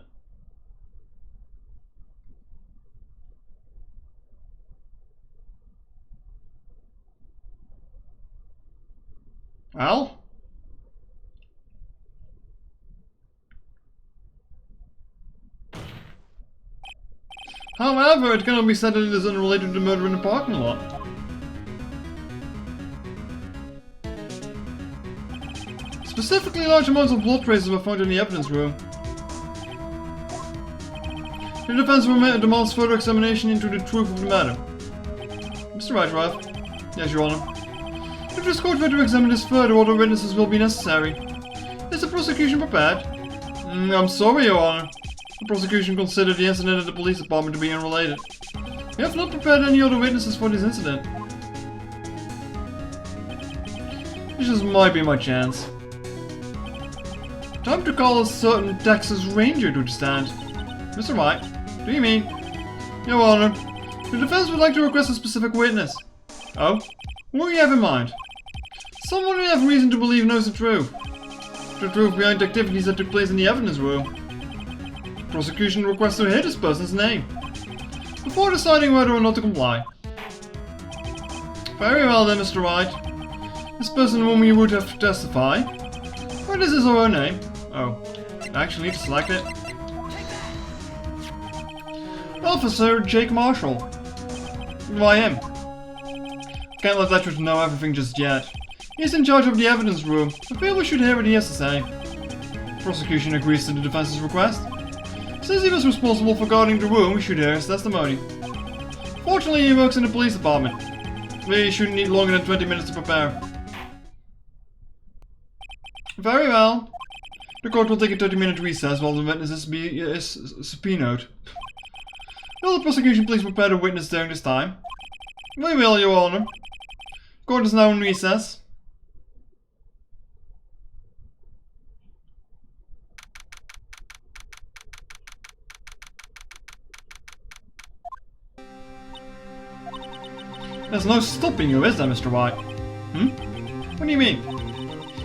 Well? However, it cannot be said that it is unrelated to the murder in the parking lot. Specifically, large amounts of blood traces were found in the evidence room. The defense demands further examination into the truth of the matter. Mr. Wright. Yes, Your Honor. If this court were to examine this further, other witnesses will be necessary. Is the prosecution prepared? I'm sorry, Your Honor. The prosecution considered the incident at the police department to be unrelated. We have not prepared any other witnesses for this incident. This just might be my chance. Time to call a certain Texas Ranger to the stand. Mr. Wright, do you mean? Your Honor, the defense would like to request a specific witness. Oh? What do you have in mind? Someone we have reason to believe knows the truth. The truth behind the activities that took place in the evidence room. The prosecution requests to hear this person's name before deciding whether or not to comply. Very well then, Mr. Wright. This person whom you would have to testify. What is his or her name? Oh, I actually need to select it. Officer Jake Marshall. Why him? Can't let Letchworth know everything just yet. He's in charge of the evidence room. I feel we should hear what he has to say. The prosecution agrees to the defense's request. Since he was responsible for guarding the room, we should hear his testimony. Fortunately, he works in the police department. We shouldn't need longer than 20 minutes to prepare. Very well. The court will take a 30-minute recess while the witness is subpoenaed. Will the prosecution please prepare the witness during this time? We will, Your Honor. Court is now in recess. There's no stopping you, is there, Mr. Wright? What do you mean?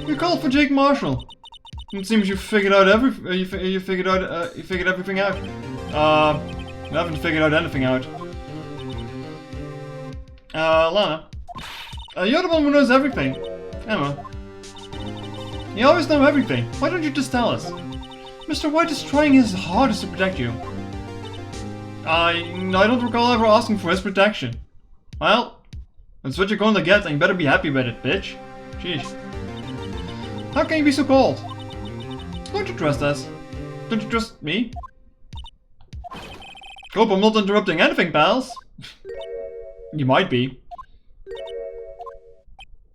You called for Jake Marshall. It seems you figured out you figured everything out. You haven't figured out anything out. Lana. You're the one who knows everything. Emma. You always know everything. Why don't you just tell us? Mr. White is trying his hardest to protect you. I don't recall ever asking for his protection. Well, that's what you're going to get, and you better be happy with it, bitch. Sheesh. How can you be so cold? Don't you trust us? Don't you trust me? Hope I'm not interrupting anything, pals. You might be.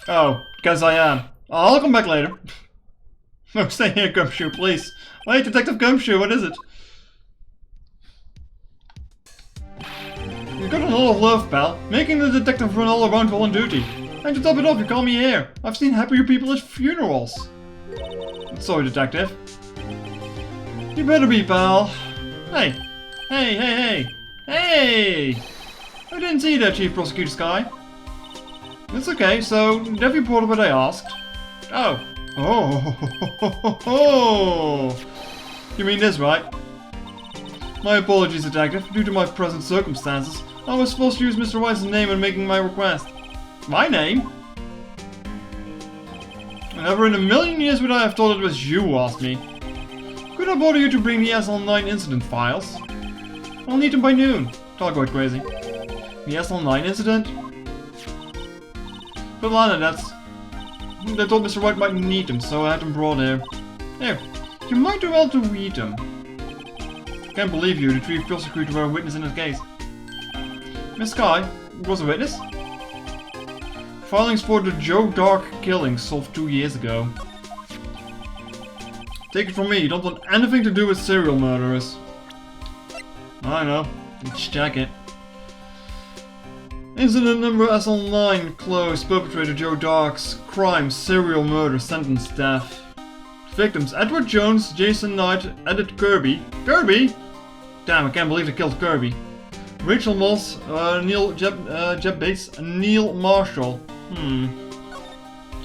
Oh, guess I am. I'll come back later. No, stay here, Gumshoe, please. Wait, Detective Gumshoe, what is it? You've got a lot of love, pal. Making the detective run all around while on duty. And to top it off, you call me here. I've seen happier people at funerals. Sorry, Detective. You better be, pal. Hey. Hey, hey, hey. Hey! I didn't see that, Chief Prosecutor Sky. It's okay, so they've reported what I asked. Oh. Oh. You mean this, right? My apologies, Detective. Due to my present circumstances, I was supposed to use Mr. Wright's name when making my request. My name? Never in a million years would I have thought it was you who asked me. Could I bother you to bring the SL9 incident files? I'll need them by noon. Talk quite crazy. The SL9 incident? But Lana, they thought Mr. Wright might need them, so I had them brought here. Here, you might do well to read them. I can't believe you, the chief prosecutor were a witness in this case. Miss Sky was a witness? Filings for the Joe Dark killing solved 2 years ago. Take it from me, you don't want anything to do with serial murderers. I know, let's check it. Incident number SL9 closed. Perpetrator Joe Dark's crime, serial murder, sentence, death. Victims Edward Jones, Jason Knight, Edith Kirby. Kirby? Damn, I can't believe they killed Kirby. Rachel Moss, Jeb Bates, and Neil Marshall.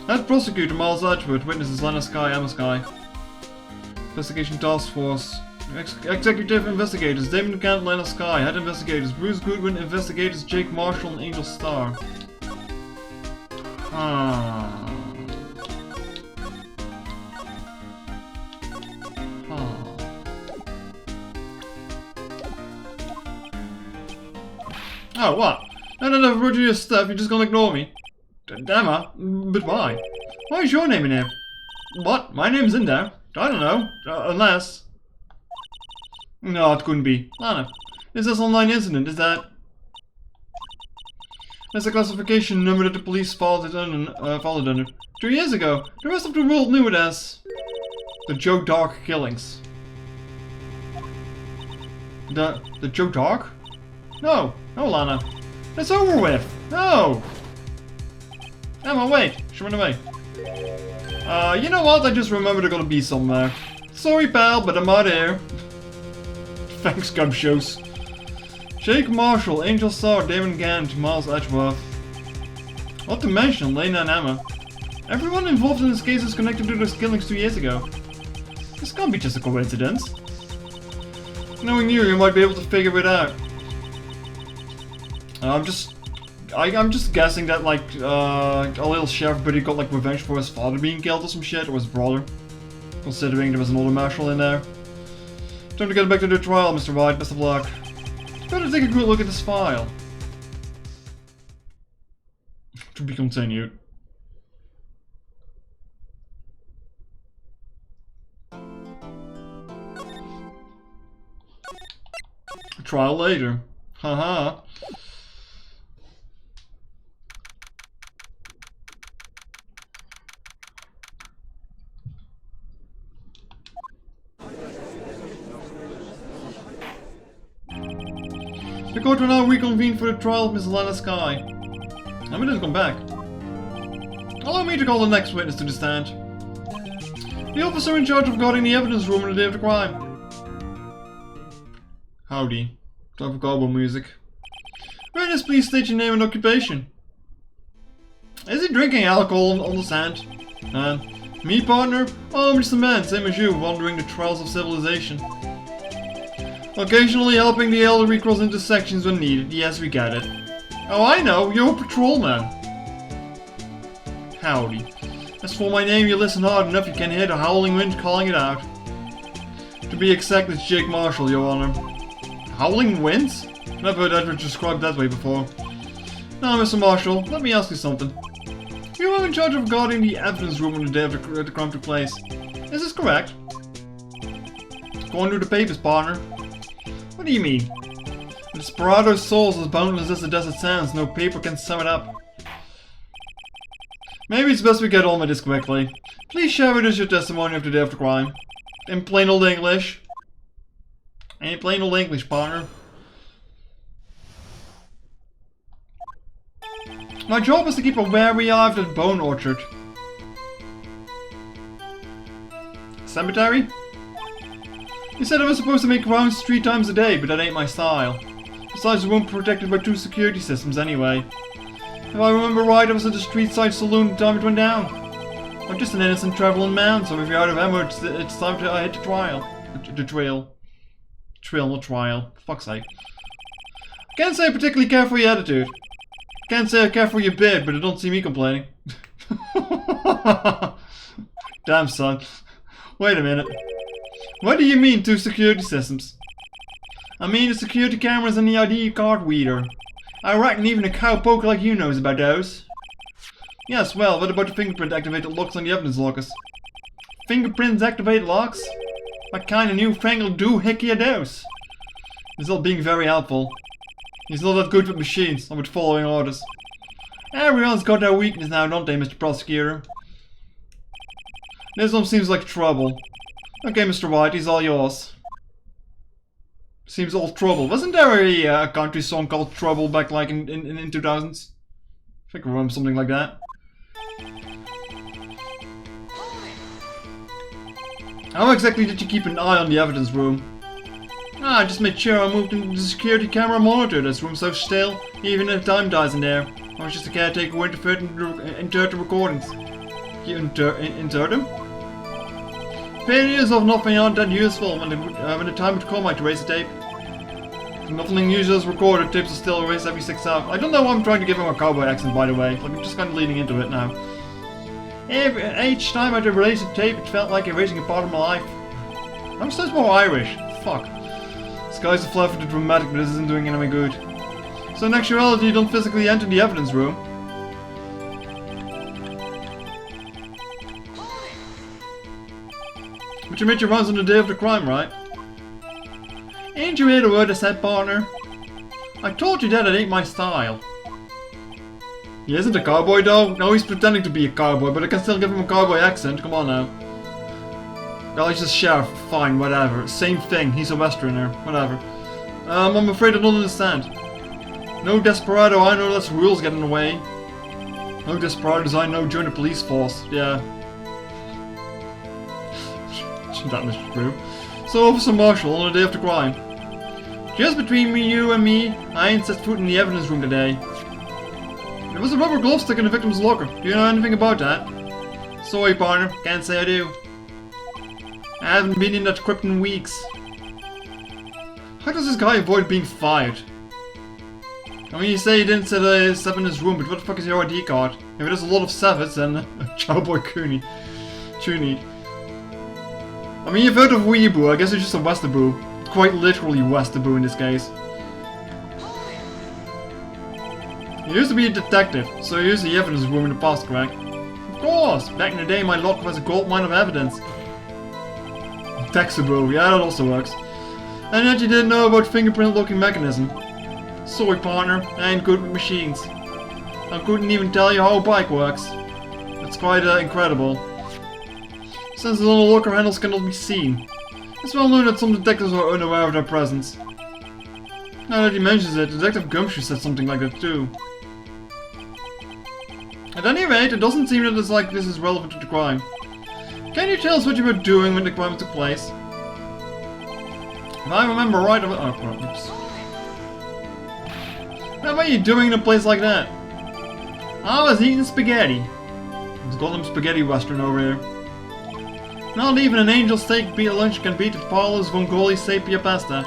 Head prosecutor Miles Edgeworth, witnesses Lana Sky, Emma Sky. Investigation Task Force. Executive investigators Damon Kent, Lana Sky. Head investigators Bruce Goodwin, investigators Jake Marshall and Angel Starr. Oh, what? Now that I've brought you your stuff, you're just gonna ignore me? Damn, but why? Why is your name in here? What? My name's in there? I don't know. Unless... No, it couldn't be. Lana, is this online incident? Is that... That's a classification number that the police followed under 2 years ago. The rest of the world knew it as... the Joe Dark killings. The Joe Dark? No, Lana. It's over with. No! Emma, wait. She went away. You know what? I just remembered they're gonna be somewhere. Sorry, pal, but I'm out here. Thanks, Gumshoes. Jake Marshall, Angel Starr, Damon Gant, Miles Edgeworth. Not to mention Lena and Emma. Everyone involved in this case is connected to those killings 2 years ago. This can't be just a coincidence. Knowing you might be able to figure it out. I'm just guessing that like a little sheriff buddy got like revenge for his father being killed or some shit, or his brother. Considering there was an older marshal in there. Time to get back to the trial, Mr. Wright. Best of luck. Better take a good look at this file. To be continued. Trial later. Haha. The court will now reconvene for the trial of Miss Lana Sky. Let me just come back. Allow me to call the next witness to the stand. The officer in charge of guarding the evidence room on the day of the crime. Howdy. Time for cowboy music. Witness, please state your name and occupation. Is he drinking alcohol on the stand? Me, partner? Oh, I'm just a man, same as you, wandering the trails of civilization. Occasionally helping the elderly cross intersections when needed. Yes, we get it. Oh, I know. You're a patrolman. Howdy. As for my name, you listen hard enough, you can hear the howling wind calling it out. To be exact, it's Jake Marshall, Your Honor. Howling winds? Never heard that described that way before. Now, Mr. Marshall, let me ask you something. You were in charge of guarding the evidence room on the day of the crime took place. Is this correct? Going through the papers, partner. What do you mean? The Desperado's soul is as boundless as the desert sands. No paper can sum it up. Maybe it's best we get on with this quickly. Please share with us your testimony of the day of the crime. In plain old English. In plain old English, partner. My job is to keep a wary eye of that bone orchard. Cemetery? You said I was supposed to make rounds 3 times a day, but that ain't my style. Besides, the room protected by 2 security systems anyway. If I remember right, I was at the street side saloon the time it went down. I'm just an innocent traveling man, so if you're out of ammo, it's time to hit the trial. The trail. Trail, not trial. For fuck's sake. Can't say I particularly care for your attitude. Can't say I care for your beard, but I don't see me complaining. Damn, son. Wait a minute. What do you mean, 2 security systems? I mean the security cameras and the ID card reader. I reckon even a cowpoke like you knows about those. Yes, well, what about the fingerprint activated locks on the evidence lockers? Fingerprints activated locks? What kind of newfangled doohickey are those? He's not being very helpful. He's not that good with machines or with following orders. Everyone's got their weakness now, don't they, Mr. Prosecutor? This one seems like trouble. Okay, Mr. White, he's all yours. Seems all trouble. Wasn't there a country song called Trouble back like in 2000s? I think I remember something like that. How exactly did you keep an eye on the evidence room? I just made sure I moved into the security camera monitor. This room's so still, even if time dies in there. I was just a caretaker who interfered and entered the recordings. You entered them? Periods of nothing aren't that useful when the time would come, I'd erase the tape. If nothing unusual is recorded, tapes are still erased every 6 hours. I don't know why I'm trying to give him a cowboy accent, by the way. Like, I'm just kind of leading into it now. Each time I'd erase a tape, it felt like erasing a part of my life. I'm still more Irish. Fuck. Sky's the fly for the dramatic, but this isn't doing any good. So in actuality, you don't physically enter the evidence room. But you made your runs on the day of the crime, right? Ain't you heard a word I said, partner? I told you that it ain't my style. He isn't a cowboy though? No, he's pretending to be a cowboy, but I can still give him a cowboy accent, come on now. Well, he's just sheriff, fine, whatever. Same thing, he's a westerner, whatever. I'm afraid I don't understand. No desperado I know lets rules get in the way. No desperados I know join the police force, yeah. That was true. So, Officer Marshall, on the day of the crime. Just between you and me, I ain't set foot in the evidence room today. There was a rubber glove stick in the victim's locker. Do you know anything about that? Sorry, partner. Can't say I do. I haven't been in that crypt in weeks. How does this guy avoid being fired? I mean, you say he didn't set a 7 in his room, but what the fuck is your ID card? If it has a lot of 7s, then a cowboy Cooney. I mean, you've heard of Weeaboo, I guess it's just a Westaboo. Quite literally Westaboo in this case. He used to be a detective, so he used the evidence room in the past, correct? Of course! Back in the day, my locker was a gold mine of evidence. Texaboo, yeah, that also works. And yet you didn't know about fingerprint locking mechanism. Sorry, partner, I ain't good with machines. I couldn't even tell you how a bike works. It's quite incredible. Since the little locker handles cannot be seen. It's well known that some detectives are unaware of their presence. Now that he mentions it, Detective Gumshoe said something like that too. At any rate, it doesn't seem that it's like this is relevant to the crime. Can you tell us what you were doing when the crime took place? If I remember right, oops. What were you doing in a place like that? I was eating spaghetti. Let's call them spaghetti western over here. Not even an angel steak beat lunch can beat Paolo's Vongoli Sapia pasta.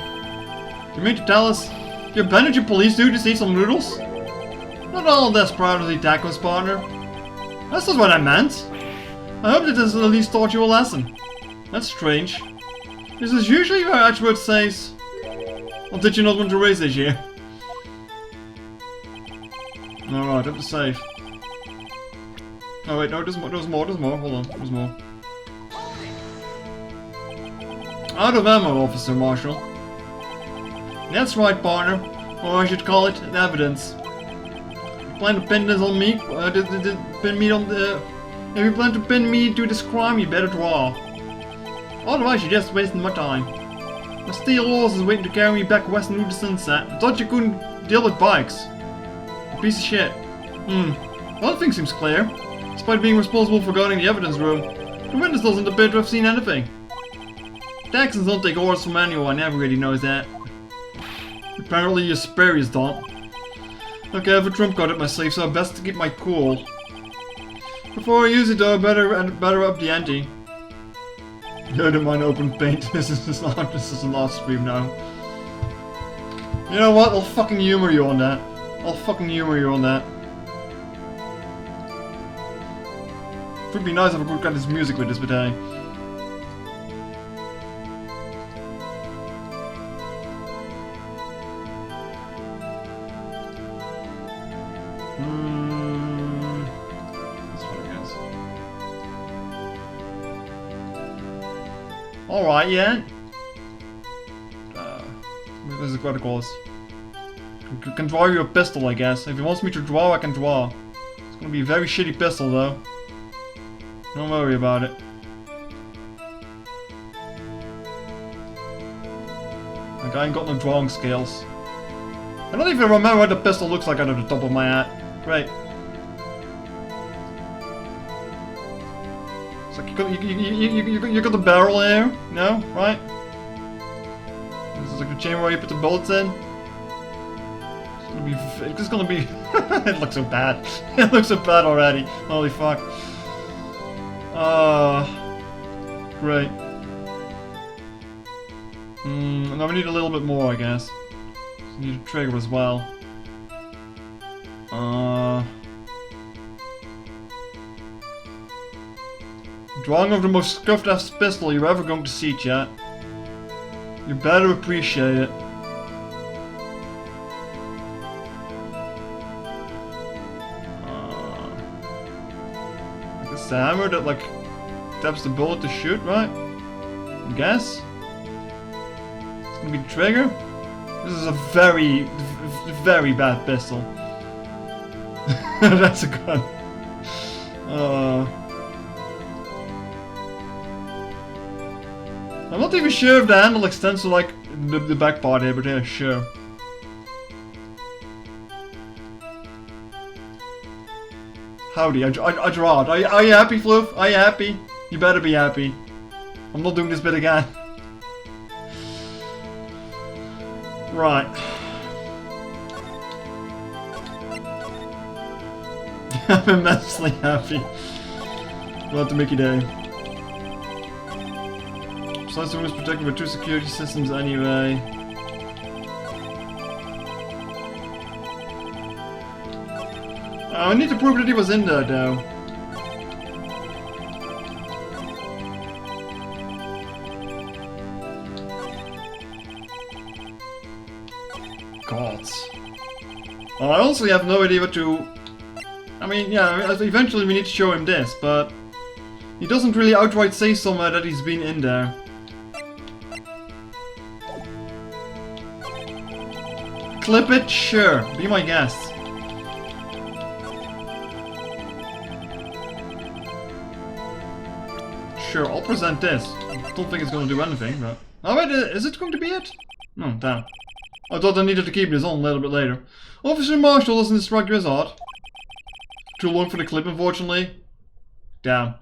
You mean to tell us you abandoned your police duty to eat some noodles? Not all desperados eat tacos, partner. That's not what I meant. I hope that this at least taught you a lesson. That's strange. This is usually where Edgeworth says. Or did you not want to raise this year? Alright, up to save. Oh wait, no, there's more, hold on, there's more. Out of ammo, Officer Marshall. That's right, partner. Or I should call it evidence. You plan to pin this on me? Pin me on the... If you plan to pin me to this crime, you better draw. Otherwise, you're just wasting my time. My steel horse is waiting to carry me back west into the sunset. I thought you couldn't deal with bikes. You piece of shit. One thing seems clear. Despite being responsible for guarding the evidence room, the witness doesn't appear to have seen anything. Texans don't take orders from anyone, everybody knows that. Apparently your superiors don't. Okay, I have a trump card up my sleeve, so I best to keep my cool. Before I use it though, I better up the ante. You don't mind open paint, this is the last stream now. You know what? I'll fucking humor you on that. I'll fucking humor you on that. It would be nice if I could get this music with this, but hey. This one, I guess. Alright, yeah. This is what it calls. Can draw you a pistol, I guess. If he wants me to draw, I can draw. It's gonna be a very shitty pistol, though. Don't worry about it. Like, I ain't got no drawing skills. I don't even remember what the pistol looks like out of the top of my hat. Great. It's like you got the barrel here, no? Right? This is like the chamber where you put the bullets in. It's gonna be. It looks so bad. It looks so bad already. Holy fuck. Great. Now we need a little bit more, I guess. We need a trigger as well. Drawing of the most scuffed ass pistol you're ever going to see, chat. You better appreciate it. Like it's the hammer that like taps the bullet to shoot, right? I guess. It's gonna be the trigger. This is a very, very bad pistol. That's a gun. I'm not even sure if the handle extends to like the back part here, but yeah, sure. Howdy, I draw it. Are you happy, Fluff? Are you happy? You better be happy. I'm not doing this bit again. Right. I'm immensely happy about the Mickey Day. Besides, the room is protected by 2 security systems anyway. I need to prove that he was in there, though. God. Well, I honestly have no idea what to... I mean, yeah, eventually we need to show him this, but... He doesn't really outright say somewhere that he's been in there. Clip it? Sure. Be my guest. Sure, I'll present this. Don't think it's going to do anything, but... Oh wait, is it going to be it? No, damn. I thought I needed to keep this on a little bit later. Officer Marshall, doesn't this strike you as odd? Too long for the clip, unfortunately. Damn.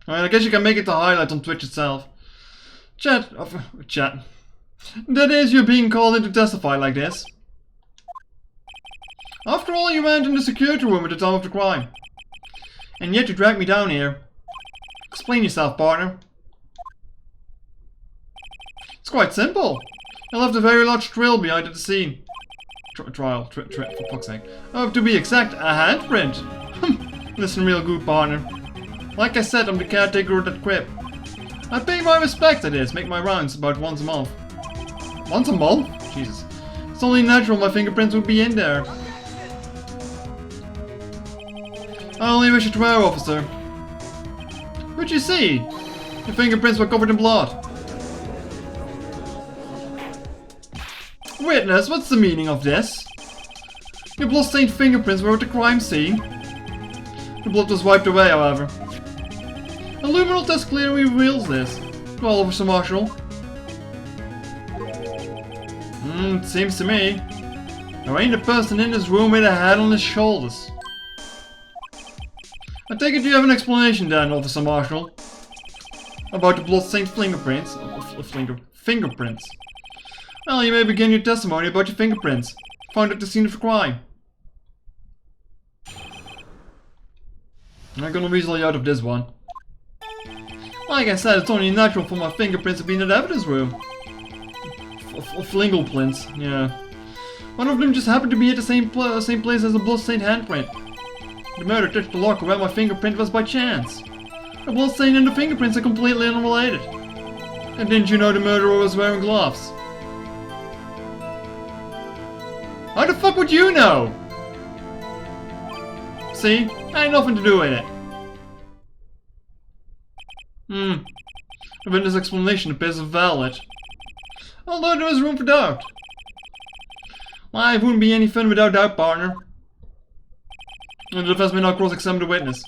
I mean, I guess you can make it the highlight on Twitch itself. Chat. That is, you're being called in to testify like this. After all, you went in the security room at the time of the crime. And yet you dragged me down here. Explain yourself, partner. It's quite simple. I left a very large trail behind at the scene. Trial, for fuck's sake. Oh, to be exact, a handprint. Listen real good, partner. Like I said, I'm the caretaker of that crib. I pay my respect to this, make my rounds about once a month. Once a month? Jesus. It's only natural my fingerprints would be in there. I only wish it were, officer. What'd you see? Your fingerprints were covered in blood. Witness, what's the meaning of this? Your blood-stained fingerprints were at the crime scene. The blood was wiped away, however. A luminal test clearly reveals this. Well, Officer Marshall. It seems to me. There ain't a person in this room with a head on his shoulders. I take it you have an explanation then, Officer Marshall. About the blood-stained fingerprints. Fingerprints. Well, you may begin your testimony about your fingerprints. Found at the scene of the crime. I'm not gonna weasel you out of this one. Like I said, it's only natural for my fingerprints to be in the evidence room. Fingerprints, yeah. One of them just happened to be at the same place as the bloodstained handprint. The murder touched the locker where my fingerprint was by chance. The bloodstain and the fingerprints are completely unrelated. And didn't you know the murderer was wearing gloves? How the fuck would you know? See? Ain't nothing to do with it. The witness explanation appears valid. Although there is room for doubt. Life wouldn't be any fun without doubt, partner. And the defense may not cross-examine the witness.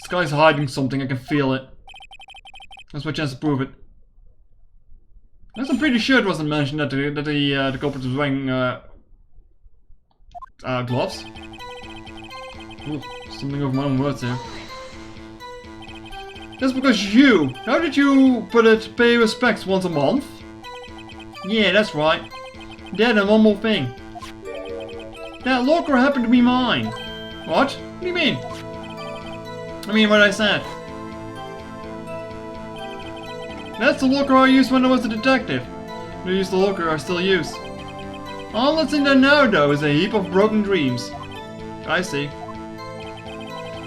This guy's hiding something, I can feel it. That's my chance to prove it. I'm pretty sure it wasn't mentioned that the culprit was wearing gloves. Ooh, something over my own words here. That's because you, how did you put it, pay respects once a month? Yeah, that's right. Then one more thing. That locker happened to be mine. What? What do you mean? I mean what I said. That's the locker I used when I was a detective. I used the locker I still use. All that's in there now, though, is a heap of broken dreams. I see.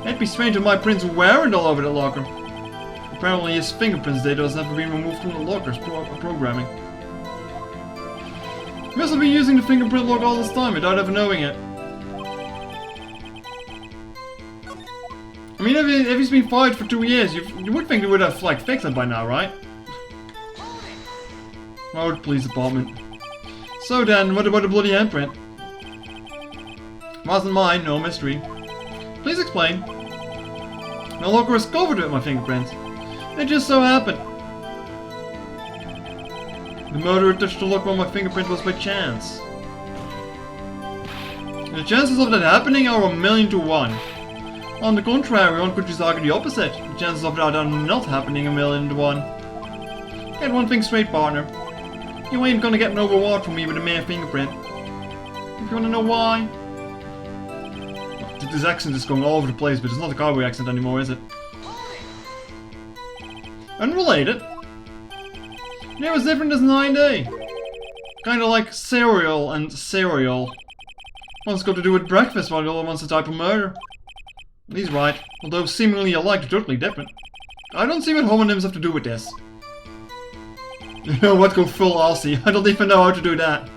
It'd be strange if my prints weren't all over the locker. Apparently his fingerprints data has never been removed from the locker's programming. He must have been using the fingerprint lock all this time without ever knowing it. I mean, if he's been fired for 2 years, you would think they would have, like, fixed it by now, right? Oh, the police department. So then, what about the bloody handprint? Wasn't mine, no mystery. Please explain. The locker is covered with my fingerprints. It just so happened. The murderer touched the locker where my fingerprint was by chance. The chances of that happening are 1,000,000 to 1. On the contrary, one could just argue the opposite. The chances of that not happening 1,000,000 to 1. Get one thing straight, partner. You ain't gonna get no reward from me with a mere fingerprint. If you wanna know why? This accent is going all over the place, but it's not a cowboy accent anymore, is it? Unrelated? Yeah, it was different as 9-day. Kinda like cereal and cereal. One's got to do with breakfast while the other one's a type of murder. He's right, although seemingly alike, they're totally different. I don't see what homonyms have to do with this. You know what, go full Aussie. I don't even know how to do that.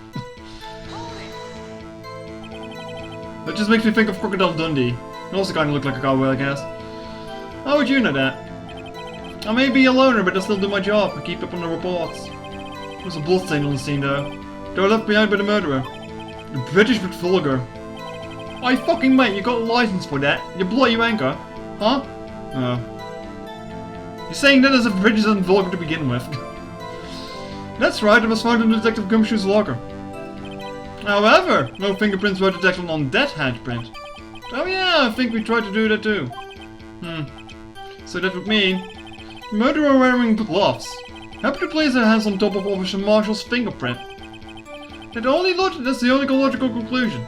That just makes me think of Crocodile Dundee. It also kinda look like a cowboy, I guess. How would you know that? I may be a loner, but I still do my job and keep up on the reports. There's a bloodstain on the scene though. They were left behind by the murderer. The British but vulgar. Aye fucking mate, you got a license for that. You blow your anchor. Huh? Oh. You're saying that as if British isn't vulgar to begin with. That's right, it was found in Detective Gumshoe's locker. However, no fingerprints were detected on that handprint. Oh yeah, I think we tried to do that too. So that would mean the murderer wearing gloves happened to place their hands on top of Officer Marshall's fingerprint. That's the only logical conclusion.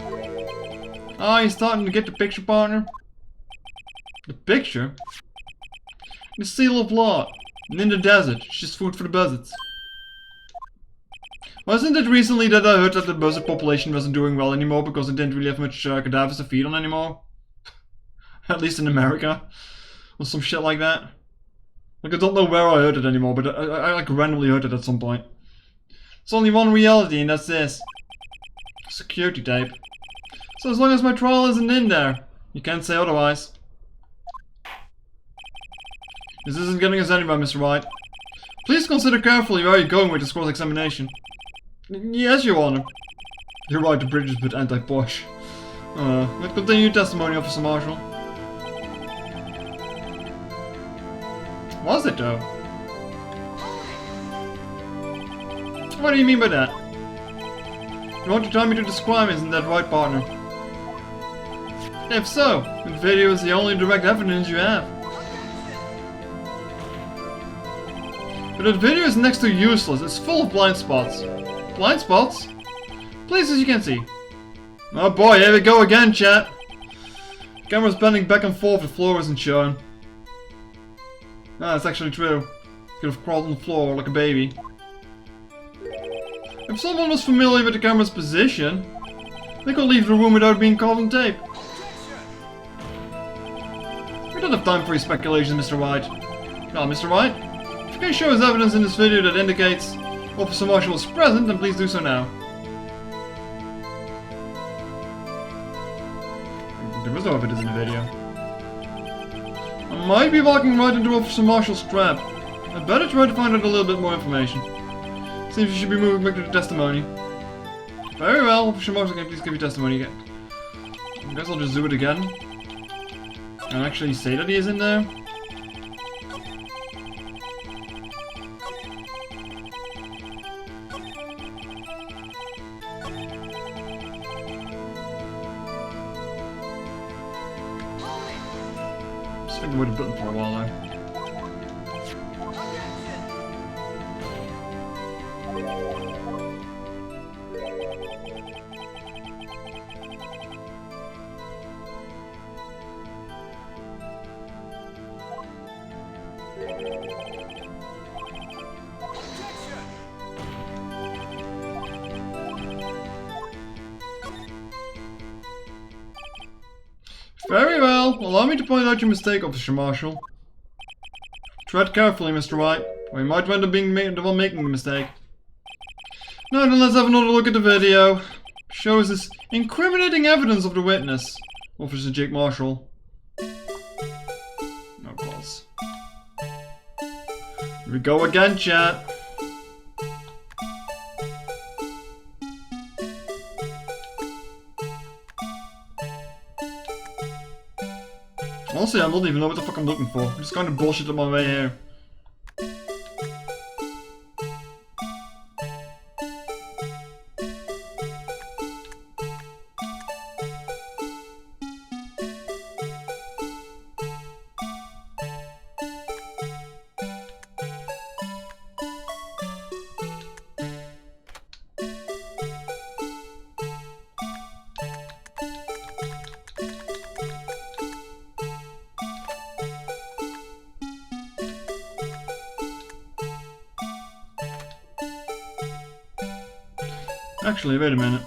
Ah, you're starting to get the picture, partner? The picture? The seal of law. And in the desert, it's just food for the buzzards. Wasn't it recently that I heard that the buzzard population wasn't doing well anymore because it didn't really have much cadavers to feed on anymore? At least in America. Or some shit like that. Like, I don't know where I heard it anymore, but I like randomly heard it at some point. It's only one reality, and that's this. Security tape. So as long as my trial isn't in there, you can't say otherwise. This isn't getting us anywhere, Mr. Wright. Please consider carefully where you're going with this cross-examination. Yes, Your Honor. You're right, the British bit anti-posh. Let's continue testimony, Officer Marshall. Was it, though? What do you mean by that? You want to tie me to this crime, isn't that right, partner? If so, the video is the only direct evidence you have. But that video is next to useless, it's full of blind spots. Blind spots? Places you can see. Oh boy, here we go again, chat. Camera's bending back and forth, the floor isn't shown. Ah, that's actually true. Could have crawled on the floor like a baby. If someone was familiar with the camera's position, They could leave the room without being caught on tape. We don't have time for your speculations, Mr. Wright. Now, Mr. Wright, if you can show us evidence in this video that indicates Officer Marshall was present, then please do so now. There was no evidence in the video. I might be walking right into Officer Marshall's trap. I'd better try to find out a little bit more information. Seems you should be moving back to the testimony. Very well, Officer Marshall, can you please give your testimony again? I guess I'll just do it again. And actually say that he is in there. Just thinking about the button for a while now. Very well. Allow me to point out your mistake, Officer Marshall. Tread carefully, Mr. Wright, or you might end up being the one making the mistake. Now then, let's have another look at the video. Shows us incriminating evidence of the witness, Officer Jake Marshall. No calls. Here we go again, chat. Honestly, I don't even know what the fuck I'm looking for. I'm just kind of bullshit on my way here. Actually, wait a minute.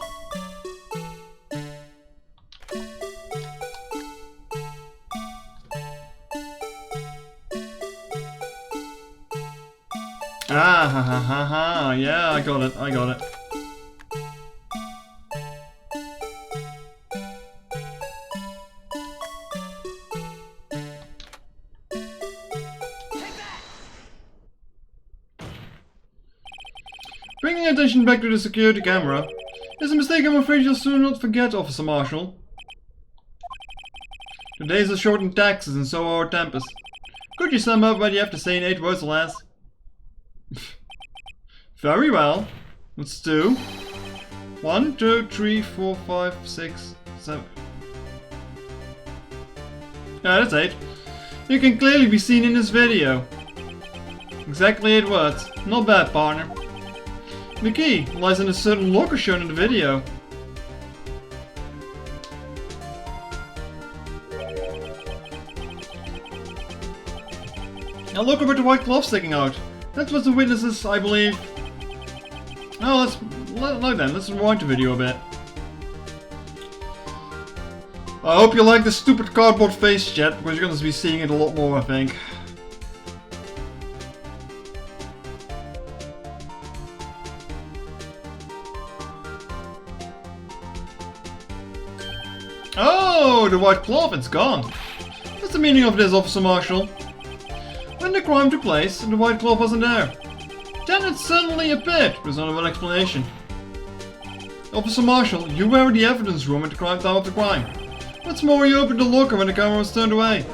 Ah, ha ha ha ha, yeah, I got it, I got it. Bringing attention back to the security camera is a mistake I'm afraid you'll soon not forget, Officer Marshall. The days are short in taxes and so are our tempers. Could you sum up what you have to say in 8 words or less? Very well. Let's do 1, 2, 3, 4, 5, 6, 7. Yeah, that's 8. You can clearly be seen in this video. Exactly 8 words. Not bad, partner. The key lies in a certain locker shown in the video. Now look over the white cloth sticking out. That's what the witnesses, I believe. Oh, let's rewind the video a bit. I hope you like the stupid cardboard face, chat, because you're going to be seeing it a lot more, I think. Oh, the white cloth, it's gone. What's the meaning of this, Officer Marshall? When the crime took place, the white cloth wasn't there. Then it suddenly appeared. There's only one explanation. Officer Marshall, you were in the evidence room at the time of the crime. What's more, you opened the locker when the camera was turned away.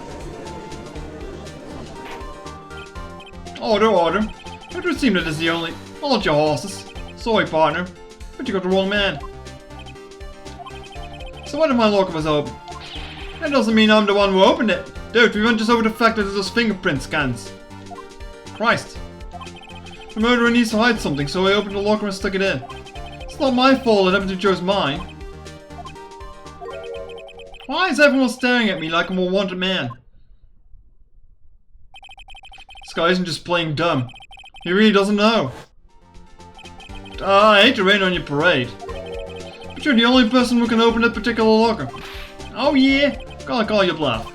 Order, order. It would seem that is the only... Hold your horses. Sorry, partner, but you got the wrong man. So what if my locker was open? That doesn't mean I'm the one who opened it. Dude, we went just over the fact that there's fingerprint scans. Christ. The murderer needs to hide something, so I opened the locker and stuck it in. It's not my fault that everything chose mine. Why is everyone staring at me like I'm a wanted man? This guy isn't just playing dumb. He really doesn't know. I hate to rain on your parade. But You're the only person who can open that particular locker. Oh yeah? Gotta call your bluff.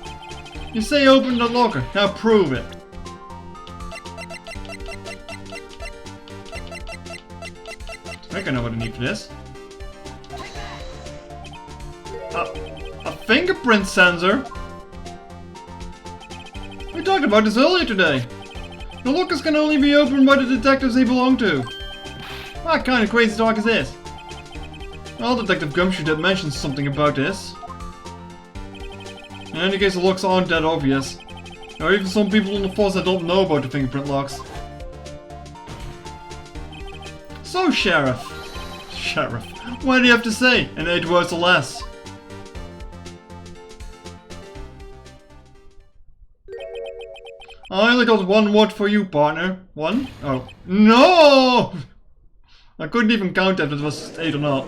You say open the locker, now prove it. I think I know what I need for this. A fingerprint sensor? We talked about this earlier today. The lockers can only be opened by the detectives they belong to. What kind of crazy talk is this? Well, Detective Gumshoe did mention something about this. In any case, the locks aren't that obvious. There are even some people on the force that don't know about the fingerprint locks. So, Sheriff, what do you have to say in 8 words or less? I only got 1 word for you, partner. 1? Oh. No! I couldn't even count if it was 8 or not.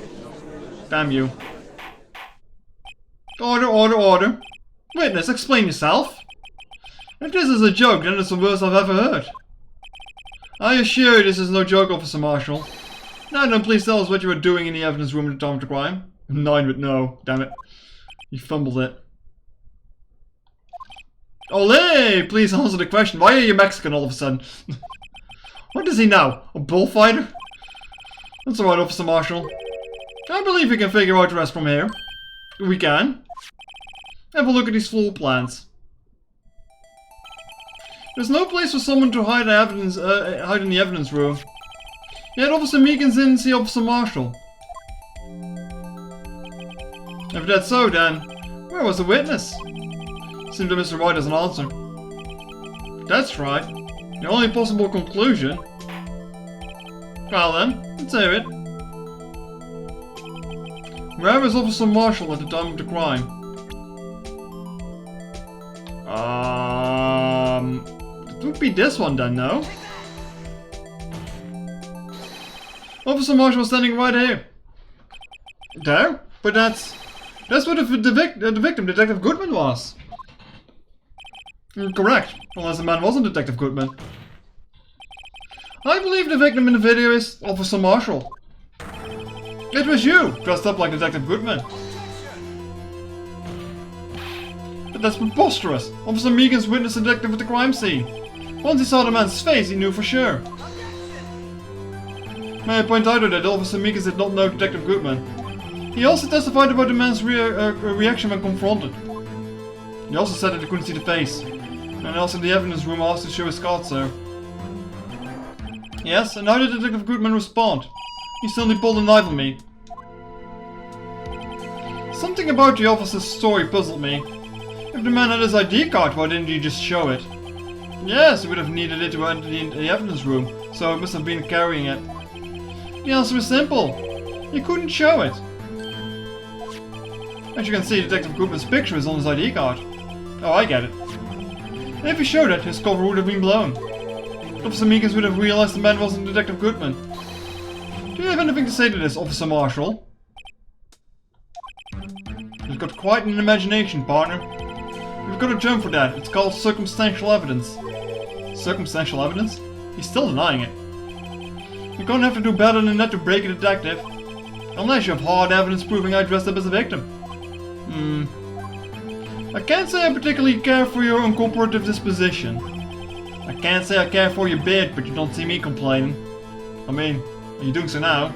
Damn you. Order, order, order. Witness, explain yourself. If this is a joke, then it's the worst I've ever heard. I assure you this is no joke, Officer Marshall. Now then, please tell us what you were doing in the evidence room at the time of the crime. 9 with no. Damn it. You fumbled it. Olé! Please answer the question. Why are you Mexican all of a sudden? What is he now? A bullfighter? That's alright, Officer Marshall. I believe we can figure out the rest from here. We can. Have a look at these floor plans. There's no place for someone to hide evidence, hide in the evidence room. Yet Officer Meekins didn't see Officer Marshall. If that's so, then where was the witness? Seems that Mr. Wright has an answer. That's right. The only possible conclusion. Well then, let's hear it. Where was Officer Marshall at the time of the crime? It would be this one then, no? Officer Marshall was standing right here. There? But that's where the victim, Detective Goodman, was. Correct, unless the man wasn't Detective Goodman. I believe the victim in the video is Officer Marshall. It was you, dressed up like Detective Goodman. But that's preposterous. Officer Meekins witnessed the detective at the crime scene. Once he saw the man's face, he knew for sure. May I point out that Officer Meekins did not know Detective Goodman. He also testified about the man's reaction when confronted. He also said that he couldn't see the face. And also in the evidence room asked to show his card, sir. Yes, and how did Detective Goodman respond? He suddenly pulled a knife on me. Something about the officer's story puzzled me. If the man had his ID card, why didn't he just show it? Yes, he would have needed it to enter the evidence room, so he must have been carrying it. The answer is simple. He couldn't show it. As you can see, Detective Goodman's picture is on his ID card. Oh, I get it. And if he showed it, his cover would have been blown. Officer Meekins would have realized the man wasn't Detective Goodman. Do you have anything to say to this, Officer Marshall? You've got quite an imagination, partner. We've got a term for that. It's called circumstantial evidence. Circumstantial evidence? He's still denying it. You're gonna have to do better than that to break a detective. Unless you have hard evidence proving I dressed up as a victim. I can't say I particularly care for your uncooperative disposition. I can't say I care for your beard, but you don't see me complaining. I mean, are you doing so now?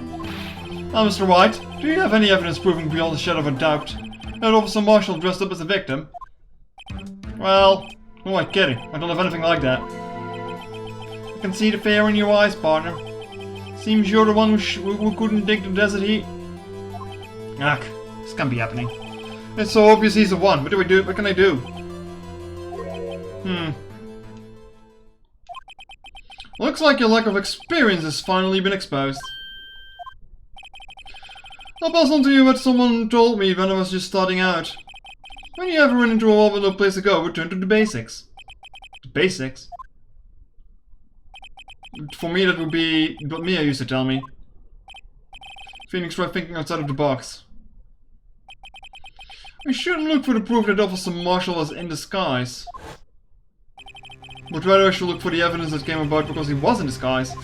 Now, Mr. Wright, do you have any evidence proving beyond a shadow of a doubt that Officer Marshall dressed up as a victim? Well, who am I kidding? I don't have anything like that. I can see the fear in your eyes, partner. Seems you're the one who couldn't dig the desert heat. Ugh, this can't be happening. It's so obvious he's the one. What do we do? What can I do? Looks like your lack of experience has finally been exposed. I'll pass on to you what someone told me when I was just starting out. When you ever run into a wall with no place to go, return to the basics. The basics? For me that would be what Mia used to tell me. Phoenix tried thinking outside of the box. We shouldn't look for the proof that Officer Marshall was in disguise. But rather I should look for the evidence that came about because he was in disguise.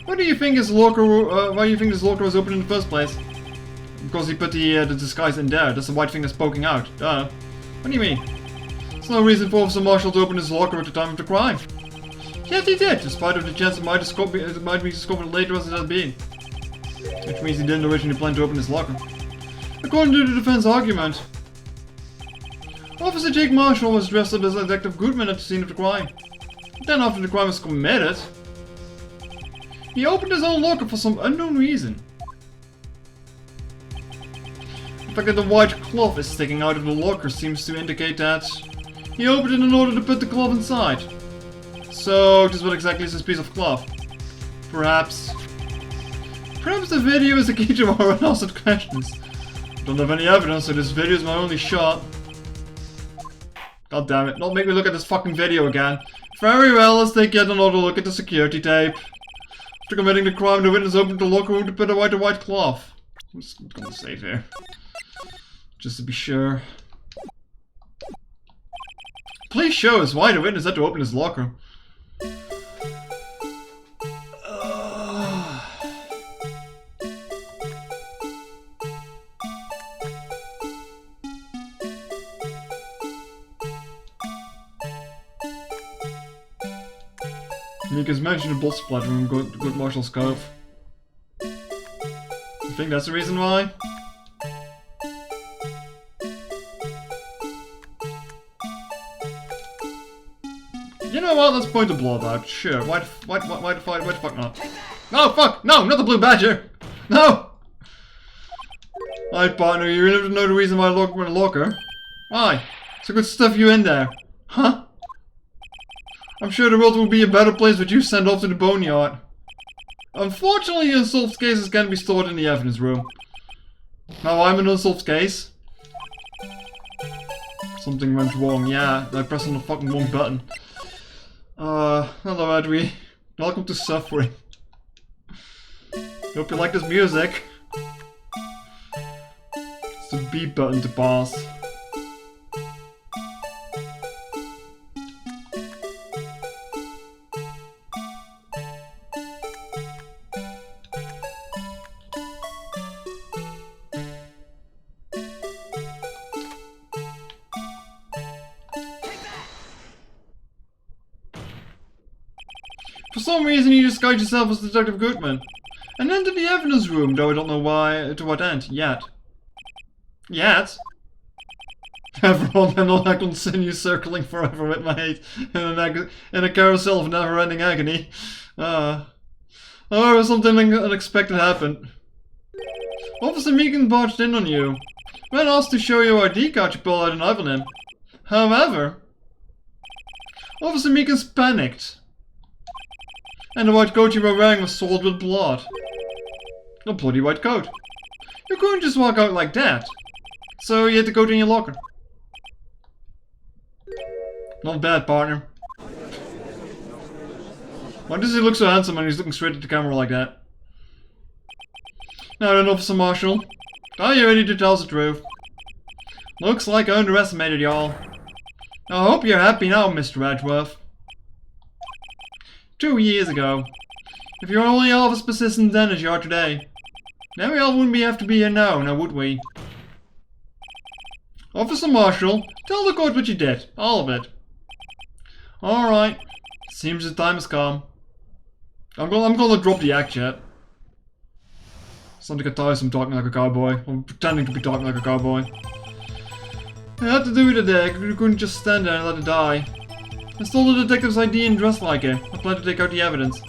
Why do you think his locker was open in the first place? Because he put the disguise in there. That's the white thing that's poking out. What do you mean? There's no reason for Officer Marshall to open his locker at the time of the crime. Yet he did, despite of the chance it might be discovered later as it had been. Which means he didn't originally plan to open his locker. According to the defense argument, Officer Jake Marshall was dressed up as Detective Goodman at the scene of the crime. Then after the crime was committed, he opened his own locker for some unknown reason. The fact that the white cloth is sticking out of the locker seems to indicate that he opened it in order to put the cloth inside. So, just what exactly is this piece of cloth? Perhaps the video is the key to our unanswered questions. Don't have any evidence, so this video is my only shot. God damn it, not make me look at this fucking video again. Very well, let's take yet another look at the security tape. After committing the crime, the witness opened the locker room to put away the white cloth. I'm just gonna save here. Just to be sure. Please show us why the witness had to open his locker. Mika's mentioned a blood splatter from Good Marshall's Cove. You think that's the reason why? You know what? Let's point the blood out. Sure. Why the fuck not? No, fuck! No, not the blue badger! No! Alright, partner, you really don't know the reason why I locked my locker? Why? So good stuff you in there. Huh? I'm sure the world will be a better place with you sent off to the boneyard. Unfortunately, unsolved cases can be stored in the evidence room. Now I'm an unsolved case. Something went wrong, yeah. I pressed on the fucking wrong button. Hello Edwy. Welcome to Suffering. Hope you like this music. It's the B button to pass. For some reason you disguised yourself as Detective Goodman and entered the evidence room, though I don't know why, to what end, yet. Yet? Everyone and all I continue circling forever with my hate in a carousel of never-ending agony. However, something unexpected happened. Officer Meekin barged in on you. When asked to show your ID card, you pulled out a knife on him. However, Officer Meekins panicked. And the white coat you were wearing was soiled with blood. A bloody white coat. You couldn't just walk out like that. So you had the coat in your locker. Not bad, partner. Why does he look so handsome when he's looking straight at the camera like that? Now then, Officer Marshall. Are you ready to tell us the truth? Looks like I underestimated y'all. I hope you're happy now, Mr. Edgeworth. 2 years ago. If you're only half as persistent then as you are today, then we all wouldn't have to be here now would we? Officer Marshall, tell the court what you did. All of it. Alright. Seems the time has come. I'm gonna drop the act yet. Something got tiresome talking like a cowboy. I'm pretending to be talking like a cowboy. I had to do it today. I couldn't just stand there and let it die. I stole the detective's ID and dressed like it. I planned to take out the evidence.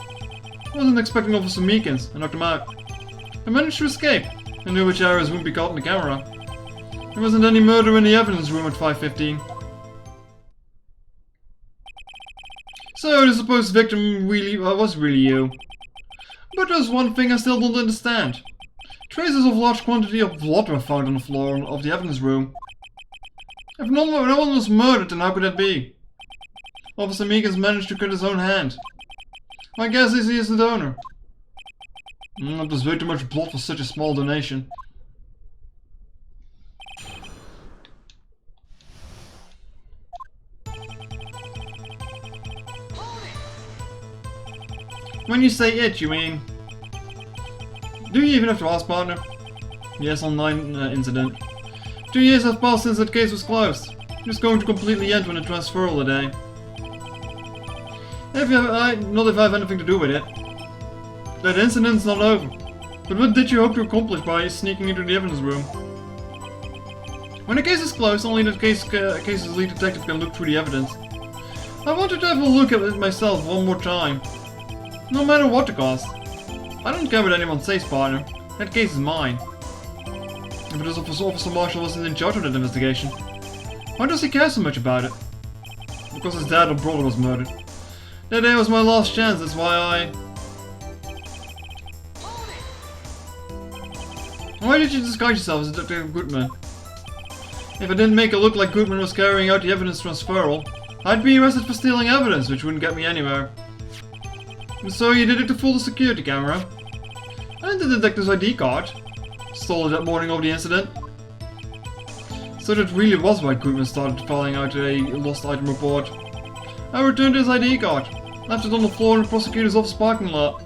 I wasn't expecting Officer Meekins. I knocked him out. I managed to escape. I knew which areas wouldn't be caught in the camera. There wasn't any murder in the evidence room at 5:15. So the supposed victim was really you. But there's one thing I still don't understand. Traces of large quantity of blood were found on the floor of the evidence room. If no one was murdered, then how could that be? Officer Meekins managed to cut his own hand. My guess is he is the donor. That was way too much blood for such a small donation. When you say it, you mean... Do you even have to ask, partner? Yes, online incident. 2 years have passed since that case was closed. It's going to completely end when I transfer all the day. Not if I have anything to do with it. That incident's not over. But what did you hope to accomplish by sneaking into the evidence room? When a case is closed, only the case's lead detective can look through the evidence. I wanted to have a look at it myself one more time. No matter what the cost. I don't care what anyone says, partner. That case is mine. But as Officer Marshall wasn't in charge of that investigation. Why does he care so much about it? Because his dad or brother was murdered. That day was my last chance, that's why Why did you disguise yourself as Detective Goodman? If I didn't make it look like Goodman was carrying out the evidence transferal, I'd be arrested for stealing evidence, which wouldn't get me anywhere. And so you did it to fool the security camera? And the detective's ID card. Stole it that morning of the incident. So that really was why Goodman started filling out a lost item report. I returned his ID card. Left it on the floor in the prosecutor's office parking lot.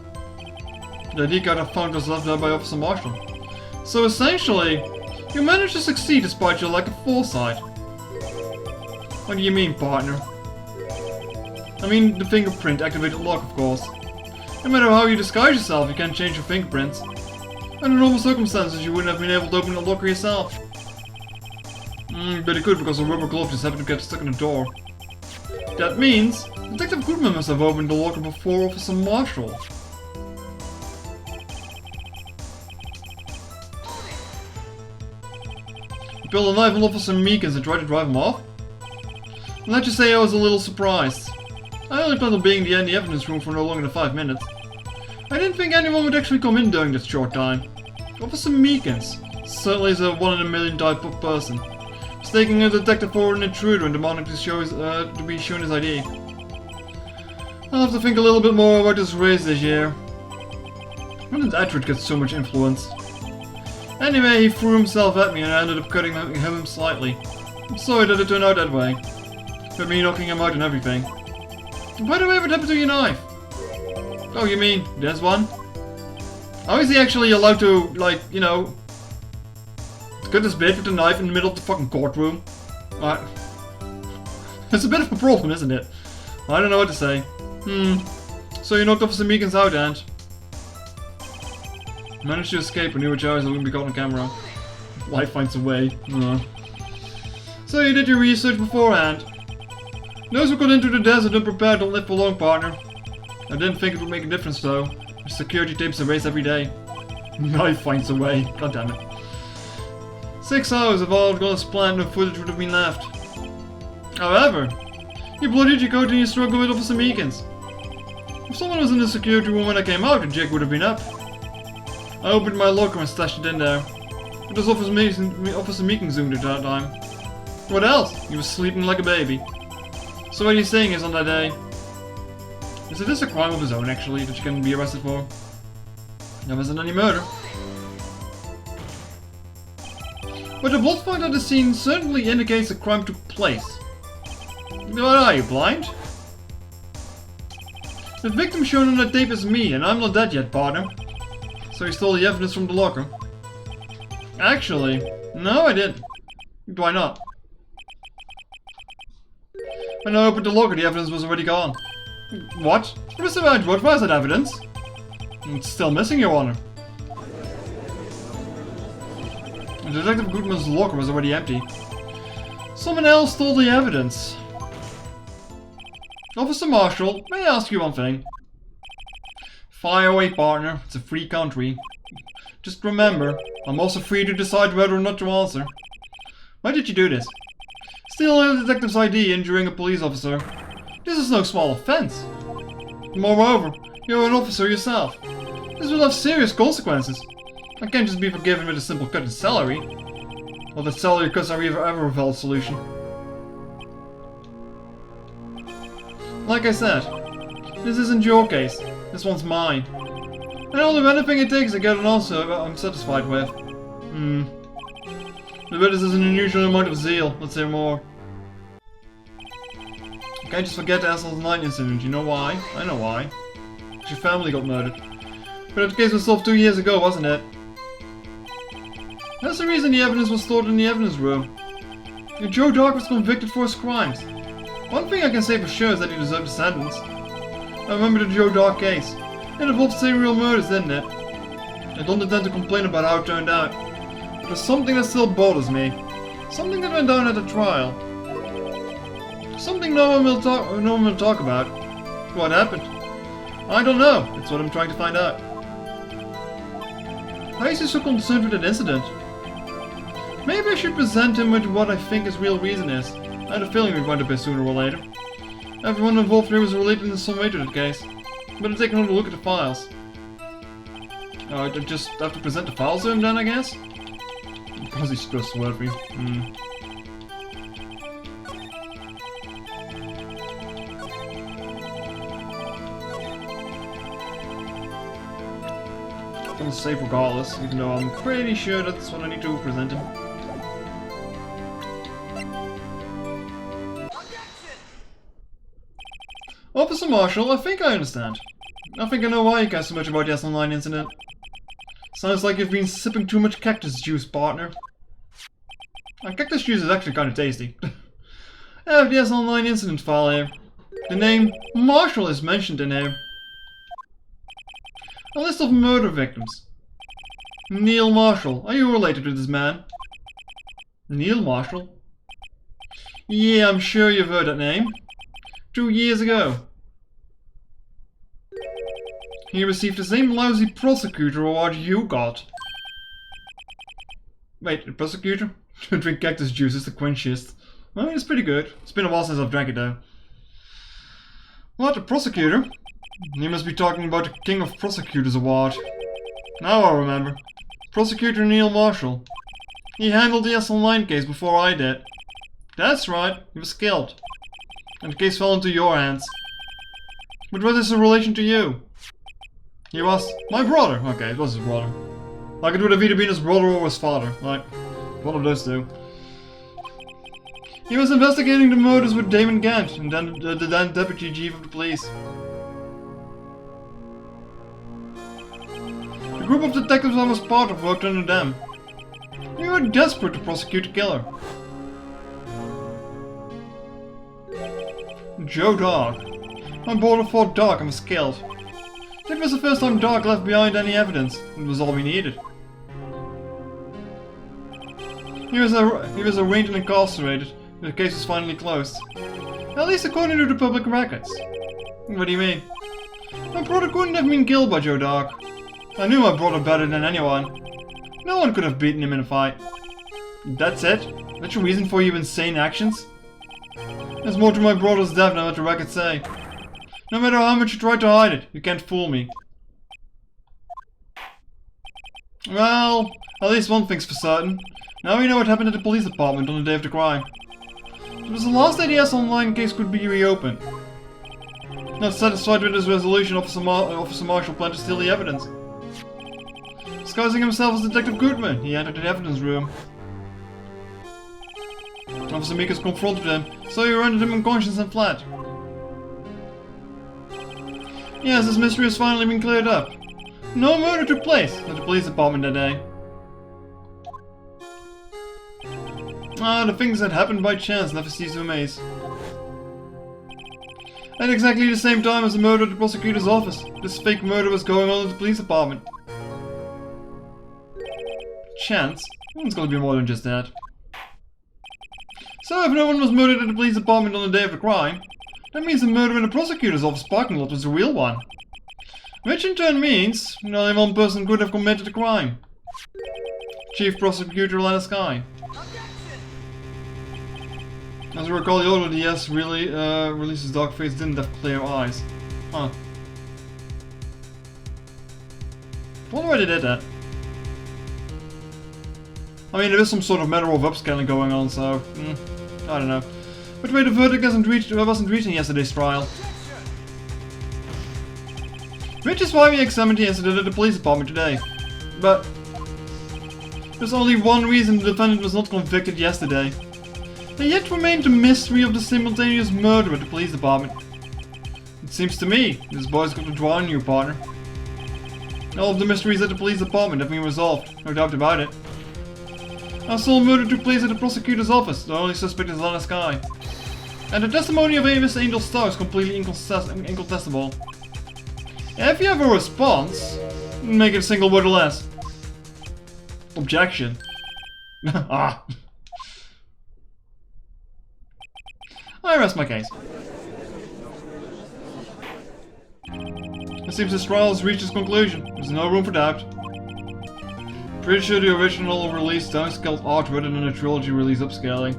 The ID card I found was left there by Officer Marshall. So essentially, you managed to succeed despite your lack of foresight. What do you mean, partner? I mean the fingerprint activated lock, of course. No matter how you disguise yourself, you can't change your fingerprints. Under normal circumstances, you wouldn't have been able to open the locker yourself. But you could because a rubber glove just happened to get stuck in the door. That means Detective Goodman must have opened the locker before Officer Marshall. You pulled a knife on Officer Meekins and tried to drive him off? Let's just say I was a little surprised. I only planned on being in the evidence room for no longer than 5 minutes. I didn't think anyone would actually come in during that short time. Officer Meekins certainly is a 1-in-a-million type of person. Mistaking a detective for an intruder and demanding to be shown his ID. I'll have to think a little bit more about this race this year. When did Edward get so much influence? Anyway, he threw himself at me and I ended up cutting him slightly. I'm sorry that it turned out that way. With me knocking him out and everything. By the way, what happened to your knife? Oh, you mean, there's one? How is he actually allowed to, like, you know, cut his bait with a knife in the middle of the fucking courtroom? It's a bit of a problem, isn't it? I don't know what to say. So you knocked Officer Meekins out, and managed to escape and knew which hours I wouldn't be caught on camera. Life finds a way. So you did your research beforehand. Those who got into the desert unprepared don't live for long, partner. I didn't think it would make a difference though. The security tapes a race every day. Life finds a way. God damn it. 6 hours have all gone as planned, no footage would have been left. However, you bloodied your coat in your struggle with Officer Meekins. If someone was in the security room when I came out, the jig would have been up. I opened my locker and stashed it in there. It was Officer Meekins zoomed at that time. What else? He was sleeping like a baby. So what are you saying is on that day? Is this a crime of his own, actually, that you can be arrested for? There wasn't any murder. But the blood found at the scene certainly indicates a crime took place. What are you, blind? The victim shown on the tape is me, and I'm not dead yet, partner. So you stole the evidence from the locker? Actually, no I didn't. Why not? When I opened the locker, the evidence was already gone. What? Mr. Edward, where's that evidence? It's still missing, Your Honor. Detective Goodman's locker was already empty. Someone else stole the evidence. Officer Marshall, may I ask you one thing? Fire away, partner. It's a free country. Just remember, I'm also free to decide whether or not to answer. Why did you do this? Stealing a detective's ID, injuring a police officer. This is no small offense. Moreover, you're an officer yourself. This will have serious consequences. I can't just be forgiven with a simple cut in salary. Well, that salary cuts are ever a valid solution. Like I said, this isn't your case. This one's mine. And I'll do anything it takes to get an answer I'm satisfied with. The witness is an unusual amount of zeal. Let's hear more. You can't just forget the Assholes 9 incident. You know why? I know why. Because your family got murdered. But that case was solved 2 years ago, wasn't it? That's the reason the evidence was stored in the evidence room. And Joe Dark was convicted for his crimes. One thing I can say for sure is that he deserved a sentence. I remember the Joe Dark case. It involved serial murders, didn't it? I don't intend to complain about how it turned out. But there's something that still bothers me. Something that went down at the trial. Something no one will talk about. What happened? I don't know. That's what I'm trying to find out. Why is he so concerned with that incident? Maybe I should present him with what I think his real reason is. I had a feeling we'd wind up here sooner or later. Everyone involved here was related in some way to that case. Better take another look at the files. I just have to present the files to him then, I guess? Because he's trustworthy. I'm gonna save regardless, even though I'm pretty sure that's what I need to present him. Officer Marshall, I think I understand. I think I know why you care so much about the S-Online incident. Sounds like you've been sipping too much cactus juice, partner. Cactus juice is actually kind of tasty. I have the S-Online incident file here. The name Marshall is mentioned in here. A list of murder victims. Neil Marshall. Are you related to this man? Neil Marshall? Yeah, I'm sure you've heard that name. 2 years ago. He received the same lousy prosecutor award you got. Wait, the prosecutor? Drink cactus juice is the quenchiest. I mean, it's pretty good. It's been a while since I've drank it though. What, the prosecutor? You must be talking about the King of Prosecutors award. Now I remember. Prosecutor Neil Marshall. He handled the S-Online case before I did. That's right, he was killed. And the case fell into your hands. But what is the relation to you? He was my brother. Okay, it was his brother. Like it would have either been his brother or his father. Like, one of those two. He was investigating the murders with Damon Gant, and then the then deputy chief of the police. The group of detectives I was part of worked under them. We were desperate to prosecute the killer. Joe Dark. My brother fought Dark and was killed. It was the first time Dark left behind any evidence. It was all we needed. He was arraigned and incarcerated, and the case was finally closed. At least according to the public records. What do you mean? My brother couldn't have been killed by Joe Dark. I knew my brother better than anyone. No one could have beaten him in a fight. That's it? That's your reason for your insane actions? There's more to my brother's death than what the records say. No matter how much you try to hide it, you can't fool me. Well, at least one thing's for certain. Now we know what happened at the police department on the day of the crime. It was the last day the S-Online case could be reopened. Not satisfied with his resolution, Officer Marshall planned to steal the evidence. Disguising himself as Detective Goodman, he entered the evidence room. Officer Meekers confronted him, so he rendered him unconscious and fled. Yes, this mystery has finally been cleared up. No murder took place at the police department that day. The things that happened by chance never cease to amaze. At exactly the same time as the murder at the prosecutor's office, this fake murder was going on at the police department. Chance? It's gonna be more than just that. So if no one was murdered at the police department on the day of the crime, that means the murder in the prosecutor's office parking lot was the real one. Which in turn means only one person could have committed the crime. Chief Prosecutor Lana Sky. As I recall, the order DS really releases Darkface didn't have clear eyes. Huh. I wonder why they did that. I mean, there is some sort of matter of upscaling going on, so I don't know. But wait, the verdict wasn't reached in yesterday's trial. Which is why we examined the incident at the police department today. But there's only one reason the defendant was not convicted yesterday. There yet remained the mystery of the simultaneous murder at the police department. It seems to me this boy's got to draw on you, partner. All of the mysteries at the police department have been resolved, no doubt about it. I saw a murder took place at the prosecutor's office. The only suspect is honest guy. And the testimony of Miss Angel Star is completely incontestable. If you have a response, make it a single word or less. Objection. Ah. I rest my case. It seems this trial has reached its conclusion. There's no room for doubt. Pretty sure the original release downscaled art rather than the trilogy release upscaling.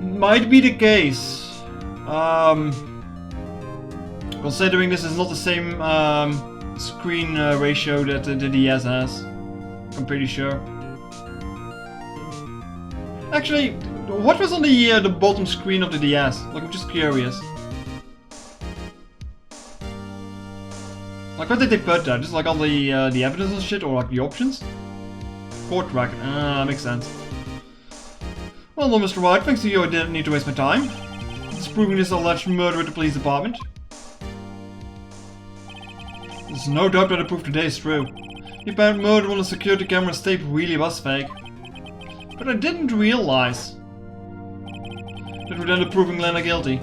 Might be the case. Considering this is not the same screen ratio that the DS has. I'm pretty sure. Actually, what was on the bottom screen of the DS? Like, I'm just curious. Like, what did they put there? Just like all the evidence and shit, or like the options? Court record. Makes sense. Well, no, Mr. Wright, thanks to you I didn't need to waste my time disproving this alleged murder at the police department. There's no doubt that the proof today is true. The apparent murder on the security camera's tape really was fake. But I didn't realize that would end up proving Lena guilty.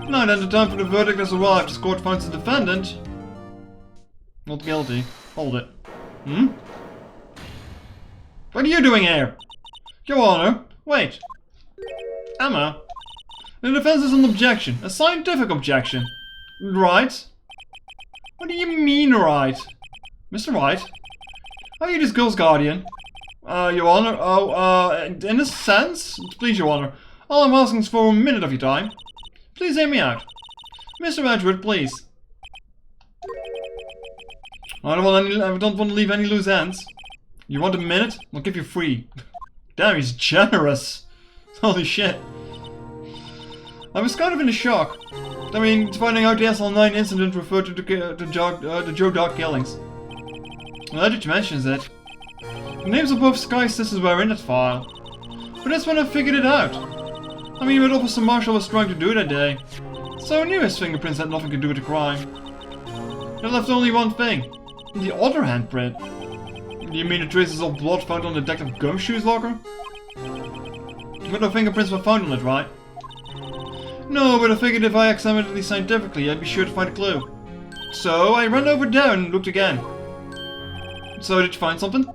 Now then, the time for the verdict has arrived. This court finds the defendant not guilty. Hold it. What are you doing here? Your Honor, wait. Emma. The defense is an objection. A scientific objection. Right? What do you mean, right? Mr. Wright? Are you this girl's guardian? Your Honor, in a sense? Please, Your Honor. All I'm asking is for a minute of your time. Please hear me out. Mr. Edward, please. I don't want to leave any loose ends. You want a minute? I'll give you 3. Damn, he's generous. Holy shit. I was kind of in a shock. I mean, finding out the SL9 incident referred to the Joe Dark killings. Now that you mentions it. The names of both Sky's sisters were in that file. But that's when I figured it out. I mean, what Officer Marshall was trying to do that day. So I knew his fingerprints had nothing to do with the crime. There left only one thing. The other handprint. You mean the traces of blood found on Detective Gumshoe's locker? But no fingerprints were found on it, right? No, but I figured if I examined it scientifically, I'd be sure to find a clue. So I ran over there and looked again. So did you find something?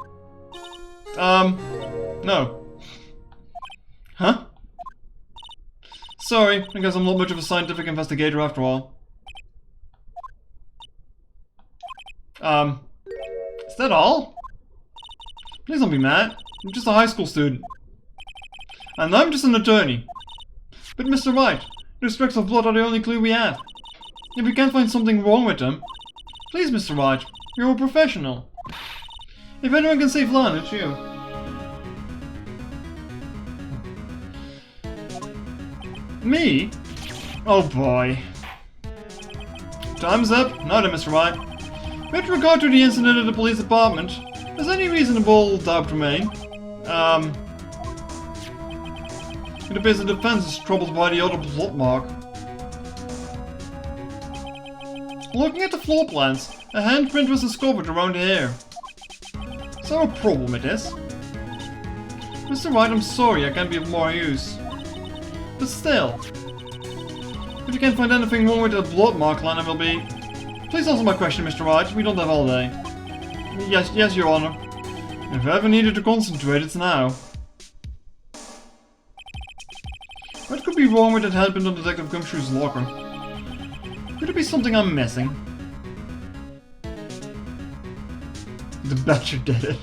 No. Huh? Sorry, I guess I'm not much of a scientific investigator after all. Is that all? Please don't be mad. I'm just a high school student. And I'm just an attorney. But Mr. Wright, the streaks of blood are the only clue we have. If we can't find something wrong with them, please, Mr. Wright, you're a professional. If anyone can save Lana, it's you. Me? Oh boy. Time's up. Now then, Mr. Wright. With regard to the incident at the police department, does any reasonable doubt remain? It appears the defense is troubled by the other plot mark. Looking at the floor plans, a handprint was discovered around here. Is there a problem with this? Mr. Wright, I'm sorry I can't be of more use. But still, if you can't find anything wrong with the blood mark, Lana will be... Please answer my question, Mr. Wright. We don't have all day. Yes, Your Honor. If I ever needed to concentrate, it's now. What could be wrong with that handprint on Detective Gumshoe's locker? Could it be something I'm missing? The Badger did it.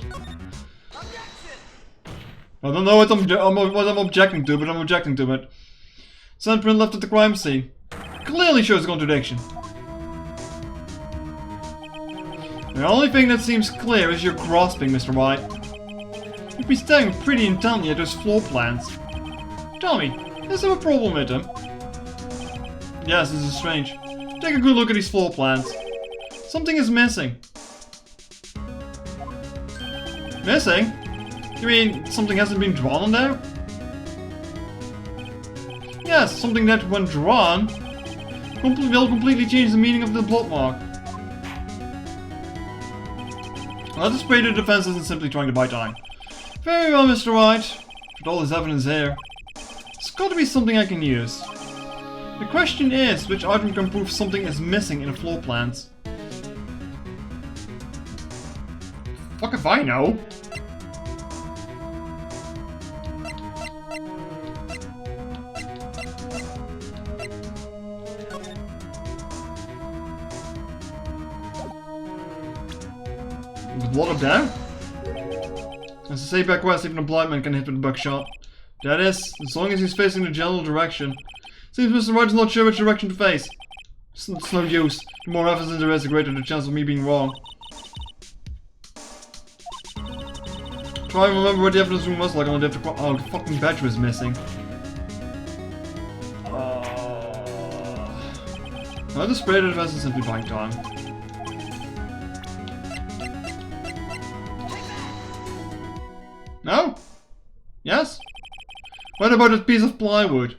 I don't know what I'm objecting to, but I'm objecting to it. Handprint left at the crime scene. Clearly shows a contradiction. The only thing that seems clear is your grasping, Mr. Wright. You've been staring pretty intently at those floor plans. Tell me, is there a problem with them? Yes, this is strange. Take a good look at these floor plans. Something is missing. Missing? You mean something hasn't been drawn on there? Yes, something that, when drawn, will completely change the meaning of the blood mark. I'll just pray the defense isn't simply trying to buy time. Very well, Mr. Wright. With all this evidence here, there's got to be something I can use. The question is, which item can prove something is missing in the floor plans? Fuck if I know. Blood up there? As I say back west, even a blind man can hit with a buckshot. That is, as long as he's facing the general direction. Seems Mr. Wright is not sure which direction to face. It's no use. The more evidence there is, the greater the chance of me being wrong. Try and remember what the evidence room was like on a different... Oh, the fucking badge was missing. I'll just spray the defense and simply buying time. No? Yes? What about that piece of plywood?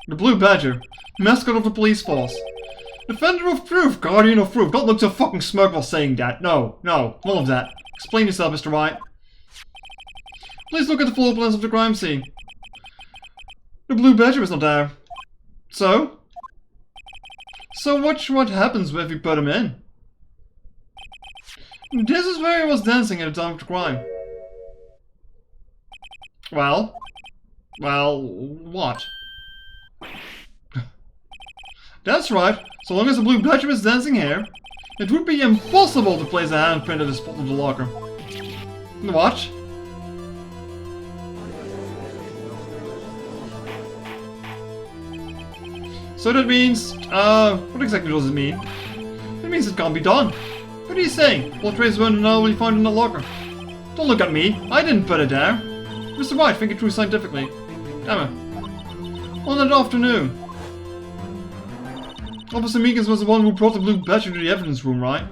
The Blue Badger, mascot of the police force. Defender of truth, guardian of truth. Don't look so fucking smug while saying that. No, none of that. Explain yourself, Mr. Wright. Please look at the floor plans of the crime scene. The Blue Badger is not there. So? So watch what happens if you put him in. This is where he was dancing at the time of the crime. Well, what? That's right, so long as the Blue Badger is dancing here, it would be impossible to place a handprint at the spot of the locker. What? So that means, what exactly does it mean? It means it can't be done. What are you saying? Blood traces weren't normally found in the locker. Don't look at me, I didn't put it there. Mr. Wright, think it through scientifically. Damn it. On that afternoon, Officer Meekins was the one who brought the Blue Badger to the evidence room, right?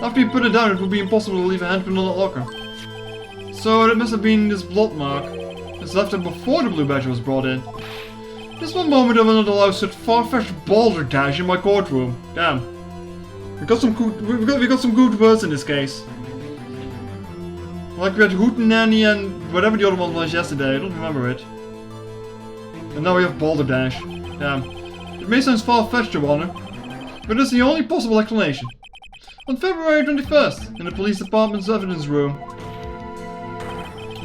After you put it down, it would be impossible to leave a handprint on the locker. So it must have been this blood mark that's left there before the Blue Badger was brought in. Just one moment I will not allow such far-fetched balderdash in my courtroom. Damn. We got some good words in this case. Like we had Hootenanny and whatever the other one was yesterday, I don't remember it. And now we have balderdash. Damn. It may sound far-fetched, Your Honor, but it's the only possible explanation. On February 21st, in the police department's evidence room,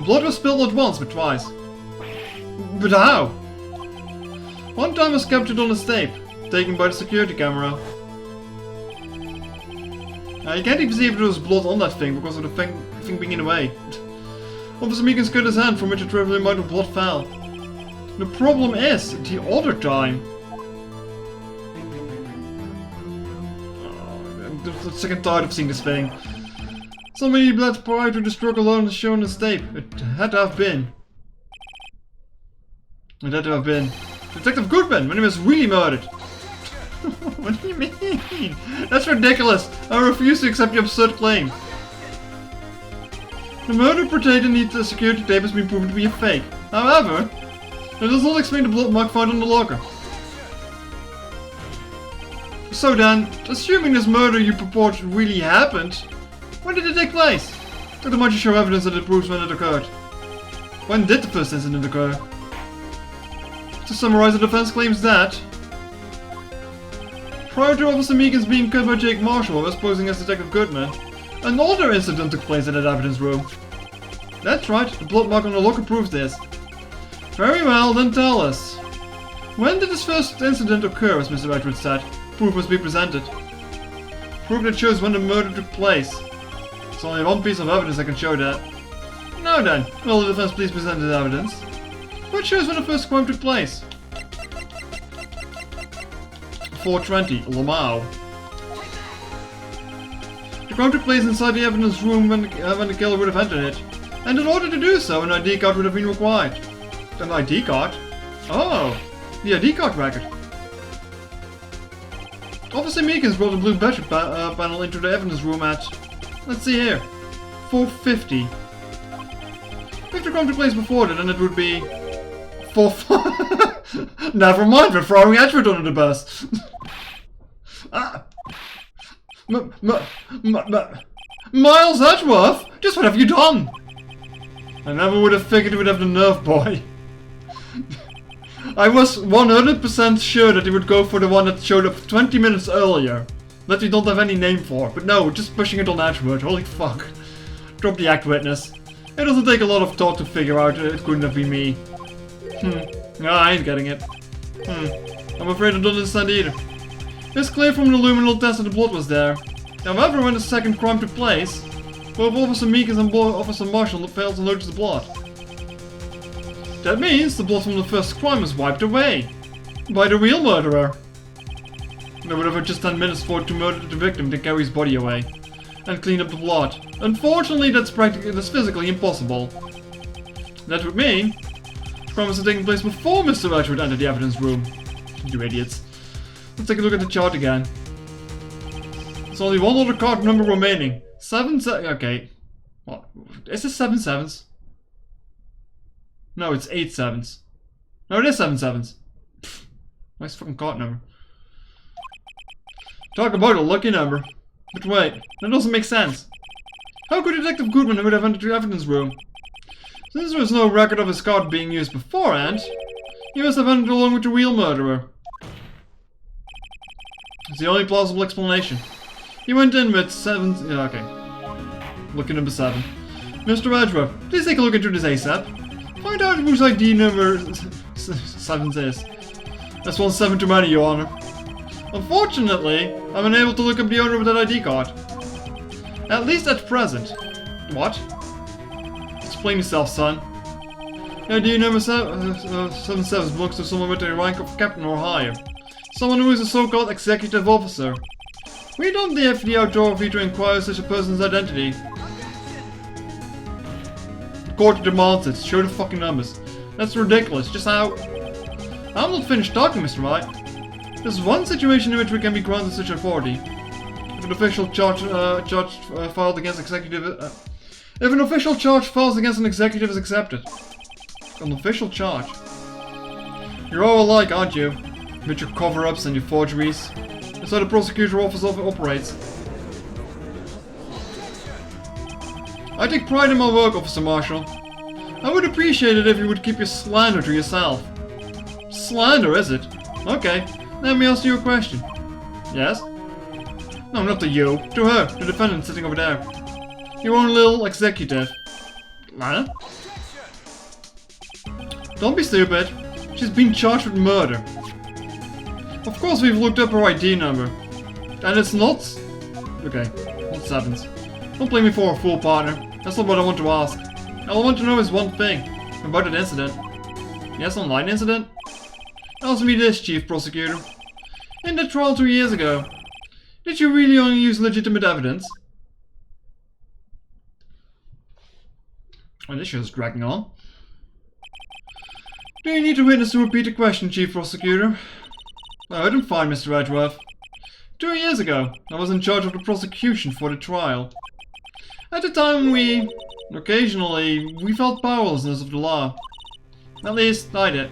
blood was spilled not once, but twice. But how? One time was captured on a tape, taken by the security camera. You can't even see if there was blood on that thing because of the thing being in the way. Officer Meekins cut his hand from which a trivial amount of blood fell. The problem is, the other time... I'm sick and tired of seeing this thing. Somebody bled prior to the stroke alone as shown in this tape. It had to have been. Detective Goodman, when he was really murdered. What do you mean? That's ridiculous. I refuse to accept your absurd claim. The murder portrayed in the security tape has been proven to be a fake. However, that does not explain the blood mark found on the locker. So then, assuming this murder you purport really happened, when did it take place? Not much to show evidence that it proves when it occurred. When did the first incident occur? To summarize, the defense claims that prior to Officer Meekins being cut by Jake Marshall who was posing as Detective Goodman, another incident took place in that evidence room. That's right, the blood mark on the locker proves this. Very well, then tell us. When did this first incident occur, as Mr. Edwards said? Proof must be presented. Proof that shows when the murder took place. There's only one piece of evidence that can show that. Now then, will the defense please present this evidence? What shows when the first crime took place? 420, Lamau. The crime took place inside the evidence room when the killer would have entered it. And in order to do so, an ID card would have been required. An ID card? Oh, the ID card record. Officer Meekins brought the Blue Badger panel into the evidence room at, let's see here, 450. If the crime took place before that, then it would be 4... Never mind, we're throwing Edward under the bus. Miles Edgeworth? Just what have you done? I never would have figured he would have the nerve, boy. I was 100% sure that he would go for the one that showed up 20 minutes earlier. That we don't have any name for. But no, just pushing it on Edgeworth. Holy fuck. Drop the act witness. It doesn't take a lot of thought to figure out it couldn't have been me. No, I ain't getting it. I'm afraid I don't understand either. It's clear from the luminal test that the blood was there. However, when the second crime took place, both Officer Meekins and Officer Marshall failed to notice the blood. That means the blood from the first crime was wiped away. By the real murderer. It would have just 10 minutes for it to murder the victim, then carry his body away. And clean up the blood. Unfortunately, that's physically impossible. That would mean the crime was taking place before Mr. Edgeworth entered the evidence room. You idiots. Let's take a look at the chart again. There's only one other card number remaining. Okay. What? Is this 7 sevens? No, it's 8 sevens. No, it is 7 sevens. Pfft, nice fucking card number. Talk about a lucky number. But wait, that doesn't make sense. How could Detective Goodman would have entered the evidence room? Since there was no record of his card being used beforehand, he must have entered along with the real murderer. It's the only plausible explanation. He went in with 7... Yeah, okay. Lucky number 7. Mr. Edgeworth, please take a look into this ASAP. Find out whose ID number 7 is. That's 1 7 too many, Your Honor. Unfortunately, I'm unable to look up the owner of that ID card. At least at present. What? Explain yourself, son. The ID number 77 belongs to someone with the rank of captain or higher. Someone who is a so-called executive officer. We don't have the authority to inquire such a person's identity. The court demands it. Show the fucking numbers. That's ridiculous. Just how... I'm not finished talking, Mr. Wright. There's one situation in which we can be granted such authority. If an official charge filed against executive... if an official charge files against an executive is accepted. An official charge? You're all alike, aren't you? With your cover-ups and your forgeries. That's how the prosecutor office operates. I take pride in my work, Officer Marshall. I would appreciate it if you would keep your slander to yourself. Slander, is it? Okay. Let me ask you a question. Yes? No, not to you. To her, the defendant sitting over there. Your own little executive. Huh? Don't be stupid. She's been charged with murder. Of course we've looked up her ID number. And it's not... Okay, not 7s. Don't blame me for a fool, partner. That's not what I want to ask. All I want to know is one thing. About that incident. Yes, online incident? Answer me this, Chief Prosecutor. In the trial 2 years ago, did you really only use legitimate evidence? Oh, this show's dragging on. Do you need a witness to repeat the question, Chief Prosecutor? I heard him fine, Mr. Edgeworth. 2 years ago, I was in charge of the prosecution for the trial. At the time occasionally, we felt powerlessness of the law. At least, I did.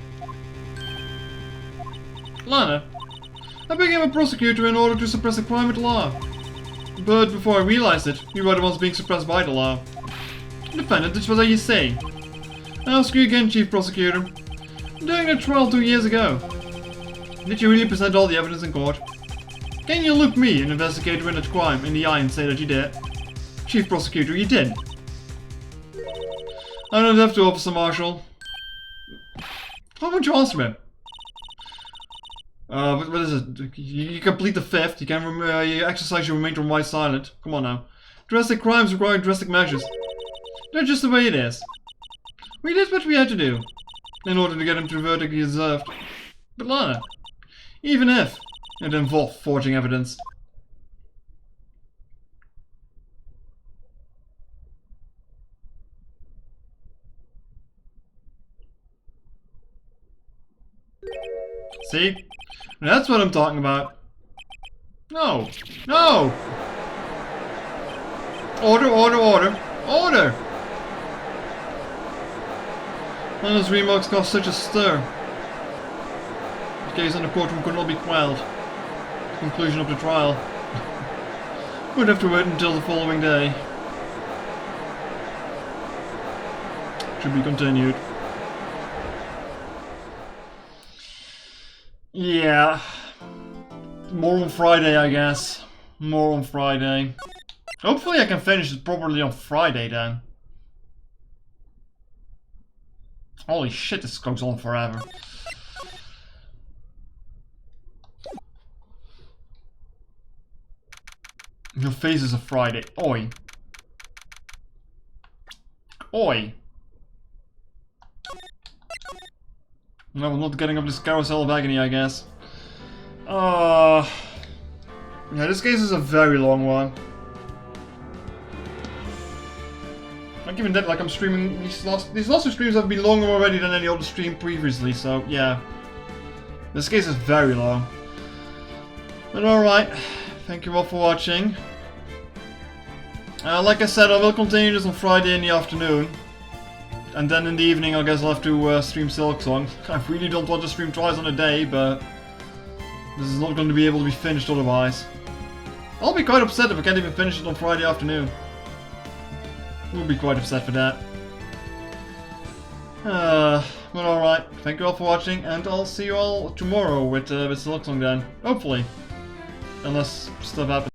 Lana, I became a prosecutor in order to suppress a crime with the law. But before I realized it, we were the ones being suppressed by the law. Defendant, which was what you say. I ask you again, Chief Prosecutor. During the trial 2 years ago, did you really present all the evidence in court? Can you look me, an investigator in that crime, in the eye and say that you did? Chief Prosecutor, you did. I don't have to, Officer Marshall. How would you answer me? What is it? You complete the 5th. You can you exercise your remain to remain silent. Come on now. Drastic crimes require drastic measures. That's just the way it is. We did what we had to do in order to get him to the verdict he deserved. But Lana, even if it involved forging evidence. See? That's what I'm talking about. No! No! Order, order, order! Order! Lana's remarks caused such a stir. The gaze in the courtroom could not be quelled. The conclusion of the trial. We'd have to wait until the following day. Should be continued. Yeah. More on Friday, I guess. More on Friday. Hopefully I can finish it properly on Friday then. Holy shit, this goes on forever. Your face is a Friday. Oi. Oi. No, I'm not getting up this carousel of agony, I guess. Yeah, this case is a very long one. Like even that, like I'm streaming these last two streams have been longer already than any other stream previously, so yeah. This case is very long. But alright, thank you all for watching. Like I said, I will continue this on Friday in the afternoon. And then in the evening I guess I'll have to stream Silksong. I really don't want to stream twice on a day, but this is not going to be able to be finished otherwise. I'll be quite upset if I can't even finish it on Friday afternoon. We'll be quite upset for that. But alright, thank you all for watching, and I'll see you all tomorrow with Silksong then. Hopefully. Unless stuff happens.